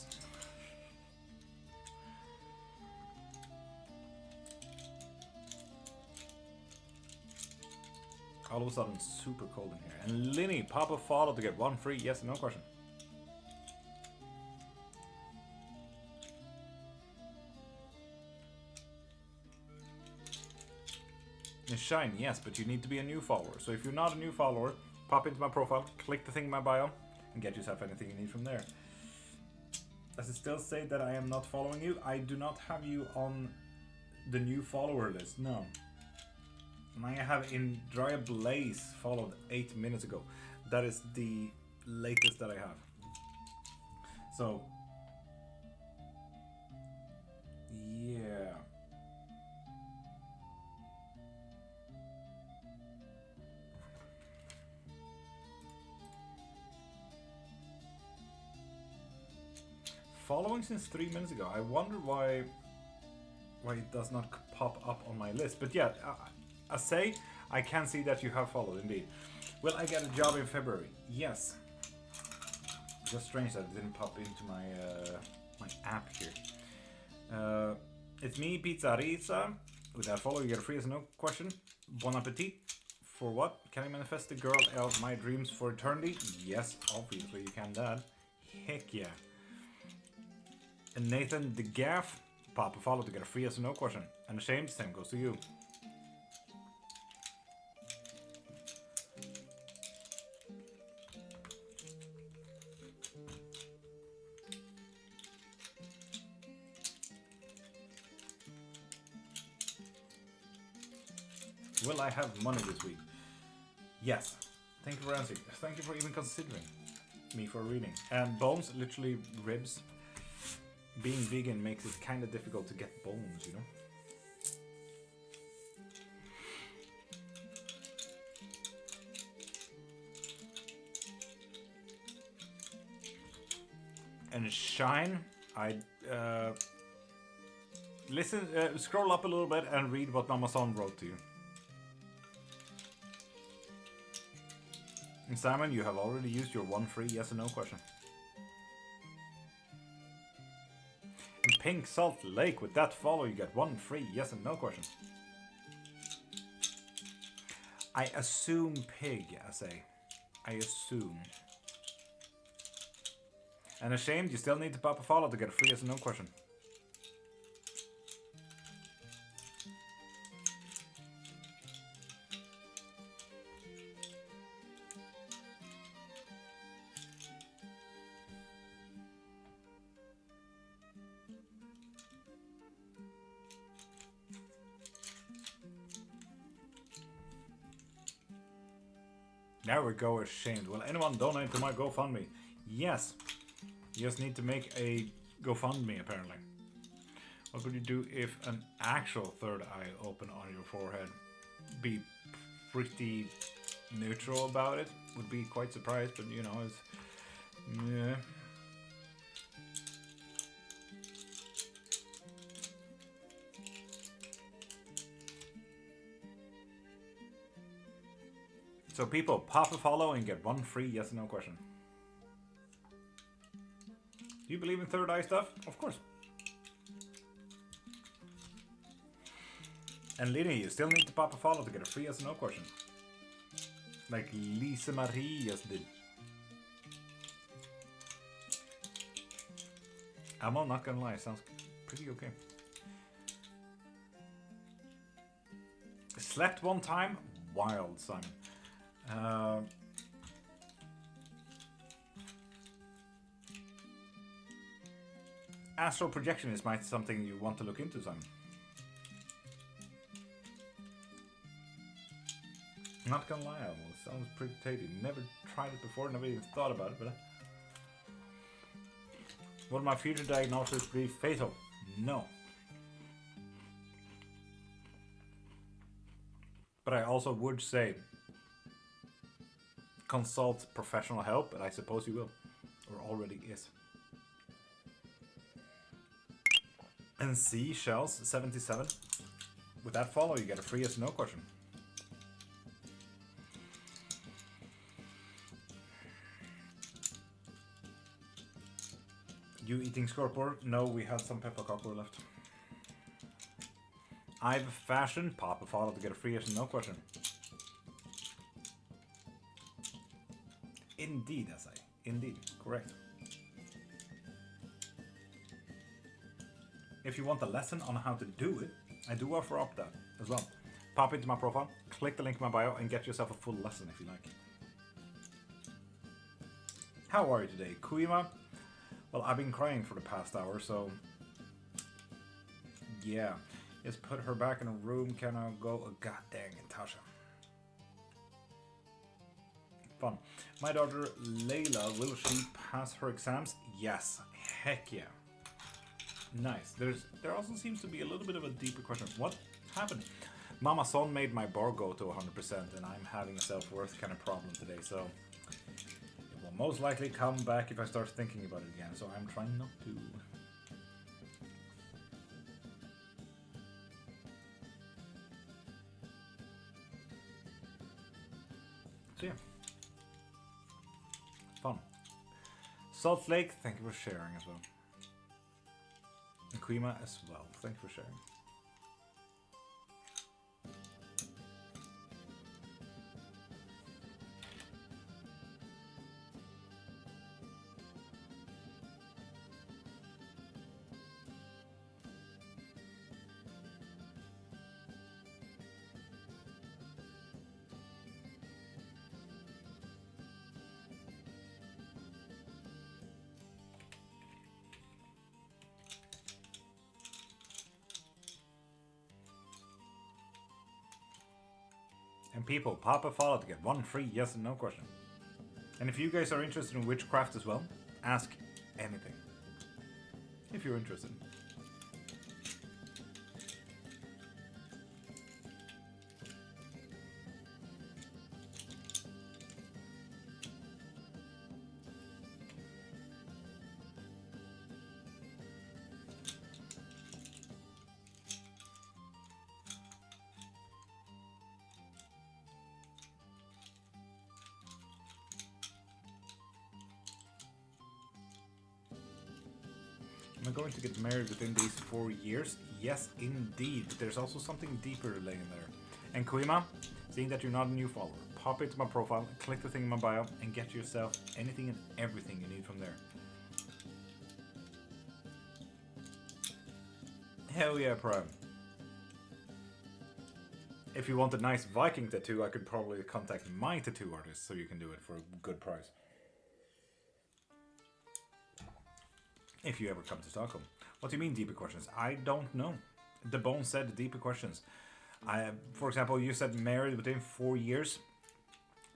All of a sudden, super cold in here. And Linny, pop a follow to get one free yes and no question. And Shine, yes, but you need to be a new follower. So if you're not a new follower, pop into my profile, click the thing in my bio, and get yourself anything you need from there. Does it still say that I am not following you? I do not have you on the new follower list, no. And I have Indria Blaze followed 8 minutes ago. That is the latest that I have. So, yeah. Following since 3 minutes ago. I wonder why it does not pop up on my list. But yeah, I say I can see that you have followed indeed. Will I get a job in February? Yes. Just strange that it didn't pop into my my app here. It's me, Pizza. With that follow, you get a free yes or no question. Bon appetit. For what? Can I manifest the girl of my dreams for eternity? Yes, obviously you can that. Heck yeah. And Nathan the Gaff, pop a follow to get a free yes or no question. And Ashamed, same goes to you. Will I have money this week? Yes. Thank you for answering. Thank you for even considering me for reading. And bones, literally ribs. Being vegan makes it kind of difficult to get bones, you know? And Shine, I listen, scroll up a little bit and read what Amazon wrote to you. And Simon, you have already used your one free yes or no question. And Pink Salt Lake, with that follow, you get one free yes and no question. I assume pig, I say. I assume. And Ashamed, you still need to pop a follow to get a free yes or no question. There we go, Ashamed. Will anyone donate to my GoFundMe? Yes. You just need to make a GoFundMe, apparently. What would you do if an actual third eye open on your forehead? Be pretty neutral about it. Would be quite surprised, but you know, it's... Yeah. So people, pop a follow and get one free yes or no question. Do you believe in third eye stuff? Of course. And Lini, you still need to pop a follow to get a free yes or no question. Like Lisa Marie just did. I'm not gonna lie, sounds pretty okay. Slept one time? Wild, Simon. Astral projection is might something you want to look into, Simon. Not gonna lie, it sounds pretty tasty. Never tried it before, never even thought about it, but would my future diagnosis be fatal? No. But I also would say consult professional help, and I suppose you will, or already is. And C Shells 77. With that follow, you get a free yes or no question. You eating scorpor? No, we had some peppercorn left. I've fashion. Pop a follow to get a free yes or no question. Indeed, I say. Indeed, correct. If you want a lesson on how to do it, I do offer up that as well. Pop into my profile, click the link in my bio, and get yourself a full lesson if you like. How are you today, Kuima? Well, I've been crying for the past hour, so yeah. Just put her back in a room. Can I go? Oh, god dang it, Tasha. Fun. My daughter Layla, will she pass her exams? Yes. Heck yeah. Nice. There also seems to be a little bit of a deeper question. What happened? Mama Son made my bar go to 100%, and I'm having a self-worth kind of problem today, so it will most likely come back if I start thinking about it again, so I'm trying not to. So yeah. Fun. Salt Lake, thank you for sharing as well. And Kuima as well, thank you for sharing. And people, pop a follow to get one free yes and no question. And if you guys are interested in witchcraft as well, ask anything. If you're interested. Am I going to get married within these 4 years? Yes, indeed. But there's also something deeper laying there. And Kuima, seeing that you're not a new follower, pop into my profile, click the thing in my bio, and get yourself anything and everything you need from there. Hell yeah, Prime. If you want a nice Viking tattoo, I could probably contact my tattoo artist so you can do it for a good price. If you ever come to Stockholm. What do you mean deeper questions? I don't know. The Bone said deeper questions. For example, you said married within 4 years.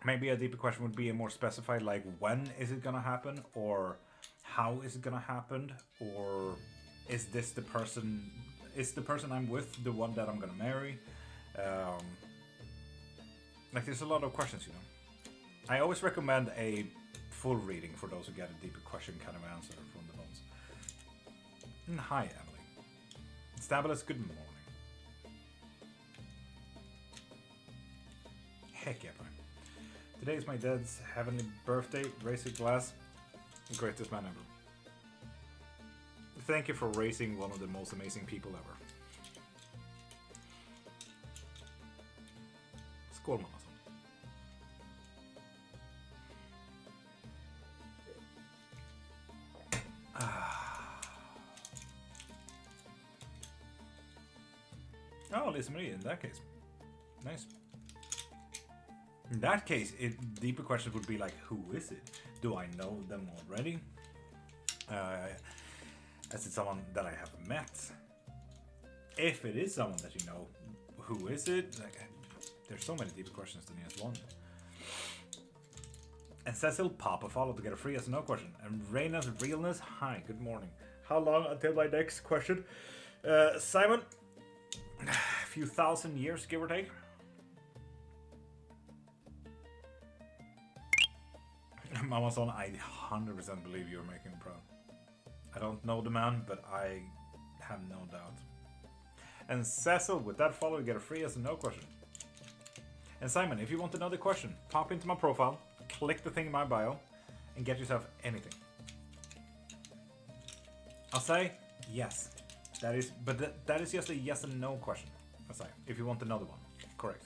Maybe a deeper question would be a more specified, like when is it gonna happen, or how is it gonna happen, or is this the person? Is the person I'm with the one that I'm gonna marry? Like there's a lot of questions, you know. I always recommend a full reading for those who get a deeper question kind of answer from the Bones. And hi, Emily. Stabilis, good morning. Heck yeah, Brian. Today is my dad's heavenly birthday. Raise a glass. Greatest man ever. Thank you for raising one of the most amazing people ever. Skål, mamma. Oh, Lisa Marie, in that case. Nice. In that case, deeper question would be like, who is it? Do I know them already? Is it someone that I have met? If it is someone that you know, who is it? Like, there's so many deeper questions than just one. And Cecil, pop a follow to get a free yes or no question. And Reina's realness, hi, good morning. How long until my next question? Simon, a few thousand years, give or take. Mama son, I 100% believe you're making him proud. I don't know the man, but I have no doubt. And Cecil, with that follow, you get a free yes or no question. And Simon, if you want another question, pop into my profile, click the thing in my bio, and get yourself anything. I'll say yes. That is, but that is just a yes and no question. I'll say, if you want another one, correct.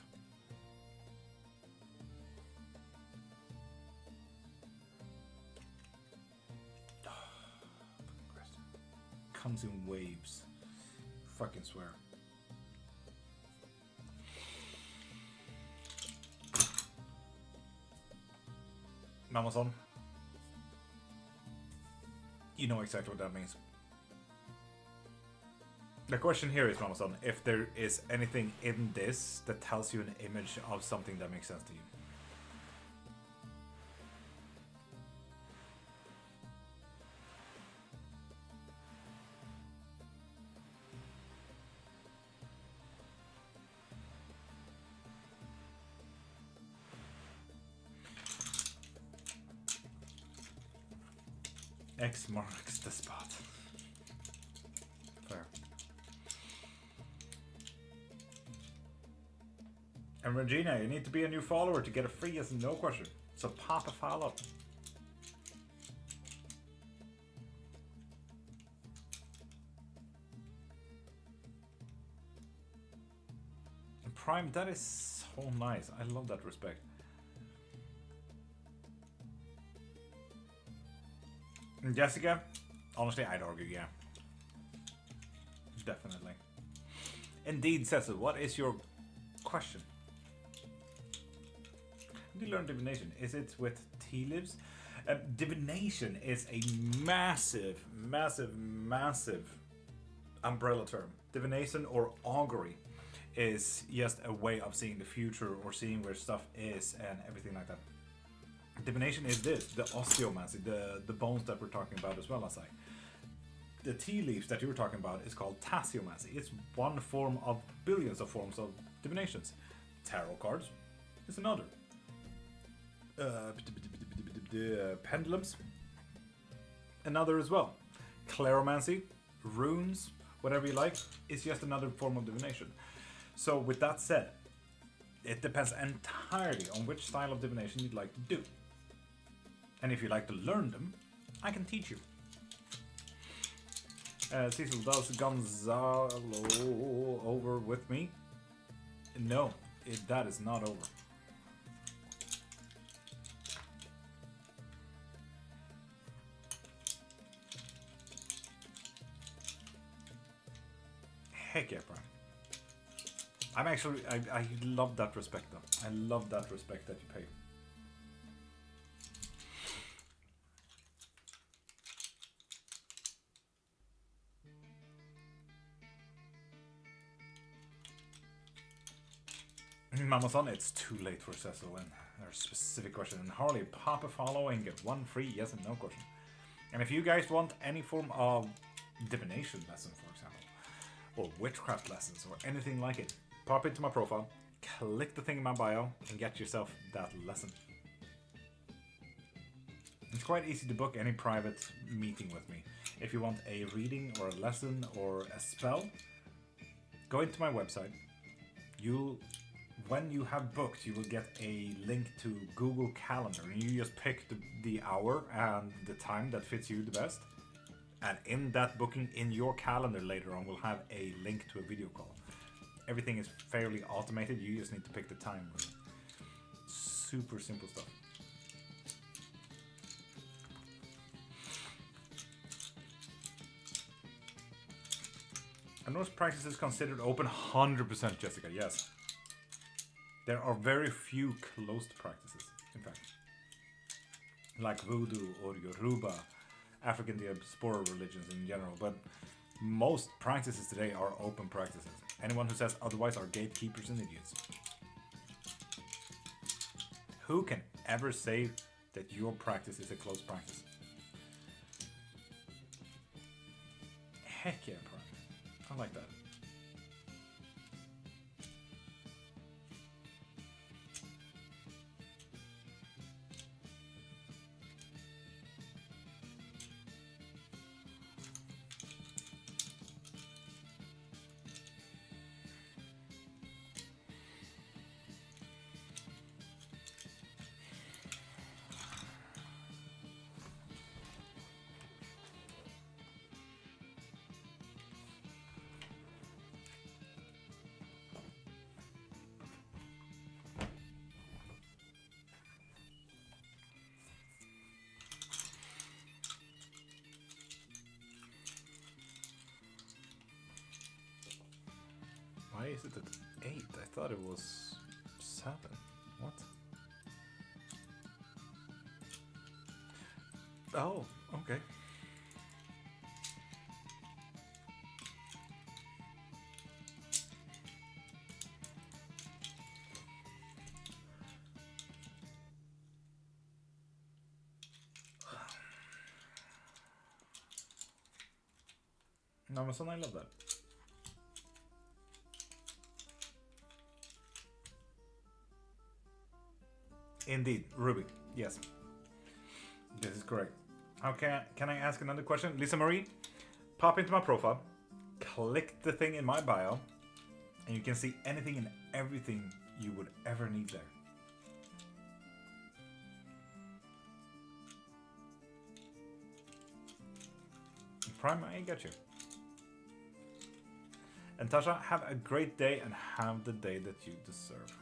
Comes in waves. Fucking swear. Mamason. You know exactly what that means. The question here is, Mamason, if there is anything in this that tells you an image of something that makes sense to you. X marks the spot. Fair. And Regina, you need to be a new follower to get a free yes and no question. So pop a follow. And Prime, that is so nice. I love that respect. And Jessica, honestly, I'd argue, yeah. Definitely. Indeed, Cecil, what is your question? How do you learn divination? Is it with tea leaves? Divination is a massive, massive, massive umbrella term. Divination or augury is just a way of seeing the future or seeing where stuff is and everything like that. Divination is this, the osteomancy, the bones that we're talking about as well as the tea leaves that you were talking about is called tasseomancy. It's one form of billions of forms of divinations. Tarot cards is another. Pendulums, another as well. Claromancy, runes, whatever you like, is just another form of divination. So with that said, it depends entirely on which style of divination you'd like to do. And if you like to learn them, I can teach you. Cecil, does Gonzalo over with me? No, that is not over. Heck yeah, Brian. I'm actually, I love that respect though. I love that respect that you pay. Mamason, it's too late for Cecil and her specific question. And Harley, pop a follow and get one free yes and no question. And if you guys want any form of divination lesson, for example, or witchcraft lessons or anything like it, pop into my profile, click the thing in my bio, and get yourself that lesson. It's quite easy to book any private meeting with me. If you want a reading or a lesson or a spell, go into my website. You'll when you have booked, you will get a link to Google Calendar, and you just pick the hour and the time that fits you the best. And in that booking, in your calendar later on, we'll have a link to a video call. Everything is fairly automated. You just need to pick the time. Super simple stuff. Are most practices considered open? 100%, Jessica, yes. There are very few closed practices, in fact. Like voodoo or Yoruba, African diaspora religions in general, but most practices today are open practices. Anyone who says otherwise are gatekeepers and idiots. Who can ever say that your practice is a closed practice? Heck yeah, Prime. I like that. Why is it at 8? I thought it was 7. What? Oh, okay. Amazon, I love that. Indeed, Ruby. Yes, this is correct. How can I ask another question? Lisa Marie, pop into my profile, click the thing in my bio, and you can see anything and everything you would ever need there. Prime, I got you. And Tasha, have a great day and have the day that you deserve.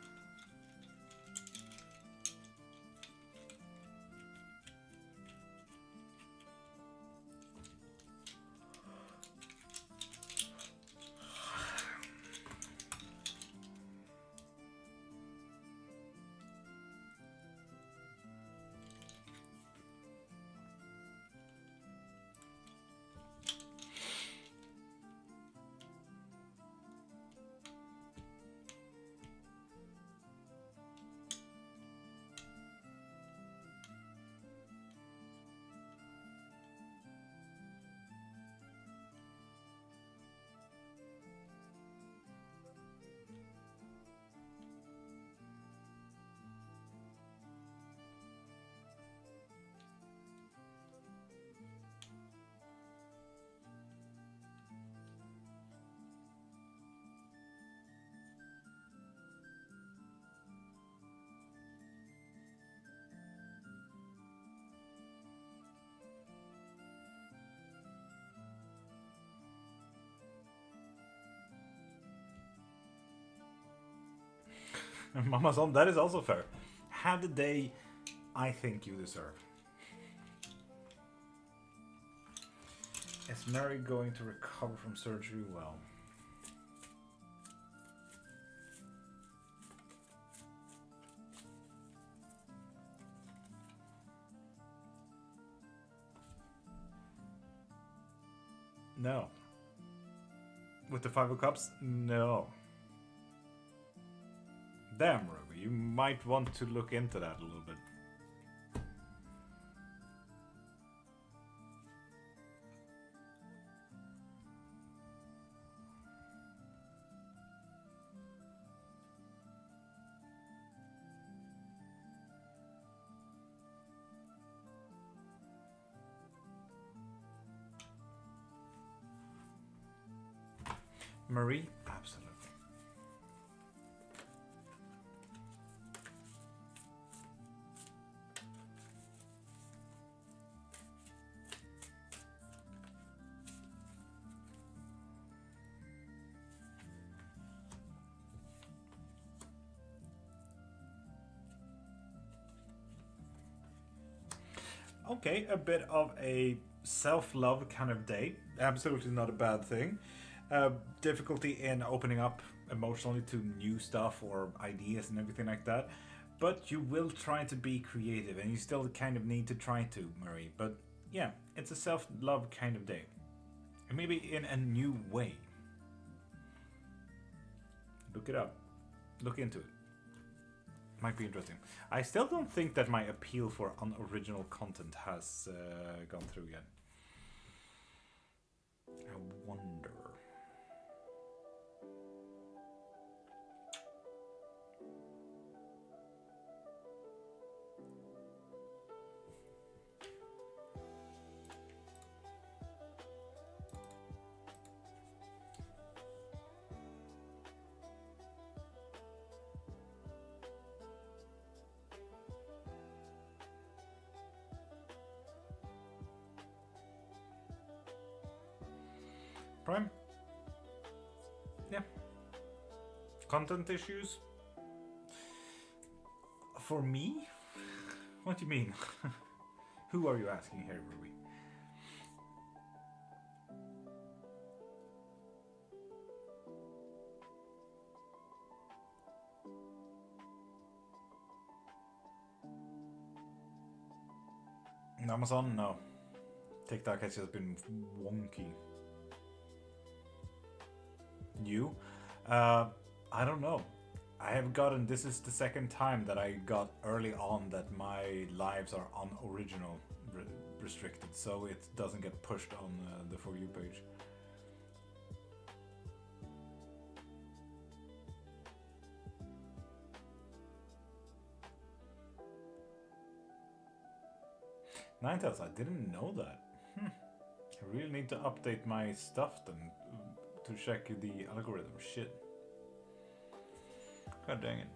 Mama's on, that is also fair. Have the day I think you deserve. Is Mary going to recover from surgery well? No. With the 5 of Cups? No. Damn, Ruby, you might want to look into that a little bit. Marie? Absolutely. okay, a bit of a self-love kind of day. Absolutely not a bad thing. Difficulty in opening up emotionally to new stuff or ideas and everything like that. But you will try to be creative, and you still kind of need to try to, Marie. But yeah, it's a self-love kind of day. And maybe in a new way. Look it up. Look into it. Might be interesting. I still don't think that my appeal for unoriginal content has gone through yet. I wonder. Prime? Yeah. Content issues? For me? What do you mean? Who are you asking here, Ruby? Amazon? No. TikTok has just been wonky. You? I don't know. I have gotten, this is the second time that I got early on that my lives are unoriginal restricted, so it doesn't get pushed on the For You page. Ninetales, I didn't know that. I really need to update my stuff then to check the algorithm. Shit. God dang it.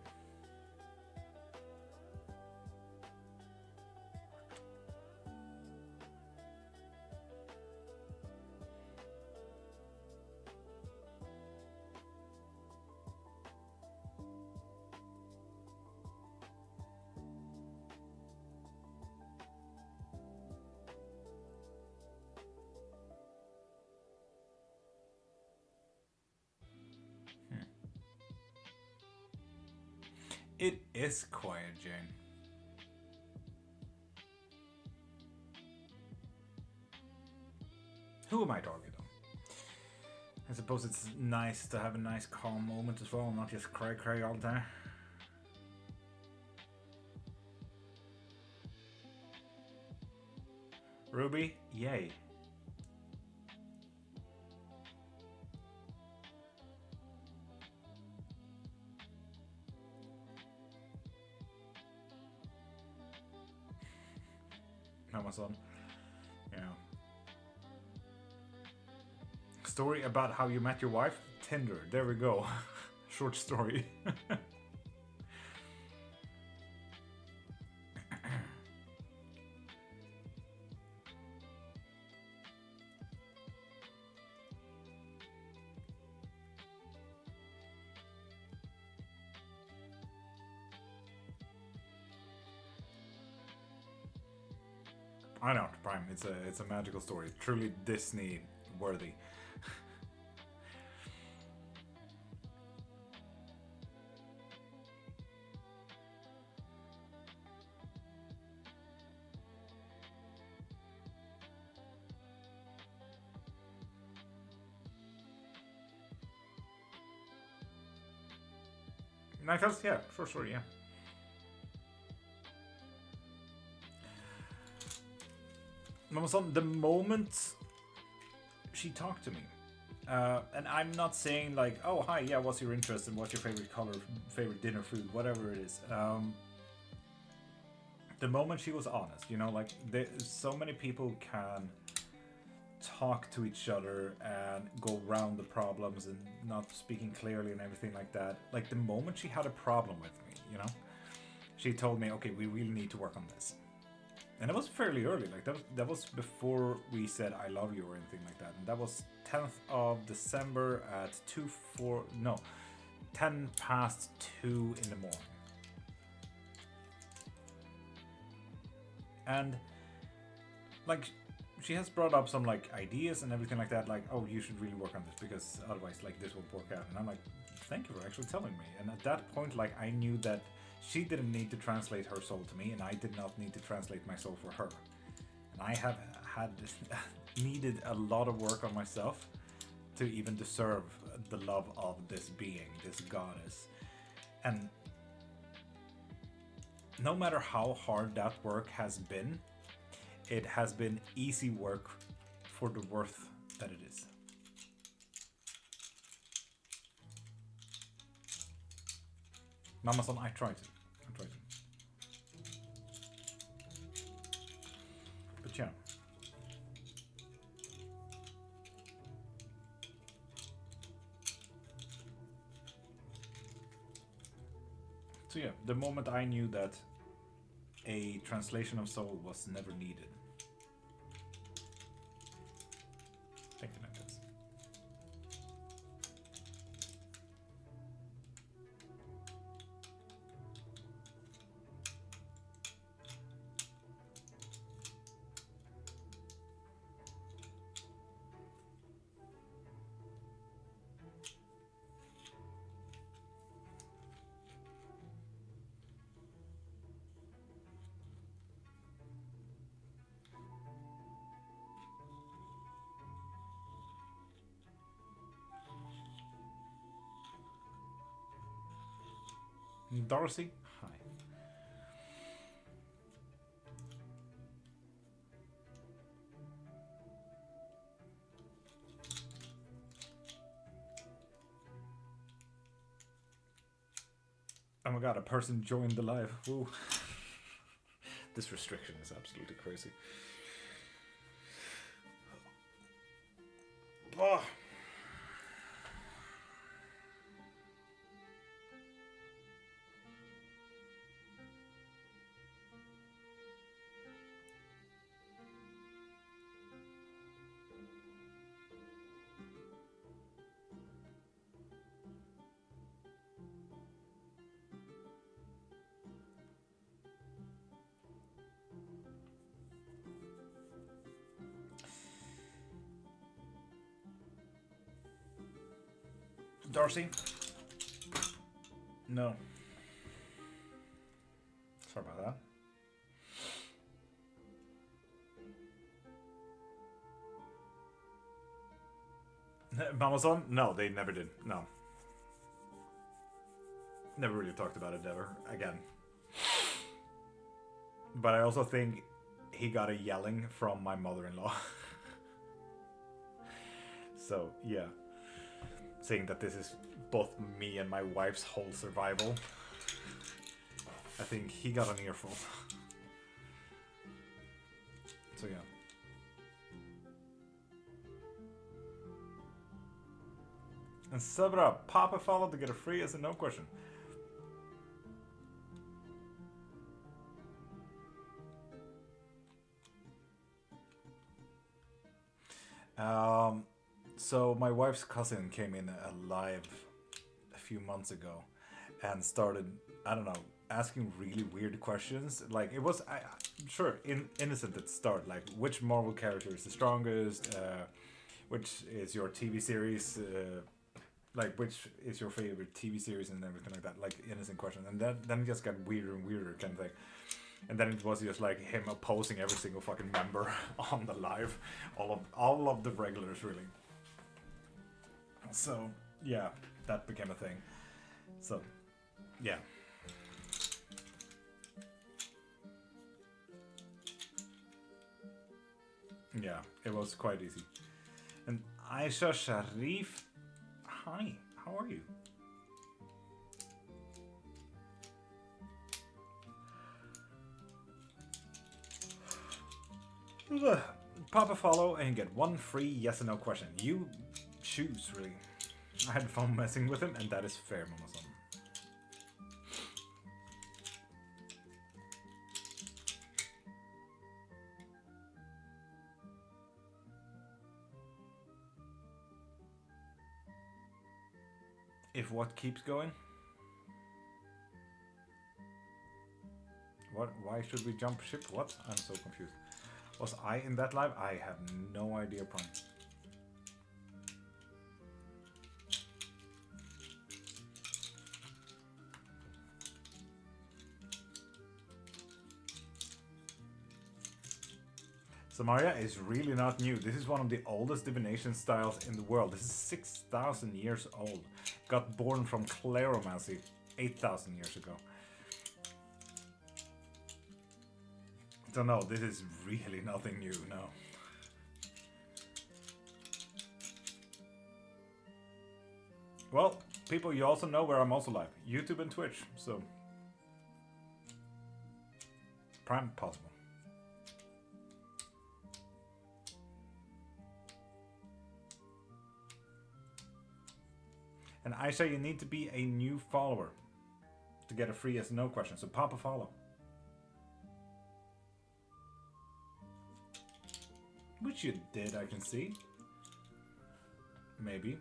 It is quiet, Jane. Who am I talking to? I suppose it's nice to have a nice calm moment as well, not just cry all the time. Ruby, yay. Amazon. Yeah. Story about how you met your wife? Tinder. There we go. Short story. I know, Prime. It's a magical story, truly Disney worthy. Nighthouse, yeah, sure, yeah. The moment she talked to me, and I'm not saying like, oh hi, yeah, what's your interest and what's your favorite color, favorite dinner food, whatever it is. The moment she was honest, you know, like so many people can talk to each other and go around the problems and not speaking clearly and everything like that. Like the moment she had a problem with me, you know, she told me, okay, we really need to work on this. And it was fairly early, like that was before we said I love you or anything like that. And that was 10th of December at 10 past 2 in the morning. And like, she has brought up some like ideas and everything like that, like, oh, you should really work on this because otherwise like this won't work out. And I'm like, thank you for actually telling me. And at that point, like, I knew that she didn't need to translate her soul to me, and I did not need to translate my soul for her. And I have had needed a lot of work on myself to even deserve the love of this being, this goddess. And no matter how hard that work has been, it has been easy work for the worth that it is. Mama-san, I try to. But yeah. So yeah, the moment I knew that a translation of soul was never needed. Thank you, Necklace. Darcy, hi. Oh my god, a person joined the live. Woo. This restriction is absolutely crazy. Oh. Darcy? No. Sorry about that. Mama's-on? No, they never did. No. Never really talked about it ever again. But I also think he got a yelling from my mother-in-law. So, yeah. Saying that this is both me and my wife's whole survival. I think he got an earful. So, yeah. And sub it up. Pop a follow to get a free as a no question. So my wife's cousin came in live a few months ago and started, I don't know, asking really weird questions. Like, it was, sure, innocent at the start. Like, which Marvel character is the strongest? Which is your TV series? Like, which is your favorite TV series and everything like that? Like, innocent questions. And then it just got weirder and weirder kind of thing. And then it was just like him opposing every single fucking member on the live. All of the regulars, really. So, yeah, that became a thing. So, yeah. Yeah, it was quite easy. And Aisha Sharif, hi, how are you? Pop a follow and get one free yes or no question. You choose, really. I had fun messing with him, and that is fair, Mama-san. If what keeps going? What? Why should we jump ship? What? I'm so confused. Was I in that live? I have no idea, Prime. Samaria is really not new. This is one of the oldest divination styles in the world. This is 6,000 years old. Got born from Cleromancy 8,000 years ago. So no, this is really nothing new, no. Well, people, you also know where I'm also live. YouTube and Twitch, so... Prime possible. And Aisha, you need to be a new follower to get a free yes no question. So pop a follow. Which you did, I can see. Maybe.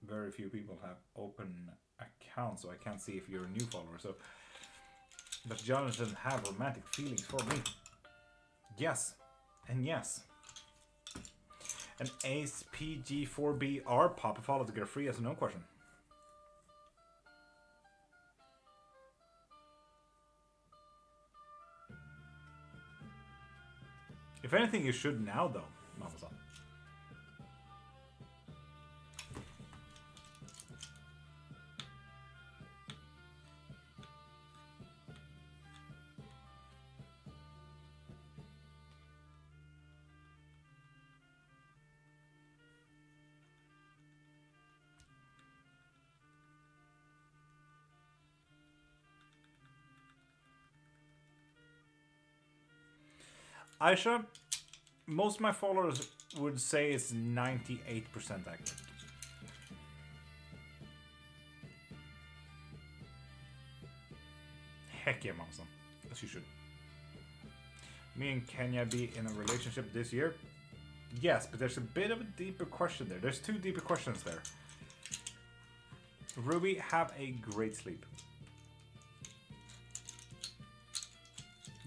Very few people have open accounts, so I can't see if you're a new follower. So, but Jonathan have romantic feelings for me. Yes, and yes. An Ace PG4BR pop a follow to get a free yes or no question. If anything, you should now, though, Mama-san. Aisha, most of my followers would say it's 98% accurate. Heck yeah, Mamson. As you should. Me and Kenya be in a relationship this year? Yes, but there's a bit of a deeper question there. There's two deeper questions there. Ruby, have a great sleep.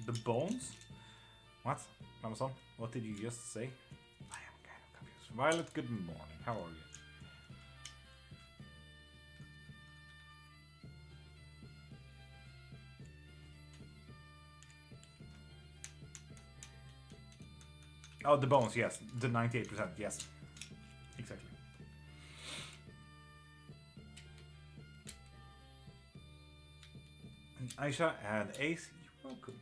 The bones? What? Amazon, what did you just say? I am kind of confused. Violet, good morning. How are you? Oh, the bones, yes. The 98%, yes. Exactly. And Aisha and Ace, you're welcome.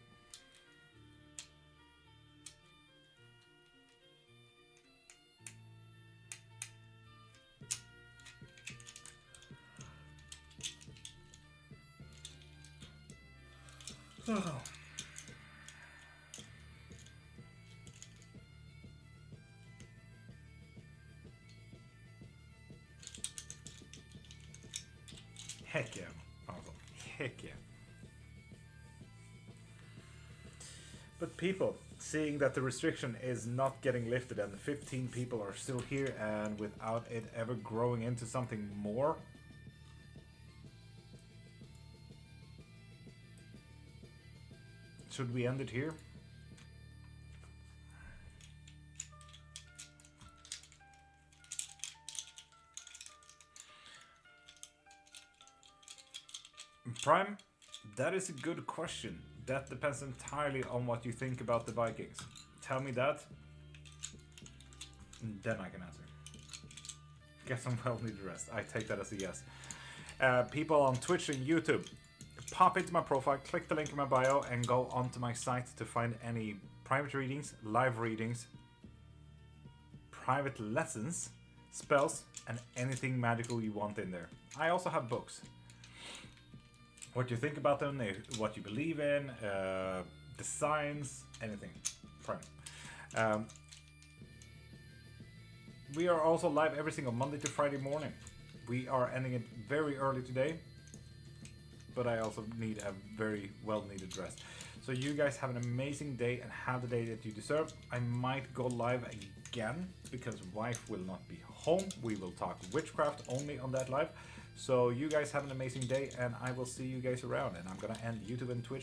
Oh. Heck yeah, awesome. Heck yeah. But people, seeing that the restriction is not getting lifted and the 15 people are still here and without it ever growing into something more, should we end it here? Prime, that is a good question. That depends entirely on what you think about the Vikings. Tell me that, then I can answer. Get some well-needed rest. I take that as a yes. People on Twitch and YouTube, pop into my profile, click the link in my bio, and go onto my site to find any private readings, live readings, private lessons, spells, and anything magical you want in there. I also have books. What you think about them, what you believe in, designs, anything. Prime. We are also live every single Monday to Friday morning. We are ending it very early today, but I also need a very well-needed rest. So you guys have an amazing day and have the day that you deserve. I might go live again because wife will not be home. We will talk witchcraft only on that live. So you guys have an amazing day, and I will see you guys around. And I'm gonna end YouTube and Twitch